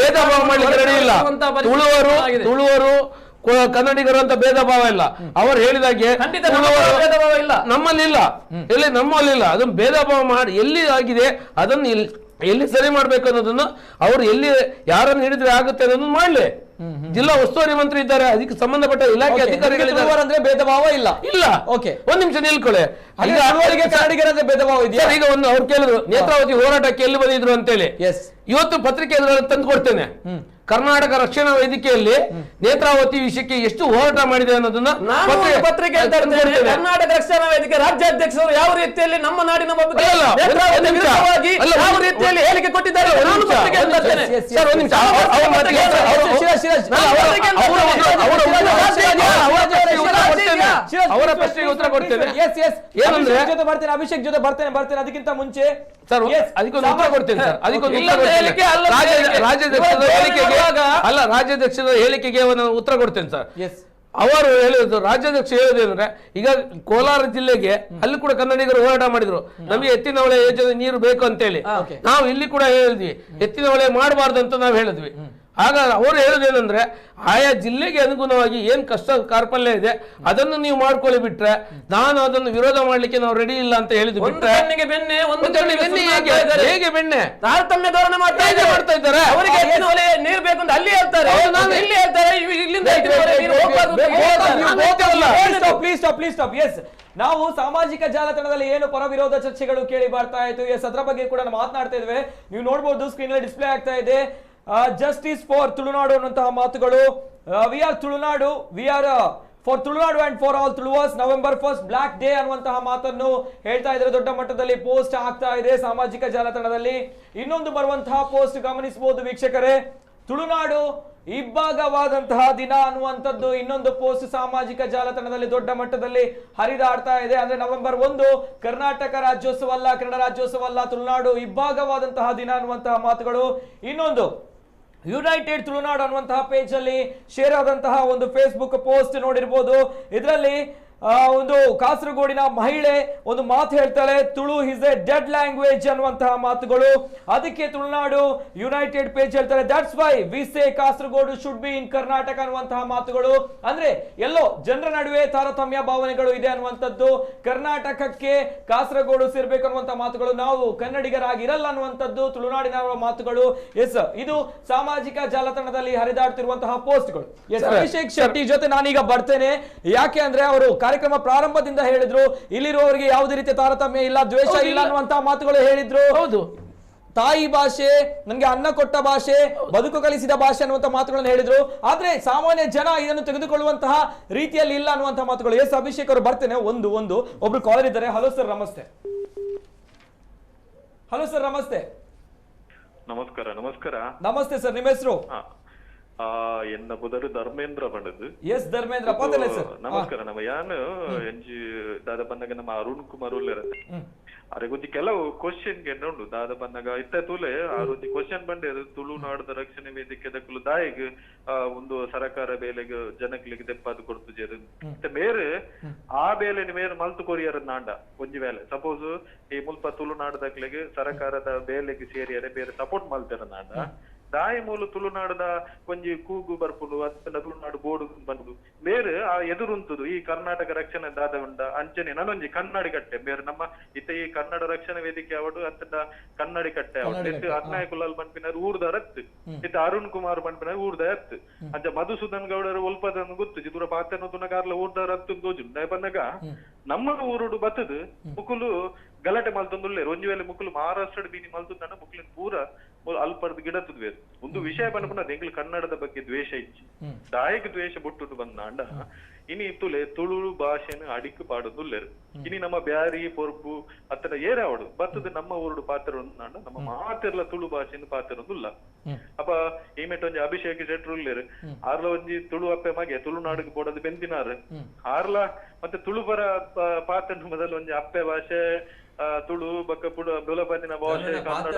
ಭೇದ ಭಾವ ಮಾಡ್ಲಿಕ್ಕೆ ರೆಡಿ ಇಲ್ಲ. ತುಳುವರು ಕನ್ನಡಿಗರು ಅಂತ ಭೇದ ಭಾವ ಇಲ್ಲ. ಅವರು ಹೇಳಿದಾಗೆ ನಮ್ಮಲ್ಲಿ ಇಲ್ಲ, ಎಲ್ಲಿ ನಮ್ಮಲ್ಲಿಲ್ಲ. ಅದನ್ನು ಭೇದ ಭಾವ ಮಾಡಿ ಎಲ್ಲಿ ಆಗಿದೆ ಅದನ್ನು ಎಲ್ಲಿ ಸರಿ ಮಾಡ್ಬೇಕು ಅನ್ನೋದನ್ನು ಅವರು ಎಲ್ಲಿ ಯಾರನ್ನು ಹಿಡಿದ್ರೆ ಆಗುತ್ತೆ ಅನ್ನೋದನ್ನು ಮಾಡ್ಲಿ. ಜಿಲ್ಲಾ ಉಸ್ತುವಾರಿ ಮಂತ್ರಿ ಇದ್ದಾರೆ, ಅದಕ್ಕೆ ಸಂಬಂಧಪಟ್ಟ ಇಲಾಖೆ ಅಧಿಕಾರಿಗಳಿದ್ದಾರೆ. ಭೇದ ಭಾವ ಇಲ್ಲ. ಒಂದ್ ನಿಮಿಷ ನಿಲ್ಕೊಳ್ಳಿ. ಭೇದ ಭಾವ ಇದೆಯಾ? ಈಗ ಒಂದು ಅವ್ರು ಕೇಳಿದ್ರು ನೇತ್ರಾವತಿ ಹೋರಾಟಕ್ಕೆ ಎಲ್ಲಿ ಬಂದಿದ್ರು ಅಂತೇಳಿ. ಇವತ್ತು ಪತ್ರಿಕೆ ತಂದು ಕೊಡ್ತೇನೆ. ಕರ್ನಾಟಕ ರಕ್ಷಣಾ ವೇದಿಕೆಯಲ್ಲಿ ನೇತ್ರಾವತಿ ವಿಷಯಕ್ಕೆ ಎಷ್ಟು ಹೋರಾಟ ಮಾಡಿದೆ ಅನ್ನೋದನ್ನ ಪತ್ರಿಕೆ ಕರ್ನಾಟಕ ರಕ್ಷಣಾ ವೇದಿಕೆ ರಾಜ್ಯಾಧ್ಯಕ್ಷರು ಯಾವ ರೀತಿಯಲ್ಲಿ ನಮ್ಮ ನಾಡಿನ ಬಗ್ಗೆ ಯಾವ ರೀತಿಯಲ್ಲಿ ಹೇಳಿಕೆ ಕೊಟ್ಟಿದ್ದಾರೆ ಅವರ ಪ್ರಶ್ನೆಗೆ ಉತ್ತರ ಕೊಡ್ತೇನೆ. ಏನಂದ್ರೆ ಜೊತೆ ಬರ್ತೇನೆ, ಅಭಿಷೇಕ್ ಜೊತೆ ಬರ್ತೇನೆ ಅದಕ್ಕಿಂತ ಮುಂಚೆ ಸರ್ ಅದಕ್ಕೊಂದು ಉತ್ತರ ಕೊಡ್ತೇನೆ ಸರ್. ರಾಜ್ಯಾಧ್ಯಕ್ಷರ ಹೇಳಿಕೆಗೆ ಒಂದು ಉತ್ತರ ಕೊಡ್ತೇನೆ ಸರ್. ಅವರು ಹೇಳಿದ್ರು, ರಾಜ್ಯಾಧ್ಯಕ್ಷ ಹೇಳುದೇನಂದ್ರೆ, ಈಗ ಕೋಲಾರ ಜಿಲ್ಲೆಗೆ ಅಲ್ಲಿ ಕೂಡ ಕನ್ನಡಿಗರು ಹೋರಾಟ ಮಾಡಿದ್ರು, ನಮಗೆ ಎತ್ತಿನ ಹೊಳೆ ಯೋಜನೆ ನೀರು ಬೇಕು ಅಂತೇಳಿ. ನಾವು ಇಲ್ಲಿ ಕೂಡ ಹೇಳಿದ್ವಿ ಎತ್ತಿನ ಹೊಳೆ ಮಾಡಬಾರ್ದು ಅಂತ ನಾವು ಹೇಳಿದ್ವಿ. ಆಗ ಅವರು ಹೇಳುದೇನಂದ್ರೆ, ಆಯಾ ಜಿಲ್ಲೆಗೆ ಅನುಗುಣವಾಗಿ ಏನ್ ಕಷ್ಟ ಕಾರ್ಪಲ್ಯ ಇದೆ ಅದನ್ನು ನೀವು ಮಾಡ್ಕೊಳ್ಳಿ ಬಿಟ್ರೆ ನಾನು ಅದನ್ನು ವಿರೋಧ ಮಾಡ್ಲಿಕ್ಕೆ ನಾವು ರೆಡಿ ಇಲ್ಲ ಅಂತ ಹೇಳಿದ್ವಿ. ಬಿಟ್ರೆ ಹೇಗೆ ಬೆಣ್ಣೆ ತಾರತಮ್ಯ ಧೋರಣೆ ಮಾಡ್ತಾ ಇದ್ದಾರೆ. ಅವರಿಗೆ ನೀರು ಬೇಕು ಅಂತ ಅಲ್ಲಿ ಹೇಳ್ತಾರೆ, ಇಲ್ಲಿ ಹೇಳ್ತಾರೆ, ಇಲ್ಲಿಂದ ನಾವು ಸಾಮಾಜಿಕ ಜಾಲತಾಣದಲ್ಲಿ ಏನು ಪರ ವಿರೋಧ ಚರ್ಚೆಗಳು ಕೇಳಿ ಬರ್ತಾ ಇತ್ತು. ಅದರ ಬಗ್ಗೆ ಕೂಡ ನಾವು ಮಾತನಾಡ್ತಾ ಇದ್ವಿ. ನೀವು ನೋಡಬಹುದು ಸ್ಕ್ರೀನ್ ಅಲ್ಲಿ ಡಿಸ್ಪ್ಲೇ ಆಗ್ತಾ ಇದೆ. ಜಸ್ಟಿಸ್ ಫಾರ್ ತುಳುನಾಡು ಅನ್ನುವಂತಹ ಮಾತುಗಳು. We are Tulunadu, we are for Tulunadu and for all ತುಳುವರ್ಸ್. November 1st ಬ್ಲಾಕ್ ಡೇ ಅನ್ನುವಂತಹ ಮಾತನ್ನು ಹೇಳ್ತಾ ಇದ್ದಾರೆ. ದೊಡ್ಡ ಮಟ್ಟದಲ್ಲಿ ಪೋಸ್ಟ್ ಆಗ್ತಾ ಇದೆ ಸಾಮಾಜಿಕ ಜಾಲತಾಣದಲ್ಲಿ. ಇನ್ನೊಂದು ಬರುವಂತಹ ಪೋಸ್ಟ್ ಗಮನಿಸಬಹುದು ವೀಕ್ಷಕರೇ, ತುಳುನಾಡು ಇಬ್ಬಾಗವಾದಂತಹ ದಿನ ಅನ್ನುವಂಥದ್ದು ಇನ್ನೊಂದು ಪೋಸ್ಟ್ ಸಾಮಾಜಿಕ ಜಾಲತಾಣದಲ್ಲಿ ದೊಡ್ಡ ಮಟ್ಟದಲ್ಲಿ ಹರಿದಾಡ್ತಾ ಇದೆ. ಅಂದ್ರೆ November 1 ಕರ್ನಾಟಕ ರಾಜ್ಯೋತ್ಸವ ಅಲ್ಲ, ಕನ್ನಡ ರಾಜ್ಯೋತ್ಸವ ಅಲ್ಲ, ತುಳುನಾಡು ಇಬ್ಬಾಗವಾದಂತಹ ದಿನ ಅನ್ನುವಂತಹ ಮಾತುಗಳು. ಇನ್ನೊಂದು ಯುನೈಟೆಡ್ ತುಳುನಾಡು ಅನ್ನುವಂತಹ ಪೇಜ್ ಅಲ್ಲಿ ಶೇರ್ ಆದಂತಹ ಒಂದು ಫೇಸ್ಬುಕ್ ಪೋಸ್ಟ್ ನೋಡಿರ್ಬೋದು. ಇದರಲ್ಲಿ ಒಂದು ಕಾಸರಗೋಡಿನ ಮಹಿಳೆ ಒಂದು ಮಾತು ಹೇಳ್ತಾಳೆ, Tulu is A dead language ಅನ್ನುವಂತಹ ಮಾತುಗಳು. ಅದಕ್ಕೆ ತುಳುನಾಡು ಯುನೈಟೆಡ್ ಪೇಜ್ ಹೇಳ್ತಾರೆ, that's why we say Kasaragod should be ಇನ್ ಕರ್ನಾಟಕ ಅನ್ನುವಂತಹ ಮಾತುಗಳು. ಅಂದ್ರೆ ಎಲ್ಲೋ ಜನರ ನಡುವೆ ತಾರತಮ್ಯ ಭಾವನೆಗಳು ಇದೆ ಅನ್ನುವಂಥದ್ದು. ಕರ್ನಾಟಕಕ್ಕೆ ಕಾಸರಗೋಡು ಸೇರ್ಬೇಕು ಅನ್ನುವಂತಹ ಮಾತುಗಳು, ನಾವು ಕನ್ನಡಿಗರಾಗಿ ಇರಲ್ಲ ಅನ್ನುವಂಥದ್ದು ತುಳುನಾಡಿನ ಮಾತುಗಳು. ಎಸ್, ಇದು ಸಾಮಾಜಿಕ ಜಾಲತಾಣದಲ್ಲಿ ಹರಿದಾಡ್ತಿರುವಂತಹ ಪೋಸ್ಟ್ಗಳು. ಎಸ್, ಅಭಿಷೇಕ್ ಶೆಟ್ಟಿ ಜೊತೆ ನಾನೀಗ ಬರ್ತೇನೆ. ಯಾಕೆ ಅಂದ್ರೆ ಅವರು ಕಾರ್ಯಕ್ರಮ ಪ್ರಾರಂಭದಿಂದ ಹೇಳಿದ್ರು ಇಲ್ಲಿರುವವರಿಗೆ ಯಾವುದೇ ರೀತಿಯ ತಾರತಮ್ಯ ಇಲ್ಲ, ದ್ವೇಷ ಇಲ್ಲ ಅನ್ನುವಂತಹ ಮಾತುಗಳು ಹೇಳಿದ್ರು. ಹೌದು, ತಾಯಿ ಭಾಷೆ ನನ್ಗೆ ಅನ್ನ ಕೊಟ್ಟ ಭಾಷೆ, ಬದುಕು ಕಲಿಸಿದ ಭಾಷೆ ಅನ್ನುವಂತ ಮಾತುಗಳನ್ನು ಹೇಳಿದ್ರು. ಆದ್ರೆ ಸಾಮಾನ್ಯ ಜನ ಇದನ್ನು ತೆಗೆದುಕೊಳ್ಳುವಂತಹ ರೀತಿಯಲ್ಲಿ ಇಲ್ಲ ಅನ್ನುವಂತಹ ಮಾತುಗಳು. ಎಸ್ ಅಭಿಷೇಕ್ ಅವರು ಬರ್ತೇನೆ. ಒಬ್ರು ಕಾಲರ್ ಇದ್ದಾರೆ. ಹಲೋ ಸರ್, ನಮಸ್ತೆ. ಹಲೋ ಸರ್, ನಮಸ್ತೆ. ನಮಸ್ಕಾರ. ನಮಸ್ಕಾರ. ನಮಸ್ತೆ ಸರ್, ನಿಮ್ಮ ಹೆಸರು? ಎನ್ನ ಬುಧರು ಧರ್ಮೇಂದ್ರ ಪಂಡದು. ಎಸ್ ಧರ್ಮೇಂದ್ರ ಪಂಡಲೆ ಸರ್. ನಮಸ್ಕಾರ. ನಮ್ಮ ಯಾನು ಎಂಜಿ ದಾದ ಬಂದಾಗ ನಮ್ಮ ಅರುಣ್ ಕುಮಾರ್ ಉಳ್ಳೇರತ್ತೆ ಅರೆಗೊಂದು ಕೆಲವು ಕ್ವಶನ್ ಗೆ ಉಂಡು ದಾದ ಬಂದಾಗ ಇತ್ತ ತೂಲೆ ಆರೊಂದು ಕ್ವಶನ್ ಬಂದಿರು ತುಳುನಾಡದ ರಕ್ಷಣೆ ವೇದಿಕೆ ದಕ್ಕಲು ದಾಯಿಗ್ ಒಂದು ಸರಕಾರ ಬೇಲೆಗೆ ಜನಕ್ಲಿಗೆ ದೆಪ್ಪದು ಕೊಡ್ತುಜೇರು ಮೇರೆ ಆ ಬೇಲೆ ಮೇರೆ ಮಲ್ತು ಕೊರಿಯರ ನಾಂಡ ಒಂಜಿ ವೇಳೆ ಸಪೋಸ್ ಈ ಮುಲ್ಪ ತುಳುನಾಡದಕ್ಲಿಗೆ ಸರಕಾರದ ಬೇಲೆಗೆ ಸೇರಿಯರೆ ಬೇರೆ ಸಪೋರ್ಟ್ ಮಲ್ತಾರ ನಾಂಡ ದಾಯಿ ಮೂಲ ತುಳುನಾಡದ ಕೊಂಜಿ ಕೂಗು ಬರ್ಪುಡು ಅತ್ತ ತುಳುನಾಡು ಬೋರ್ಡು ಬಂದು ಬೇರೆ ಆ ಎದುರುಂತದು ಈ ಕರ್ನಾಟಕ ರಕ್ಷಣೆ ದಾದ ಉಂಡ ಅಂಚನೆ ನಾನೊಂಜಿ ಕನ್ನಡಿ ಕಟ್ಟೆ ಬೇರೆ ನಮ್ಮ ಇತ್ತ ಈ ಕನ್ನಡ ರಕ್ಷಣೆ ವೇದಿಕೆ ಅವಡು ಅತ್ತ ಕನ್ನಡಿ ಕಟ್ಟೆ ಅವಡು ಅಜ್ನಾಯ ಕುಲಾಲ್ ಬಂಪಿನ ಊರ್ದ ರತ್ತು ಇತ್ತ ಅರುಣ್ ಕುಮಾರ್ ಬಂಪಿನ ಊರ್ದ ಎತ್ತು ಅಂಚ ಮಧುಸೂದನ್ ಗೌಡರು ಒಲ್ಪದನ್ನು ಗೊತ್ತು ಚಿದೂರ ಪಾತನ ತುನಗಾರ್ಲ ಊರ್ದ ರತ್ತು ದೋಜು ಬಂದಾಗ ನಮ್ಮ ಊರುಡು ಬತ್ತದು ಮುಕುಲು ಗಲಾಟೆ ಮಲ್ತೊಂದುಲ್ಲೇರು ಒಂಜಿ ವೇಳೆ ಮುಕುಲು ಮಹಾರಾಷ್ಟ್ರ ಬೀನಿ ಮಲ್ತೊಂದಣ್ಣ ಮುಕ್ಲಿನ ಪೂರ ಅಲ್ಪರ್ದು ಗಿಡತದ ಬೇರೆ ಒಂದು ವಿಷಯ ಬಂದ್ಬಿಟ್ಟು ಎಂಗ್ಲು ಕನ್ನಡದ ಬಗ್ಗೆ ದ್ವೇಷ ಇಚ್ಚಿ ದಾಯಕ ದ್ವೇಷ ಬಿಟ್ಟು ಬಂದಾಂಡ ಇನಿ ತುಲೆ ತುಳು ಭಾಷೆನ ಅಡಿಕ್ ಪಾಡುದುಲ್ಲೇರು ಇನಿ ನಮ್ಮ ಬ್ಯಾರಿ ಪೊರ್ಪು ಅತ್ತನ ಏರಾವಡು ಬತ್ತದ ನಮ್ಮ ಊರುಡು ಪಾತ್ರ ಒಂದಾಂಡ ನಮ್ಮ ಮಾತಿರ್ಲ ತುಳು ಭಾಷೆನ ಪಾತ್ರ ಒಂದುಲ್ಲ ಅಪ್ಪ ಈಮೆಟ್ ಒಂಜಿ ಅಭಿಷೇಕ್ ಶೆಟ್ರು ಉಳ್ಳೇರು ಆರ್ಲ ಒಂಜಿ ತುಳು ಅಪ್ಪೆ ಮಗೆ ತುಳುನಾಡಿಗೆ ಬೋಡದು ಬೆಂದಿನಾರು ಆರ್ಲ ಮತ್ತೆ ತುಳುಬರ ಪಾತ್ರ ಮೊದಲು ಒಂಜಿ ಅಪ್ಪೆ ಭಾಷೆ ತುಳು ಬಕ್ಕ ಪುಡ ಬೆಲಪಂದಿನ ಭಾಷೆ ಕನ್ನಡ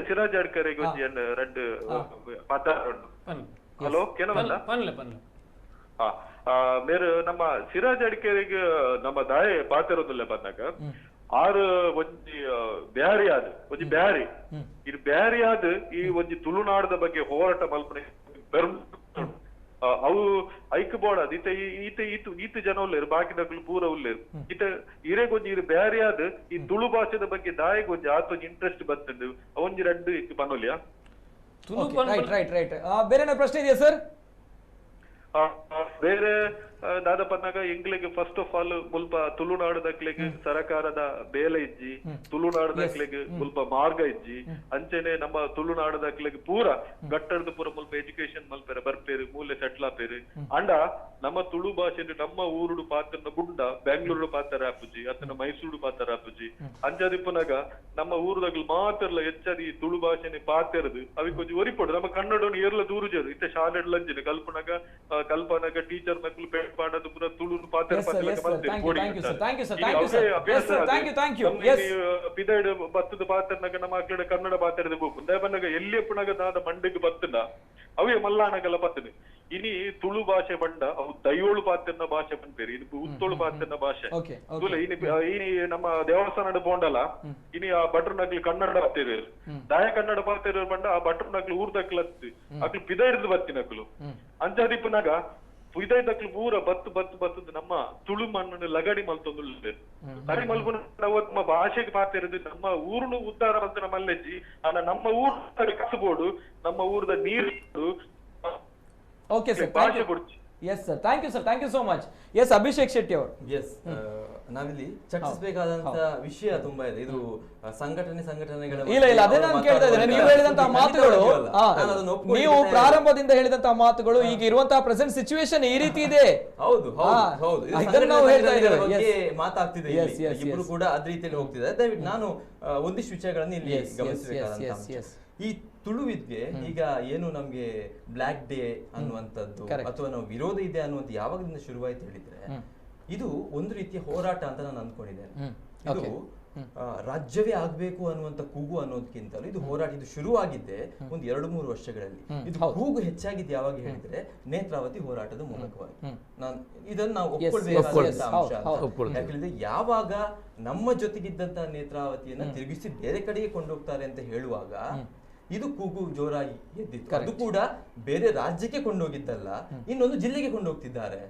ಸಿರಾಜ್ ಅಡ್ಕರಿಗೆ ಒಂಜಿ ರೆಡ್ ಪಾತ್ರ ಹಲೋ ಕೇನವಲ್ಲ ಮೇರೆ ನಮ್ಮ ಸಿರಾಜ್ ಅಡ್ಕರಿಗೆ ನಮ್ಮ ದಾಯ ಪಾತ್ರ ಒಂದಿಲ್ಲ ಬಂದಾಗ ಆರು ಒಂಜಿ ಬ್ಯಾರಿ ಆದ್ ಒಂಜಿ ಬ್ಯಾರಿ ಇದು ಬ್ಯಾರಿ ಆದ್ ಈ ಒಂಜಿ ತುಳುನಾಡದ ಬಗ್ಗೆ ಹೋರಾಟ ಮಲ್ಪನೆ ಅವು ಐಕ್ ಬೋಡದ್ ಈತ ಈತ ಈತು ಈತ ಜನ ಉಳ್ಳೇರು ಬಾಕಿದಗ್ಲು ಪೂರ ಉಳ್ಳೇರು ಈತ ಇರೇಗೊಂಜಿ ಇರು ಬ್ಯಾರಿ ಆದ್ ಈ ತುಳು ಭಾಷೆದ ಬಗ್ಗೆ ದಾಯಿಗ್ ಒಂಜಿ ಆತೊಂಜಿ ಇಂಟ್ರೆಸ್ಟ್ ಬರ್ತಂದು ಅವೊಂಜಿ ರೆಡ್ ಇತ್ತು ಪನೋಲಿಯಾ ಬೇರೆ ಪ್ರಶ್ನೆ ಇದೆಯಾ ಸರ್? ಬೇರೆ ದಾದಪನ್ನಾಗ ಎಂಗ್ಲಿಗೆ ಫಸ್ಟ್ ಆಫ್ ಆಲ್ ಮುಲ್ಪ ತುಳುನಾಡದಕ್ಲೆಗ್ ಸರಕಾರದ ಬೇಲೆ ಇಜ್ಜಿ, ತುಳುನಾಡದಕ್ಲೆಗ್ ಮುಲ್ಪ ಮಾರ್ಗ ಇಜ್ಜಿ, ಅಂಚೆನೆ ನಮ್ಮ ತುಳುನಾಡದಕ್ಲೆಗ್ ಪೂರ ಗಟ್ಟರ್ದು ಪೂರ ಮುಲ್ಪ ಎಜುಕೇಶನ್ ಮಲ್ಪೆರ ಬರ್ಪೇರು ಮೂಲೆ ಸೆಟ್ಲ್ ಆಪೇರು ಅಂಡ ನಮ್ಮ ತುಳು ಭಾಷೆ ನಮ್ಮ ಊರುಡು ಪಾತ್ರ ಗುಂಡ ಬೆಂಗಳೂರು ಪಾತ್ರ ಆಪುಜಿ ಅತನ ಮೈಸೂರು ಪಾತ್ರ ಆಪುಜಿ ಅಂಜಾದಿಪ್ಪನಾಗ ನಮ್ಮ ಊರದಾಗ್ಲು ಮಾತ್ರಲ್ಲ ಹೆಚ್ಚಾದಿ ತುಳು ಭಾಷೆನೆ ಪಾತೆರದು ಅವಿ ಕೊಂಚ ಒರಿಪಡು ನಮ್ಮ ಕನ್ನಡ ಏರ್ಲ ದೂರುಜರು ಇತ್ತೆ ಶಾಲೆ ಲಂಜಿನ ಕಲ್ಪನಾಗ ಟೀಚರ್ ಮಕ್ಕಳು ಪೇಟ್ ಮಾಡೋದು ಪೂರ ತುಳು ಪಾತ್ರ ಪಿದಾಯ್ಡು ಬತ್ತದ ಪಾತ್ರನಾಗ ನಮ್ಮ ಮಕ್ಕಳ ಕನ್ನಡ ಪಾತ್ರದ ಬೋಕು ದಯಬನ್ನಾಗ ಎಲ್ಲಿ ಪುನಾಗ ದಾದ ಮಂಡಿಗೆ ಬತ್ತನ ಅವೇ ಮಲ್ಲಾಣಗಲ್ಲ ಬತ್ತನೆ ಇನಿ ತುಳು ಭಾಷೆ ಬಂಡ ಅವು ದೈವೋಳು ಪಾತ್ರನ ಭಾಷೆ ಬಂದ್ಪೇರಿ ಇದು ಉತ್ತೋಳು ಪಾತ್ರನ ಭಾಷೆ ಇನಿ ನಮ್ಮ ದೇವಸ್ಥಾನ ಬೋಂಡಲ್ಲ ಇನಿ ಆ ಭಟ್ರ ನಗ್ಲಿ ಕನ್ನಡ ಪಾತಿರು ದಯ ಕನ್ನಡ ಪಾತಿರು ಬಂಡ ಆ ಭಟ್ರ ನಗ್ಲಿ ಊರ್ದಕ್ಲ ಅಕ್ಲು ಪಿದಾಯ್ದು ಬತ್ತಿನಕ್ಲು ಅಂಚಾದಿಪ್ಪನಾಗ ಪಿದಾಯ್ದಕ್ಲು ಪೂರ ಬತ್ತದ ನಮ್ಮ ತುಳು ಮಣ್ಣನ್ನು ಲಗಡಿ ಮಲ್ತೊಂದು ಲಗಡಿ ಮಲ್ಪುನ ನಮ್ಮ ಭಾಷೆಗೆ ಪಾತಿರೋದು ನಮ್ಮ ಊರ್ನು ಉದ್ಧಾರ ಅಂತ ನಮ್ಮಲ್ಲೆಜ್ಜಿ ನಮ್ಮ ಊರ್ ಕಸಬೋಡು ನಮ್ಮ ಊರದ ನೀರು okay sir yes sir thank you so much yes Abhishek Shetty ಅವರು ಎಸ್ ನಾವಿಲ್ಲಿ ಚರ್ಚಿಸಬೇಕಾದಂತ ವಿಷಯ ತುಂಬಾ ಇದೆ ಇದು ಸಂಘಟನೆಗಳ ಇಲ್ಲ ಅದೇ ನಾನು ಕೇಳ್ತಾ ಇದ್ದೇನೆ ನೀವು ಹೇಳಿದಂತಹ ಮಾತುಗಳು ನೀವು ಪ್ರಾರಂಭದಿಂದ ಹೇಳಿದಂತಹ ಮಾತುಗಳು ಈಗ ಇರುವಂತಹ ಪ್ರೆಸೆಂಟ್ ಸಿಚುವೇಶನ್ ಈ ರೀತಿ ಇದೆ ಹೌದು ಇದನ್ನು ನಾವು ಹೇಳ್ತಾ ಇದ್ದೇವೆ ಮಾತಾಗ್ತಿದೆ ಇಬ್ರು ಕೂಡ ಅದ ರೀತಿಯಲ್ಲಿ ಹೋಗ್ತಿದ್ದಾರೆ ದಯವಿಟ್ಟು ನಾನು ಒಂದಿಷ್ಟು ವಿಷಯಗಳನ್ನು ಇಲ್ಲಿ ಗಮನಿಸಬೇಕಾದಂತ ಈ ತುಳು ವಿದ್ಯೆ ಈಗ ಏನು ನಮ್ಗೆ ಬ್ಲಾಕ್ ಡೇ ಅನ್ನುವಂಥದ್ದು ಅಥವಾ ನಾವು ವಿರೋಧ ಇದೆ ಅನ್ನುವಂಥ ಯಾವಾಗದಿಂದ ಶುರುವಾಯ್ತು ಹೇಳಿದ್ರೆ ಇದು ಒಂದು ರೀತಿಯ ಹೋರಾಟ ಅಂತ ನಾನು ಅಂದ್ಕೊಂಡಿದ್ದೇನೆ. ಇದು ರಾಜ್ಯವೇ ಆಗ್ಬೇಕು ಅನ್ನುವಂಥ ಕೂಗು ಅನ್ನೋದಕ್ಕಿಂತಲೂ ಇದು ಹೋರಾಟ ಇದು ಶುರುವಾಗಿದ್ದೆ ಒಂದು 2-3 ವರ್ಷಗಳಲ್ಲಿ. ಇದು ಕೂಗು ಹೆಚ್ಚಾಗಿದ್ದು ಯಾವಾಗ ಹೇಳಿದ್ರೆ ನೇತ್ರಾವತಿ ಹೋರಾಟದ ಮೂಲಕವಾಗಿ. ಇದನ್ನು ನಾವು ಒಪ್ಕೊಳ್ಬೇಕಾದಂತ ಅಂಶ. ಯಾಕಂದ್ರೆ ಯಾವಾಗ ನಮ್ಮ ಜೊತೆಗಿದ್ದಂತ ನೇತ್ರಾವತಿಯನ್ನ ತಿರುಗಿಸಿ ಬೇರೆ ಕಡೆಗೆ ಕೊಂಡೋಗ್ತಾರೆ ಅಂತ ಹೇಳುವಾಗ ಇದು ಕೂಗು ಜೋರಾಗಿ ಎದ್ದಿತ್ತು. ಅದು ಕೂಡ ಬೇರೆ ರಾಜ್ಯಕ್ಕೆ ಕೊಂಡೋಗಿದ್ದಲ್ಲ, ಇನ್ನೊಂದು ಜಿಲ್ಲೆಗೆ ಕೊಂಡೋಗ್ತಿದ್ದಾರೆ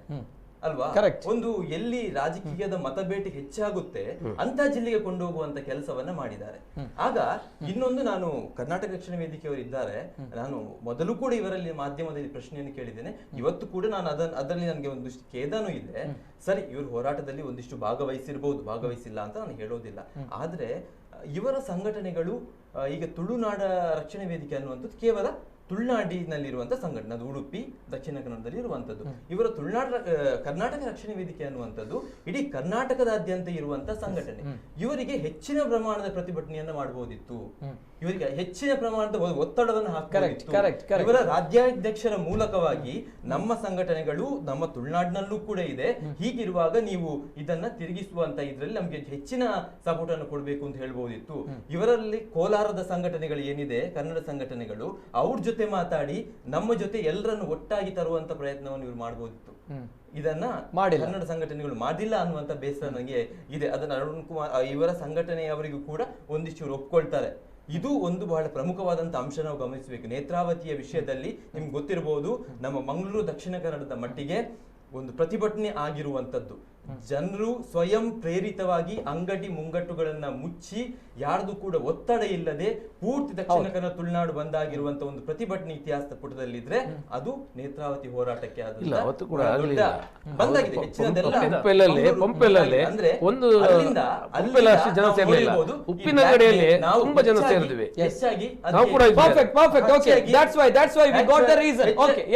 ಅಲ್ವಾ. ಒಂದು ಎಲ್ಲಿ ರಾಜಕೀಯದ ಮತಬೇಟೆ ಹೆಚ್ಚಾಗುತ್ತೆ ಅಂತ ಜಿಲ್ಲೆಗೆ ಕೊಂಡೋಗುವಂತ ಕೆಲಸವನ್ನ ಮಾಡಿದ್ದಾರೆ. ಆಗ ಇನ್ನೊಂದು, ನಾನು ಕರ್ನಾಟಕ ರಕ್ಷಣಾ ವೇದಿಕೆಯವರು ಇದ್ದಾರೆ, ನಾನು ಮೊದಲು ಕೂಡ ಇವರಲ್ಲಿ ಮಾಧ್ಯಮದಲ್ಲಿ ಪ್ರಶ್ನೆಯನ್ನು ಕೇಳಿದ್ದೇನೆ, ಇವತ್ತು ಕೂಡ ನಾನು ಅದರಲ್ಲಿ ನನಗೆ ಒಂದಿಷ್ಟು ಖೇದನೂ ಇದೆ. ಸರಿ, ಇವರು ಹೋರಾಟದಲ್ಲಿ ಒಂದಿಷ್ಟು ಭಾಗವಹಿಸಿರ್ಬೋದು, ಭಾಗವಹಿಸಿಲ್ಲ ಅಂತ ನಾನು ಹೇಳೋದಿಲ್ಲ. ಆದ್ರೆ ಇವರ ಸಂಘಟನೆಗಳು ಈಗ ತುಳುನಾಡ ರಕ್ಷಣಾ ವೇದಿಕೆ ಅನ್ನುವಂಥದ್ದು ಕೇವಲ ತುಳುನಾಡಿನಲ್ಲಿರುವಂತ ಸಂಘಟನೆ, ಅದು ಉಡುಪಿ ದಕ್ಷಿಣ ಕನ್ನಡದಲ್ಲಿ ಇರುವಂತದ್ದು. ಇವರ ಕರ್ನಾಟಕ ರಕ್ಷಣಾ ವೇದಿಕೆ ಅನ್ನುವಂಥದ್ದು ಇಡೀ ಕರ್ನಾಟಕದಾದ್ಯಂತ ಇರುವಂತ ಸಂಘಟನೆ. ಇವರಿಗೆ ಹೆಚ್ಚಿನ ಪ್ರಮಾಣದ ಪ್ರತಿಭಟನೆಯನ್ನ ಮಾಡಬಹುದಿತ್ತು, ಇವರಿಗೆ ಹೆಚ್ಚಿನ ಪ್ರಮಾಣದ ಒತ್ತಡವನ್ನು ಹಾಕಬೇಕಾಗಿತ್ತು. ಇವರ ರಾಜ್ಯಾಧ್ಯಕ್ಷರ ಮೂಲಕವಾಗಿ ನಮ್ಮ ಸಂಘಟನೆಗಳು ನಮ್ಮ ತುಳುನಾಡಿನಲ್ಲೂ ಕೂಡ ಇದೆ, ಹೀಗಿರುವಾಗ ನೀವು ಇದನ್ನ ತಿರುಗಿಸುವಂತ ಇದ್ರಲ್ಲಿ ನಮ್ಗೆ ಹೆಚ್ಚಿನ ಸಪೋರ್ಟ್ ಅನ್ನು ಕೊಡಬೇಕು ಅಂತ ಹೇಳ್ಬಹುದಿತ್ತು. ಇವರಲ್ಲಿ ಕೋಲಾರದ ಸಂಘಟನೆಗಳು ಏನಿದೆ, ಕನ್ನಡ ಸಂಘಟನೆಗಳು, ಅವ್ರ ಜೊತೆ ಮಾತಾಡಿ ನಮ್ಮ ಜೊತೆ ಎಲ್ಲರನ್ನು ಒಟ್ಟಾಗಿ ತರುವಂತ ಪ್ರಯತ್ನವನ್ನು ಇವರು ಮಾಡಬಹುದಿತ್ತು. ಇದನ್ನ ಕನ್ನಡ ಸಂಘಟನೆಗಳು ಮಾಡಿಲ್ಲ ಅನ್ನುವಂತ ಬೇಸರ ನನಗೆ ಇದೆ. ಅದನ್ನ ಅರುಣ್ ಕುಮಾರ್ ಇವರ ಸಂಘಟನೆಯವರಿಗೂ ಕೂಡ ಒಂದಿಷ್ಟು ಇವರು ಒಪ್ಕೊಳ್ತಾರೆ. ಇದು ಒಂದು ಬಹಳ ಪ್ರಮುಖವಾದಂತ ಅಂಶ ನಾವು ಗಮನಿಸಬೇಕು. ನೇತ್ರಾವತಿಯ ವಿಷಯದಲ್ಲಿ ನಿಮ್ಗೆ ಗೊತ್ತಿರಬಹುದು, ನಮ್ಮ ಮಂಗಳೂರು ದಕ್ಷಿಣ ಕನ್ನಡದ ಮಟ್ಟಿಗೆ ಒಂದು ಪ್ರತಿಭಟನೆ ಆಗಿರುವಂತದ್ದು. ಜನರು ಸ್ವಯಂ ಪ್ರೇರಿತವಾಗಿ ಅಂಗಡಿ ಮುಂಗಟ್ಟುಗಳನ್ನ ಮುಚ್ಚಿ ಯಾರ್ದು ಕೂಡ ಒತ್ತಡ ಇಲ್ಲದೆ ಪೂರ್ತಿ ದಕ್ಷಿಣ ಕನ್ನಡ ತುಳುನಾಡು ಬಂದಾಗಿರುವಂತ ಒಂದು ಪ್ರತಿಭಟನೆ ಇತಿಹಾಸದ ಪುಟದಲ್ಲಿದ್ರೆ ಅದು ನೇತ್ರಾವತಿ ಹೋರಾಟಕ್ಕೆ ಬಂದಾಗಿದೆ.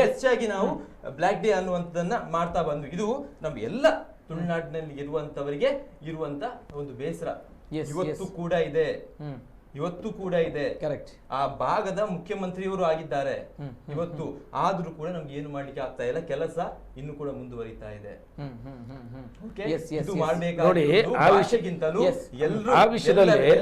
ಹೆಚ್ಚಾಗಿ ನಾವು ಬ್ಲಾಕ್ ಡೇ ಅನ್ನುವಂಥದ್ದನ್ನ ಮಾಡ್ತಾ ಬಂದ್ವಿ. ಇದು ನಮ್ಮ ಎಲ್ಲ ತುಳುನಾಡಿನಲ್ಲಿ ಇರುವಂತವರಿಗೆ ಇರುವಂತ ಒಂದು ಬೇಸರ ಇವತ್ತು ಕೂಡ ಇದೆ. ಕರೆಕ್ಟ್. ಆ ಭಾಗದ ಮುಖ್ಯಮಂತ್ರಿಯವರು ಆಗಿದ್ದಾರೆ ಇವತ್ತು. ಆದ್ರೂ ಕೂಡ ನಮ್ಗೆ ಏನು ಮಾಡ್ಲಿಕ್ಕೆ ಆಗ್ತಾ ಇಲ್ಲ, ಕೆಲಸ ಇನ್ನು ಕೂಡ ಮುಂದುವರಿತಾ ಇದೆ. ನೋಡಿ, ಆ ವಿಷಯದಲ್ಲಿ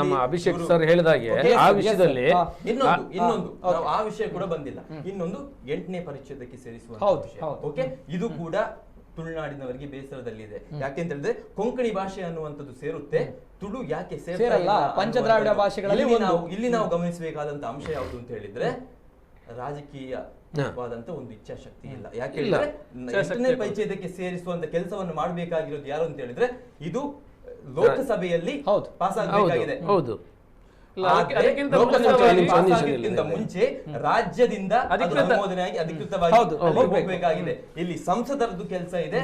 ನಮ್ಮ ಅಭಿಷೇಕ್ ಸರ್ ಹೇಳಿದಾಗೆ ಆ ವಿಷಯದಲ್ಲಿ ಇನ್ನೊಂದು ಆ ವಿಷಯ ಕೂಡ ಬಂದಿಲ್ಲ. ಇನ್ನೊಂದು 8ನೇ ಪರಿಚ್ಛೇದಕ್ಕೆ ಸೇರಿಸುವ ವಿಷಯ. ಓಕೆ, ಇದು ಕೂಡ ತುಳುನಾಡಿನವರಿಗೆ ಬೇಸರದಲ್ಲಿದೆ. ಯಾಕೆಂತ ಹೇಳಿದ್ರೆ ಕೊಂಕಣಿ ಭಾಷೆ ಅನ್ನುವಂಥದ್ದು ಸೇರುತ್ತೆ, ತುಳು ಯಾಕೆ ಸೇರಲ್ಲ? ಪಂಚದ್ರಾವಿಡ ಭಾಷೆಗಳಲ್ಲಿ ಇಲ್ಲಿ ನಾವು ಗಮನಿಸಬೇಕಾದಂತ ಅಂಶ ಯಾವುದು ಅಂತ ಹೇಳಿದ್ರೆ ರಾಜಕೀಯವಾದಂತ ಒಂದು ಇಚ್ಛಾಶಕ್ತಿ ಇಲ್ಲ. ಯಾಕೆಂದ್ರೆ 8ನೇ ಪರಿಚ್ಛೇದಕ್ಕೆ ಸೇರಿಸುವಂತ ಕೆಲಸವನ್ನು ಮಾಡಬೇಕಾಗಿರೋದು ಯಾರು ಅಂತ ಹೇಳಿದ್ರೆ ಇದು ಲೋಕಸಭೆಯಲ್ಲಿ ಪಾಸ್ ಆಗಬೇಕಾಗಿದೆ. ಮುಂಚೆ ರಾಜ್ಯದಿಂದ ಅನುಮೋದನೆಯಾಗಿ ಅಧಿಕೃತವಾಗಿ ಹೋಗಬೇಕಾಗಿದೆ. ಇಲ್ಲಿ ಸಂಸದರದ್ದು ಕೆಲಸ ಇದೆ,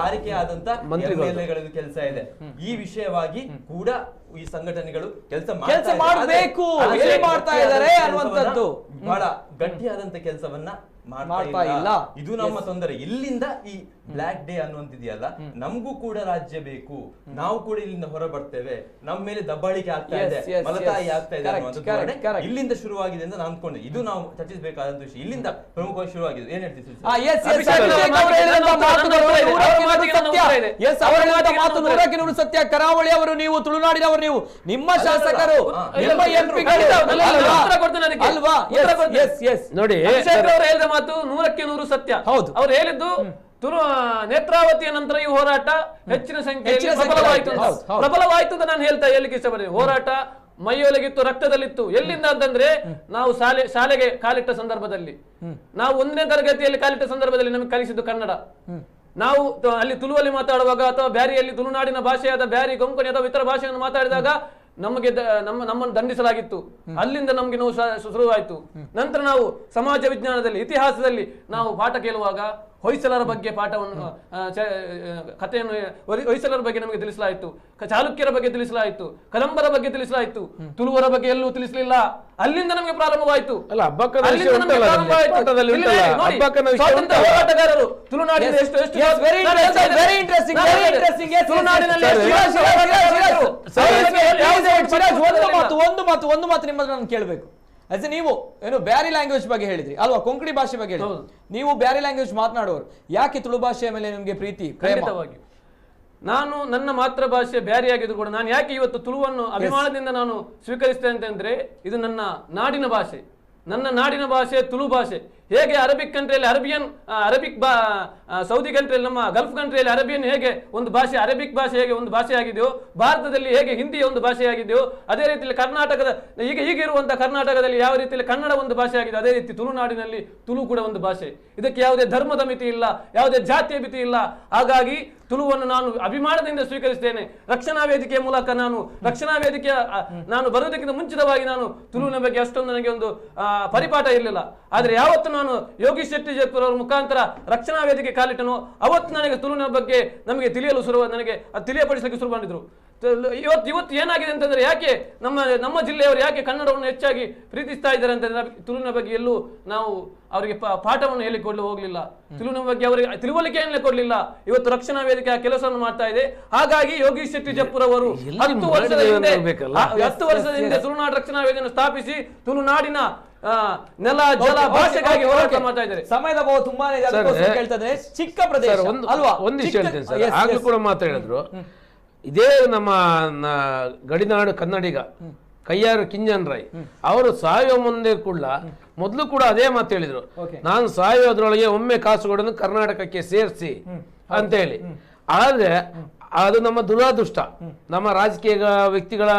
ಆಯ್ಕೆ ಆದಂತ ಮಂತ್ರಿಗಳದ್ದು ಕೆಲಸ ಇದೆ. ಈ ವಿಷಯವಾಗಿ ಕೂಡ ಈ ಸಂಘಟನೆಗಳು ಕೆಲಸ ಮಾಡಬೇಕು, ಮಾಡ್ತಾ ಇದ್ದಾರೆ ಅನ್ನುವಂಥದ್ದು ಬಹಳ ಗಟ್ಟಿಯಾದಂತ ಕೆಲಸವನ್ನ ಮಾಡ್ತಾ ಇಲ್ಲ. ಇದು ನಮ್ಮ ತೊಂದರೆ. ಇಲ್ಲಿಂದ ಈ ಬ್ಲಾಕ್ ಡೇ ಅನ್ನುವಂತಿದೆಯಲ್ಲ, ನಮಗೂ ಕೂಡ ರಾಜ್ಯ ಬೇಕು, ನಾವು ಕೂಡ ಇಲ್ಲಿಂದ ಹೊರ ಬರ್ತೇವೆ, ನಮ್ಮ ಮೇಲೆ ದಬ್ಬಾಳಿಕೆ ಆಗ್ತಾ ಇದೆ, ಮಲತಾಯಿ ಆಗ್ತಾ ಇದೆ ಅನ್ನುವಂಥದ್ದು ಇಲ್ಲಿಂದ ಶುರುವಾಗಿದೆ ಅಂತ ನಾನು ಅನ್ಕೊಂಡೆ. ಇದು ನಾವು ಚರ್ಚಿಸಬೇಕಾದಂತ ವಿಷಯ. ಇಲ್ಲಿಂದ ಪ್ರಮುಖವಾಗಿ ಶುರುವಾಗಿದೆ. ಏನ್ ಹೇಳ್ತೀವಿ? ಸತ್ಯ. ಕರಾವಳಿ ಅವರು, ನೀವು ತುಳುನಾಡಿನವರು, ನೀವು ನಿಮ್ಮ ಶಾಸಕರು, ನಿಮ್ಮ ಎಂಪಿಗಳು ಅಲ್ವಾ? ನೋಡಿ, ಹೇಳಿದ ಮಾತು 100% ಸತ್ಯ. ಹೌದು, ಅವ್ರು ಹೇಳಿದ್ದು ನೇತ್ರಾವತಿಯ ನಂತರ ಈ ಹೋರಾಟ ಹೆಚ್ಚಿನ ಸಂಖ್ಯೆಯಲ್ಲಿ ಪ್ರಬಲವಾಯಿತು ಅಂತ ನಾನು ಹೇಳಲಿಕ್ಕೆ ಇಷ್ಟಪಡ್ತೀನಿ. ಹೋರಾಟ ಮೈಯೊಳಗಿತ್ತು, ರಕ್ತದಲ್ಲಿತ್ತು. ಎಲ್ಲಿಂದ ಅಂತಂದ್ರೆ ನಾವು ಶಾಲೆಗೆ ಕಾಲಿಟ್ಟ ಸಂದರ್ಭದಲ್ಲಿ, ನಾವು 1ನೇ ತರಗತಿಯಲ್ಲಿ ಕಾಲಿಟ್ಟ ಸಂದರ್ಭದಲ್ಲಿ ನಮಗೆ ಕಲಿಸಿದ್ದು ಕನ್ನಡ. ನಾವು ಅಲ್ಲಿ ತುಳುವಲ್ಲಿ ಮಾತಾಡುವಾಗ ಅಥವಾ ಬ್ಯಾರಿಯಲ್ಲಿ ತುಳುನಾಡಿನ ಭಾಷೆಯಾದ ಬ್ಯಾರಿ, ಕೊಂಕಣಿ ಅಥವಾ ಇತರ ಭಾಷೆಯನ್ನು ಮಾತಾಡಿದಾಗ ನಮ್ಮನ್ನು ದಂಡಿಸಲಾಗಿತ್ತು. ಅಲ್ಲಿಂದ ನಮ್ಗೆ ನೋವು ಶುರುವಾಯಿತು. ನಂತರ ನಾವು ಸಮಾಜ ವಿಜ್ಞಾನದಲ್ಲಿ, ಇತಿಹಾಸದಲ್ಲಿ ನಾವು ಪಾಠ ಕೇಳುವಾಗ ಹೊಯ್ಸಳರ ಬಗ್ಗೆ ಪಾಠವನ್ನು, ಕಥೆಯನ್ನು ಹೊಯ್ಸಳರ ಬಗ್ಗೆ ನಮಗೆ ತಿಳಿಸಲಾಯಿತು, ಚಾಲುಕ್ಯರ ಬಗ್ಗೆ ತಿಳಿಸಲಾಯಿತು, ಕದಂಬರ ಬಗ್ಗೆ ತಿಳಿಸಲಾಯಿತು, ತುಳುವರ ಬಗ್ಗೆ ಎಲ್ಲೂ ತಿಳಿಸಲಿಲ್ಲ. ಅಲ್ಲಿಂದ ನಮಗೆ ಪ್ರಾರಂಭವಾಯಿತು. ಹೋರಾಟಗಾರರು ತುಳುನಾಡಿನ ಒಂದು ಮಾತು ನಿಮ್ಮಲ್ಲಿ ನಾನು ಕೇಳಬೇಕು. ಅದೇ ನೀವು ಏನು ಬ್ಯಾರಿ ಲ್ಯಾಂಗ್ವೇಜ್ ಬಗ್ಗೆ ಹೇಳಿದ್ರಿ ಅಲ್ವಾ, ಕೊಂಕಣಿ ಭಾಷೆ ಬಗ್ಗೆ ಹೇಳಿದ್ರಿ. ನೀವು ಬ್ಯಾರಿ ಲ್ಯಾಂಗ್ವೇಜ್ ಮಾತನಾಡುವವರು, ಯಾಕೆ ತುಳು ಭಾಷೆಯ ಮೇಲೆ ನಿಮಗೆ ಪ್ರೀತಿ? ಖಂಡಿತವಾಗಿ ನಾನು ನನ್ನ ಮಾತೃಭಾಷೆ ಬ್ಯಾರಿ ಆಗಿದ್ರು ಕೂಡ ನಾನು ಯಾಕೆ ಇವತ್ತು ತುಳುವನ್ನು ಅಭಿಮಾನದಿಂದ ನಾನು ಸ್ವೀಕರಿಸ್ತೇನೆ ಅಂತಂದ್ರೆ, ಇದು ನನ್ನ ನಾಡಿನ ಭಾಷೆ. ನನ್ನ ನಾಡಿನ ಭಾಷೆ ತುಳು ಭಾಷೆ. ಹೇಗೆ ಅರಬಿಕ್ ಕಂಟ್ರಿಯಲ್ಲಿ ಅರಬಿಕ್ ಸೌದಿ ಕಂಟ್ರಿಯಲ್ಲಿ, ನಮ್ಮ ಗಲ್ಫ್ ಕಂಟ್ರಿಯಲ್ಲಿ ಅರೇಬಿಯನ್ ಹೇಗೆ ಒಂದು ಭಾಷೆ, ಅರೇಬಿಕ್ ಭಾಷೆ ಹೇಗೆ ಒಂದು ಭಾಷೆ ಆಗಿದೆಯೋ, ಭಾರತದಲ್ಲಿ ಹೇಗೆ ಹಿಂದಿ ಒಂದು ಭಾಷೆ ಆಗಿದೆಯೋ, ಅದೇ ರೀತಿಯಲ್ಲಿ ಕರ್ನಾಟಕದ ಈಗಿರುವಂತಹ ಕರ್ನಾಟಕದಲ್ಲಿ ಯಾವ ರೀತಿಯಲ್ಲಿ ಕನ್ನಡ ಒಂದು ಭಾಷೆ ಆಗಿದೆ, ಅದೇ ರೀತಿ ತುಳುನಾಡಿನಲ್ಲಿ ತುಳು ಕೂಡ ಒಂದು ಭಾಷೆ. ಇದಕ್ಕೆ ಯಾವುದೇ ಧರ್ಮದ ಮಿತಿ ಇಲ್ಲ, ಯಾವುದೇ ಜಾತಿಯ ಮಿತಿ ಇಲ್ಲ. ಹಾಗಾಗಿ ತುಳುವನ್ನು ನಾನು ಅಭಿಮಾನದಿಂದ ಸ್ವೀಕರಿಸ್ತೇನೆ. ರಕ್ಷಣಾ ವೇದಿಕೆಯ ಮೂಲಕ ನಾನು ಬರೋದಕ್ಕಿಂತ ಮುಂಚಿತವಾಗಿ ನಾನು ತುಳುವಿನ ಬಗ್ಗೆ ಅಷ್ಟೊಂದು ನನಗೆ ಒಂದು ಪರಿಪಾಠ ಇರಲಿಲ್ಲ. ಆದ್ರೆ ಯಾವತ್ತು ನಾನು ಯೋಗೀಶ್ ಶೆಟ್ಟಿ ಜಯಪುರ ಅವರ ಮುಖಾಂತರ ರಕ್ಷಣಾ ವೇದಿಕೆ ಕಾಲಿಟ್ಟನು, ಅವತ್ತು ನನಗೆ ತುಳುವಿನ ಬಗ್ಗೆ ನನಗೆ ತಿಳಿಯಪಡಿಸಲಿಕ್ಕೆ ಶುರು ಮಾಡಿದ್ರು. ಇವತ್ತು ಏನಾಗಿದೆ ಅಂತಂದ್ರೆ, ಯಾಕೆ ನಮ್ಮ ಜಿಲ್ಲೆಯವರು ಯಾಕೆ ಕನ್ನಡವನ್ನು ಹೆಚ್ಚಾಗಿ ಪ್ರೀತಿಸ್ತಾ ಇದ್ದಾರೆ ಅಂತಂದ್ರೆ, ತುಳುವಿನ ಬಗ್ಗೆ ಎಲ್ಲೂ ನಾವು ಅವರಿಗೆ ಪಾಠವನ್ನು ಹೇಳಿಕೊಳ್ಳಲು ಹೋಗ್ಲಿಲ್ಲ, ತುಳುವಿನ ಬಗ್ಗೆ ಅವರಿಗೆ ತಿಳುವಳಿಕೆಯನ್ನೇ ಕೊಡ್ಲಿಲ್ಲ. ಇವತ್ತು ರಕ್ಷಣಾ ವೇದಿಕೆ ಆ ಕೆಲಸವನ್ನು ಮಾಡ್ತಾ ಇದೆ. ಹಾಗಾಗಿ ಯೋಗೀಶ್ ಶೆಟ್ಟಿ ಜಯಪುರ ಅವರು 10 ವರ್ಷದ ಹಿಂದೆ ತುಳುನಾಡು ರಕ್ಷಣಾ ವೇದಿಕೆಯನ್ನು ಸ್ಥಾಪಿಸಿ ತುಳುನಾಡಿನ ನೆಲ ಜಲ ಭಾಷೆಗಾಗಿ ಹೋರಾಟ ಮಾಡ್ತಾ ಇದ್ದಾರೆ. ಸಮಯದ ಬಹು ತುಂಬಾನೇ ಚಿಕ್ಕ ಪ್ರದೇಶ ಅಲ್ವಾ? ಒಂದಿಷ್ಟು ಹೇಳ್ತೇನೆ ಸರ್, ಆಗ್ಲೂ ಕೂಡ ಮಾತಾಡಿದ್ರು. ಇದೇ ನಮ್ಮ ಗಡಿನಾಡು ಕನ್ನಡಿಗ ಕಯ್ಯಾರು ಕಿಂಜನ್ ರಾಯ್ ಅವರು ಸಾಯುವ ಮುಂದೆ ಕೂಡ ಮೊದಲು ಕೂಡ ಅದೇ ಮಾತು ಹೇಳಿದ್ರು, ನಾನು ಸಾಯುವುದ್ರೊಳಗೆ ಒಮ್ಮೆ ಕಾಸುಗಳನ್ನು ಕರ್ನಾಟಕಕ್ಕೆ ಸೇರಿಸಿ ಅಂತ ಹೇಳಿ. ಆದ್ರೆ ಅದು ನಮ್ಮ ದುರಾದೃಷ್ಟ. ನಮ್ಮ ರಾಜಕೀಯ ವ್ಯಕ್ತಿಗಳ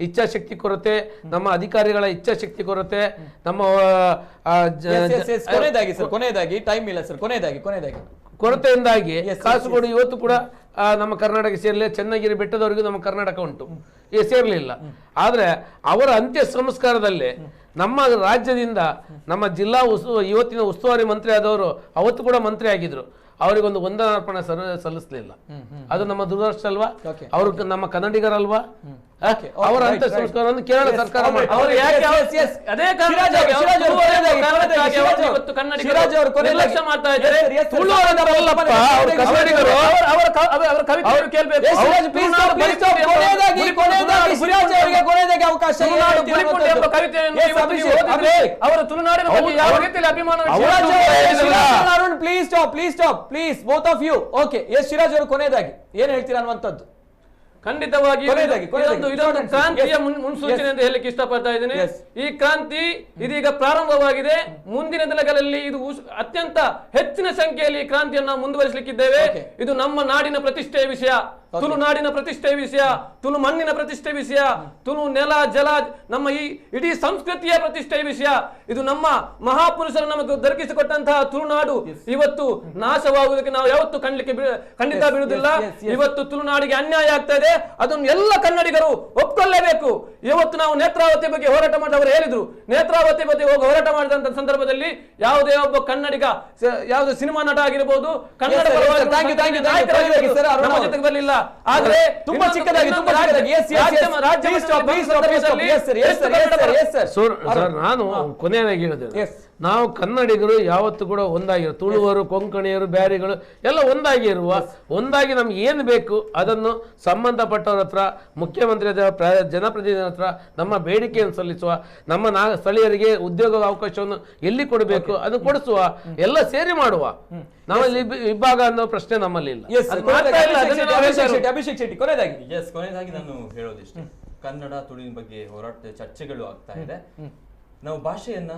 ಇಚ್ಛಾಶಕ್ತಿ ಕೊರತೆ, ನಮ್ಮ ಅಧಿಕಾರಿಗಳ ಇಚ್ಛಾಶಕ್ತಿ ಕೊರತೆ, ನಮ್ಮ ಕೊರತೆಯಿಂದಾಗಿ ಕಾಸುಗಳು ಇವತ್ತು ಕೂಡ ನಮ್ಮ ಕರ್ನಾಟಕ ಸೇರಲಿಲ್ಲ. ಚನ್ನಗಿರಿ ಬೆಟ್ಟದವರೆಗೂ ನಮ್ಮ ಕರ್ನಾಟಕ ಉಂಟು, ಸೇರಲಿಲ್ಲ. ಆದ್ರೆ ಅವರ ಅಂತ್ಯ ಸಂಸ್ಕಾರದಲ್ಲಿ ನಮ್ಮ ರಾಜ್ಯದಿಂದ ನಮ್ಮ ಜಿಲ್ಲಾ ಇವತ್ತಿನ ಉಸ್ತುವಾರಿ ಮಂತ್ರಿ ಆದವರು ಅವತ್ತು ಕೂಡ ಮಂತ್ರಿ ಆಗಿದ್ರು, ಅವರಿಗೊಂದು ವಂದನಾರ್ಪಣೆ ಸಲ್ಲಿಸಲಿಲ್ಲ. ಅದು ನಮ್ಮ ದುರದೃಷ್ಟ ಅಲ್ವಾ? ಅವರು ನಮ್ಮ ಕನ್ನಡಿಗರಲ್ವಾ? ಅವರ ಅಂತ್ಯ ಸಂಸ್ಕಾರವನ್ನು ಕೇರಳ ಸರ್ಕಾರ please both of you. Okay, yes Shiraj ಅವರು ಕೊನೆಯದಾಗಿ ಏನ್ ಹೇಳ್ತೀರಾ ಅನ್ನುವಂಥದ್ದು? ಖಂಡಿತವಾಗಿ ಇದೊಂದು ಕ್ರಾಂತಿಯ ಮುನ್ಸೂಚನೆ ಅಂತ ಹೇಳಲಿಕ್ಕೆ ಇಷ್ಟಪಡ್ತಾ ಇದ್ದೇನೆ. ಈ ಕ್ರಾಂತಿ ಇದೀಗ ಪ್ರಾರಂಭವಾಗಿದೆ. ಮುಂದಿನ ದಿನಗಳಲ್ಲಿ ಇದು ಅತ್ಯಂತ ಹೆಚ್ಚಿನ ಸಂಖ್ಯೆಯಲ್ಲಿ ಈ ಕ್ರಾಂತಿಯನ್ನು ಮುಂದುವರಿಸಲಿಕ್ಕಿದ್ದೇವೆ. ಇದು ನಮ್ಮ ನಾಡಿನ ಪ್ರತಿಷ್ಠೆಯ ವಿಷಯ, ತುಳುನಾಡಿನ ಪ್ರತಿಷ್ಠೆಯ ವಿಷಯ, ತುಳು ಮಣ್ಣಿನ ಪ್ರತಿಷ್ಠೆಯ ವಿಷಯ, ತುಳು ನೆಲ ಜಲ, ನಮ್ಮ ಈ ಇಡೀ ಸಂಸ್ಕೃತಿಯ ಪ್ರತಿಷ್ಠೆಯ ವಿಷಯ. ಇದು ನಮ್ಮ ಮಹಾಪುರುಷರು ನಮಗೆ ದೊರಕಿಸಿಕೊಟ್ಟಂತಹ ತುಳುನಾಡು ಇವತ್ತು ನಾಶವಾಗುವುದಕ್ಕೆ ನಾವು ಯಾವತ್ತೂ ಖಂಡಿತ ಬಿಡುವುದಿಲ್ಲ. ಇವತ್ತು ತುಳುನಾಡಿಗೆ ಅನ್ಯಾಯ ಆಗ್ತಾ ಇದೆ, ಅದನ್ನು ಎಲ್ಲ ಕನ್ನಡಿಗರು ಒಪ್ಕೊಳ್ಳೇಬೇಕು. ಇವತ್ತು ನಾವು ನೇತ್ರಾವತಿ ಬಗ್ಗೆ ಹೋರಾಟ ಮಾಡಿ ಅವರು ಹೇಳಿದ್ರು, ನೇತ್ರಾವತಿ ಬಗ್ಗೆ ಹೋಗಿ ಹೋರಾಟ ಮಾಡಿದಂತ ಸಂದರ್ಭದಲ್ಲಿ ಯಾವುದೇ ಒಬ್ಬ ಕನ್ನಡಿಗ ಯಾವುದೇ ಸಿನಿಮಾ ನಟ ಆಗಿರಬಹುದು ಕನ್ನಡ ನಮ್ಮ ಜೊತೆಗೆ ಬರಲಿಲ್ಲ. ಆದ್ರೆ ತುಂಬಾ ಚಿಕ್ಕದಾಗಿ ನಾನು ಕೊನೆಯಾಗಿ ಹೇಳಿದೆ, ನಾವು ಕನ್ನಡಿಗರು ಯಾವತ್ತು ಕೂಡ ಒಂದಾಗಿರೋ, ತುಳುವರು, ಕೊಂಕಣಿಯರು, ಬ್ಯಾರಿಗಳು ಎಲ್ಲ ಒಂದಾಗಿ ನಮ್ಗೆ ಏನು ಬೇಕು ಅದನ್ನು ಸಂಬಂಧಪಟ್ಟವ್ರ ಹತ್ರ, ಮುಖ್ಯಮಂತ್ರಿ ಜನಪ್ರತಿನಿಧಿ ಹತ್ರ ನಮ್ಮ ಬೇಡಿಕೆಯನ್ನು ಸಲ್ಲಿಸುವ, ನಮ್ಮ ಸ್ಥಳೀಯರಿಗೆ ಉದ್ಯೋಗ ಅವಕಾಶವನ್ನು ಎಲ್ಲಿ ಕೊಡಬೇಕು ಅದನ್ನು ಕೊಡಿಸುವ, ಎಲ್ಲ ಸೇರಿ ಮಾಡುವ. ನಮ್ಮಲ್ಲಿ ವಿಭಾಗ ಅನ್ನೋ ಪ್ರಶ್ನೆ ನಮ್ಮಲ್ಲಿ ಇಲ್ಲ. ಅಭಿಷೇಕ್ ಶೆಟ್ಟಿ ಕೊನೆಯದಾಗಿ ನಾನು ಹೇಳೋದಿಷ್ಟೇ, ಕನ್ನಡ ತುಳುವಿನ ಬಗ್ಗೆ ಹೋರಾಟ ಚರ್ಚೆಗಳು ಆಗ್ತಾ ಇದೆ. ನಾವು ಭಾಷೆಯನ್ನ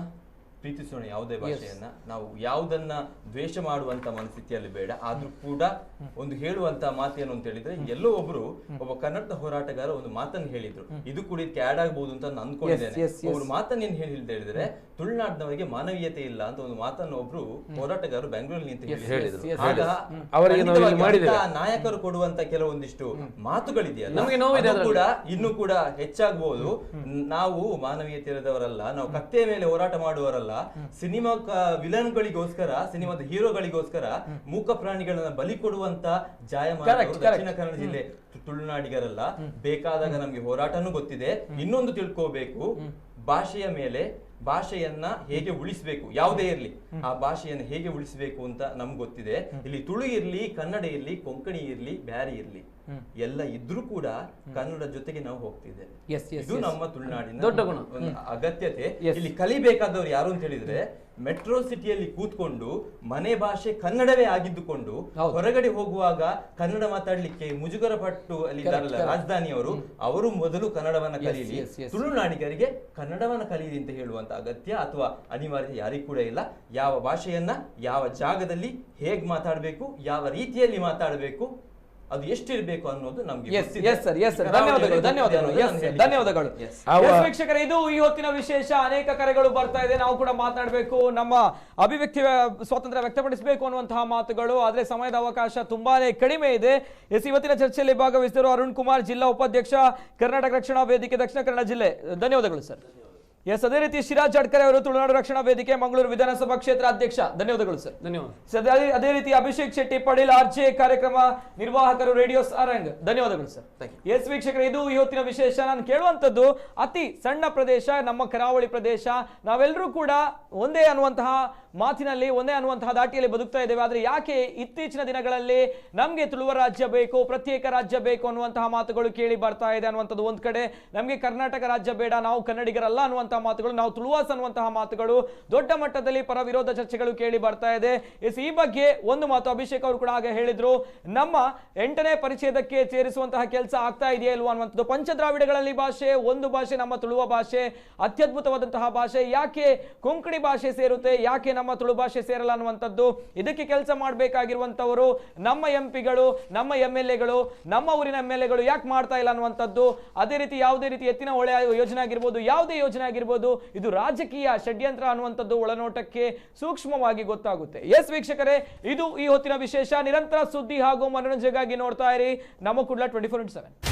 ಪ್ರೀತಿಸೋಣ, ಯಾವುದೇ ಭಾಷೆಯನ್ನ. ನಾವು ಯಾವುದನ್ನ ದ್ವೇಷ ಮಾಡುವಂತ ಮನಸ್ಥಿತಿಯಲ್ಲಿ ಬೇಡ. ಆದ್ರೂ ಕೂಡ ಒಂದು ಹೇಳುವಂತ ಮಾತೇನು ಅಂತ ಹೇಳಿದ್ರೆ, ಎಲ್ಲೋ ಒಬ್ಬ ಕನ್ನಡದ ಹೋರಾಟಗಾರ ಒಂದು ಮಾತನ್ನು ಹೇಳಿದ್ರು, ಇದು ಕೂಡ ಇದಕ್ಕೆ ಆಡ್ ಆಗ್ಬಹುದು ಅಂತ ನಾನು ಅಂದ್ಕೊಂಡಿದ್ದೇನೆ. ಅವ್ರ ಮಾತನ್ನ ಏನ್ ಹೇಳಿದ್ರೆ, ತುಳುನಾಡಿನವರಿಗೆ ಮಾನವೀಯತೆ ಇಲ್ಲ ಅಂತ ಒಂದು ಮಾತನ್ನು ಒಬ್ರು ಹೋರಾಟಗಾರರು ಬೆಂಗಳೂರಲ್ಲಿ ನಿಂತು ಹೇಳಿದ್ರು. ನಾಯಕರು ಕೊಡುವಂತ ಕೆಲವೊಂದಿಷ್ಟು ಮಾತುಗಳಿದೆಯಲ್ಲ, ಕೂಡ ಇನ್ನೂ ಕೂಡ ಹೆಚ್ಚಾಗಬಹುದು. ನಾವು ಮಾನವೀಯತೆ ಇರದವರಲ್ಲ, ನಾವು ಕತ್ತೆಯ ಮೇಲೆ ಹೋರಾಟ ಮಾಡುವವರಲ್ಲ. ಸಿನಿಮಾ ವಿಲನ್ಗಳಿಗೋಸ್ಕರ, ಸಿನಿಮಾದ ಹೀರೋಗಳಿಗೋಸ್ಕರ ಮೂಕ ಪ್ರಾಣಿಗಳನ್ನ ಬಲಿ ಕೊಡುವಂತ ಜಾಯಮಾನ ದಕ್ಷಿಣ ಕನ್ನಡ ಜಿಲ್ಲೆ ತುಳುನಾಡಿಗರಲ್ಲ. ಬೇಕಾದಾಗ ನಮ್ಗೆ ಹೋರಾಟನೂ ಗೊತ್ತಿದೆ. ಇನ್ನೊಂದು ತಿಳ್ಕೋಬೇಕು, ಭಾಷೆಯ ಮೇಲೆ ಭಾಷೆಯನ್ನ ಹೇಗೆ ಉಳಿಸಬೇಕು, ಯಾವುದೇ ಇರ್ಲಿ ಆ ಭಾಷೆಯನ್ನು ಹೇಗೆ ಉಳಿಸಬೇಕು ಅಂತ ನಮ್ಗೆ ಗೊತ್ತಿದೆ. ಇಲ್ಲಿ ತುಳು ಇರ್ಲಿ, ಕನ್ನಡ ಇರ್ಲಿ, ಕೊಂಕಣಿ ಇರ್ಲಿ, ಬ್ಯಾರಿ ಇರ್ಲಿ, ಎಲ್ಲ ಇದ್ರೂ ಕೂಡ ಕನ್ನಡ ಜೊತೆಗೆ ನಾವು ಹೋಗ್ತಿದ್ದೇವೆ. ಇದು ನಮ್ಮ ತುಳುನಾಡಿನ ದೊಡ್ಡ ಗುಣ, ಅಗತ್ಯತೆ. ಇಲ್ಲಿ ಕಲಿಬೇಕಾದವ್ರು ಯಾರು ಅಂತ ಹೇಳಿದ್ರೆ, ಮೆಟ್ರೋ ಸಿಟಿಯಲ್ಲಿ ಕೂತ್ಕೊಂಡು ಮನೆ ಭಾಷೆ ಕನ್ನಡವೇ ಆಗಿದ್ದುಕೊಂಡು ಹೊರಗಡೆ ಹೋಗುವಾಗ ಕನ್ನಡ ಮಾತಾಡ್ಲಿಕ್ಕೆ ಮುಜುಗರ ಪಟ್ಟು ಅಲ್ಲಿ ರಾಜಧಾನಿಯವರು, ಅವರು ಮೊದಲು ಕನ್ನಡವನ್ನ ಕಲೀಲಿ, ತುಳುನಾಡಿಗರಿಗೆ ಕನ್ನಡವನ್ನ ಕಲೀಲಿ ಅಂತ ಹೇಳುವಂತ ಅಗತ್ಯ ಅಥವಾ ಅನಿವಾರ್ಯತೆ ಯಾರಿಗೂ ಕೂಡ ಇಲ್ಲ. ಯಾವ ಭಾಷೆಯನ್ನ ಯಾವ ಜಾಗದಲ್ಲಿ ಹೇಗ್ ಮಾತಾಡಬೇಕು, ಯಾವ ರೀತಿಯಲ್ಲಿ ಮಾತಾಡಬೇಕು, ಅದು ಎಷ್ಟಿರಬೇಕು ಅನ್ನೋದು ನಮ್ಗೆ. ಧನ್ಯವಾದಗಳು ವೀಕ್ಷಕರೇ. ಇದು ಈ ಹೊತ್ತಿನ ವಿಶೇಷ. ಅನೇಕ ಕರೆಗಳು ಬರ್ತಾ ಇದೆ, ನಾವು ಕೂಡ ಮಾತನಾಡಬೇಕು, ನಮ್ಮ ಅಭಿವ್ಯಕ್ತಿ ಸ್ವಾತಂತ್ರ್ಯ ವ್ಯಕ್ತಪಡಿಸಬೇಕು ಅನ್ನುವಂತಹ ಮಾತುಗಳು. ಆದ್ರೆ ಸಮಯದ ಅವಕಾಶ ತುಂಬಾನೇ ಕಡಿಮೆ ಇದೆ. ಇವತ್ತಿನ ಚರ್ಚೆಯಲ್ಲಿ ಭಾಗವಹಿಸಿದರು ಅರುಣ್ ಕುಮಾರ್, ಜಿಲ್ಲಾ ಉಪಾಧ್ಯಕ್ಷ, ಕರ್ನಾಟಕ ರಕ್ಷಣಾ ವೇದಿಕೆ ದಕ್ಷಿಣ ಕನ್ನಡ ಜಿಲ್ಲೆ. ಧನ್ಯವಾದಗಳು ಸರ್. ಅದೇ ರೀತಿ ಶಿರಾಜ್ ಚಡ್ಕರೆ ಅವರು, ತುಳುನಾಡು ರಕ್ಷಣಾ ವೇದಿಕೆ, ಮಂಗಳೂರು ವಿಧಾನಸಭಾ ಕ್ಷೇತ್ರ ಅಧ್ಯಕ್ಷ. ಧನ್ಯವಾದಗಳು ಸರ್. ಧನ್ಯವಾದ. ಅದೇ ರೀತಿ ಅಭಿಷೇಕ್ ಶೆಟ್ಟಿ ಪಡೀಲ್, ಆರ್ಜೆ ಕಾರ್ಯಕ್ರಮ ನಿರ್ವಾಹಕರು, ರೇಡಿಯೋ ಸಾರಂಗ್. ಧನ್ಯವಾದಗಳು ಸರ್. ಎಸ್ ವೀಕ್ಷಕರೇ, ಇದು ಇವತ್ತಿನ ವಿಶೇಷ. ನಾನು ಕೇಳುವಂತದ್ದು, ಅತಿ ಸಣ್ಣ ಪ್ರದೇಶ ನಮ್ಮ ಕರಾವಳಿ ಪ್ರದೇಶ, ನಾವೆಲ್ಲರೂ ಕೂಡ ಒಂದೇ ಅನ್ನುವಂತಹ ಮಾತಿನಲ್ಲಿ, ಒಂದೇ ಅನ್ನುವಂತಹ ದಾಟಿಯಲ್ಲಿ ಬದುಕ್ತಾ ಇದ್ದೇವೆ. ಆದ್ರೆ ಯಾಕೆ ಇತ್ತೀಚಿನ ದಿನಗಳಲ್ಲಿ ನಮ್ಗೆ ತುಳುವ ರಾಜ್ಯ ಬೇಕು, ಪ್ರತ್ಯೇಕ ರಾಜ್ಯ ಬೇಕು ಅನ್ನುವಂತಹ ಮಾತುಗಳು ಕೇಳಿ ಬರ್ತಾ ಇದೆ ಅನ್ನುವಂಥದ್ದು ಒಂದ್ ಕಡೆ. ನಮ್ಗೆ ಕರ್ನಾಟಕ ರಾಜ್ಯ ಬೇಡ, ನಾವು ಕನ್ನಡಿಗರಲ್ಲ ಅನ್ನುವಂತಹ ಮಾತುಗಳು, ನಾವು ತುಳುವಾಸ್ ಅನ್ನುವಂತಹ ಮಾತುಗಳು ದೊಡ್ಡ ಮಟ್ಟದಲ್ಲಿ ಪರ ವಿರೋಧ ಚರ್ಚೆಗಳು ಕೇಳಿ ಬರ್ತಾ ಇದೆ. ಈ ಬಗ್ಗೆ ಒಂದು ಮಾತು ಅಭಿಷೇಕ್ ಅವರು ಕೂಡ ಹಾಗೆ ಹೇಳಿದ್ರು, ನಮ್ಮ 8ನೇ ಪರಿಚ್ಛೇದಕ್ಕೆ ಸೇರಿಸುವಂತಹ ಕೆಲಸ ಆಗ್ತಾ ಇದೆಯಾ ಇಲ್ವಾ ಅನ್ನುವಂಥದ್ದು. ಪಂಚದ್ರಾವಿಡಗಳಲ್ಲಿ ಭಾಷೆ, ಒಂದು ಭಾಷೆ ನಮ್ಮ ತುಳುವ ಭಾಷೆ, ಅತ್ಯದ್ಭುತವಾದಂತಹ ಭಾಷೆ. ಯಾಕೆ ಕೊಂಕಣಿ ಭಾಷೆ ಸೇರುತ್ತೆ, ಯಾಕೆ ನಮ್ಮ ತುಳು ಭಾಷೆ ಸೇರಲ್ಲ ಅನ್ನುವಂಥದ್ದು. ಇದಕ್ಕೆ ಕೆಲಸ ಮಾಡಬೇಕಾಗಿರುವಂತವರು ನಮ್ಮ ಎಂಪಿಗಳು, ನಮ್ಮ MLA-ಗಳು, ನಮ್ಮ ಊರಿನ MLA-ಗಳು ಯಾಕೆ ಮಾಡ್ತಾ ಇಲ್ಲ ಅನ್ನುವಂಥದ್ದು. ಅದೇ ರೀತಿ ಯಾವುದೇ ರೀತಿ ಎತ್ತಿನ ಹೊಳೆ ಯೋಜನೆ ಆಗಿರ್ಬೋದು, ಯಾವುದೇ ಯೋಜನೆ ಆಗಿರ್ಬೋದು, ಇದು ರಾಜಕೀಯ ಷಡ್ಯಂತ್ರ ಅನ್ನುವಂಥದ್ದು ಒಳನೋಟಕ್ಕೆ ಸೂಕ್ಷ್ಮವಾಗಿ ಗೊತ್ತಾಗುತ್ತೆ. ಎಸ್ ವೀಕ್ಷಕರೇ, ಇದು ಈ ಹೊತ್ತಿನ ವಿಶೇಷ. ನಿರಂತರ ಸುದ್ದಿ ಹಾಗೂ ಮನೋರಂಜನೆಗಾಗಿ ನೋಡ್ತಾ ಇರಿ ನಮ್ಮ ಕುಡ್ಲ 24/7.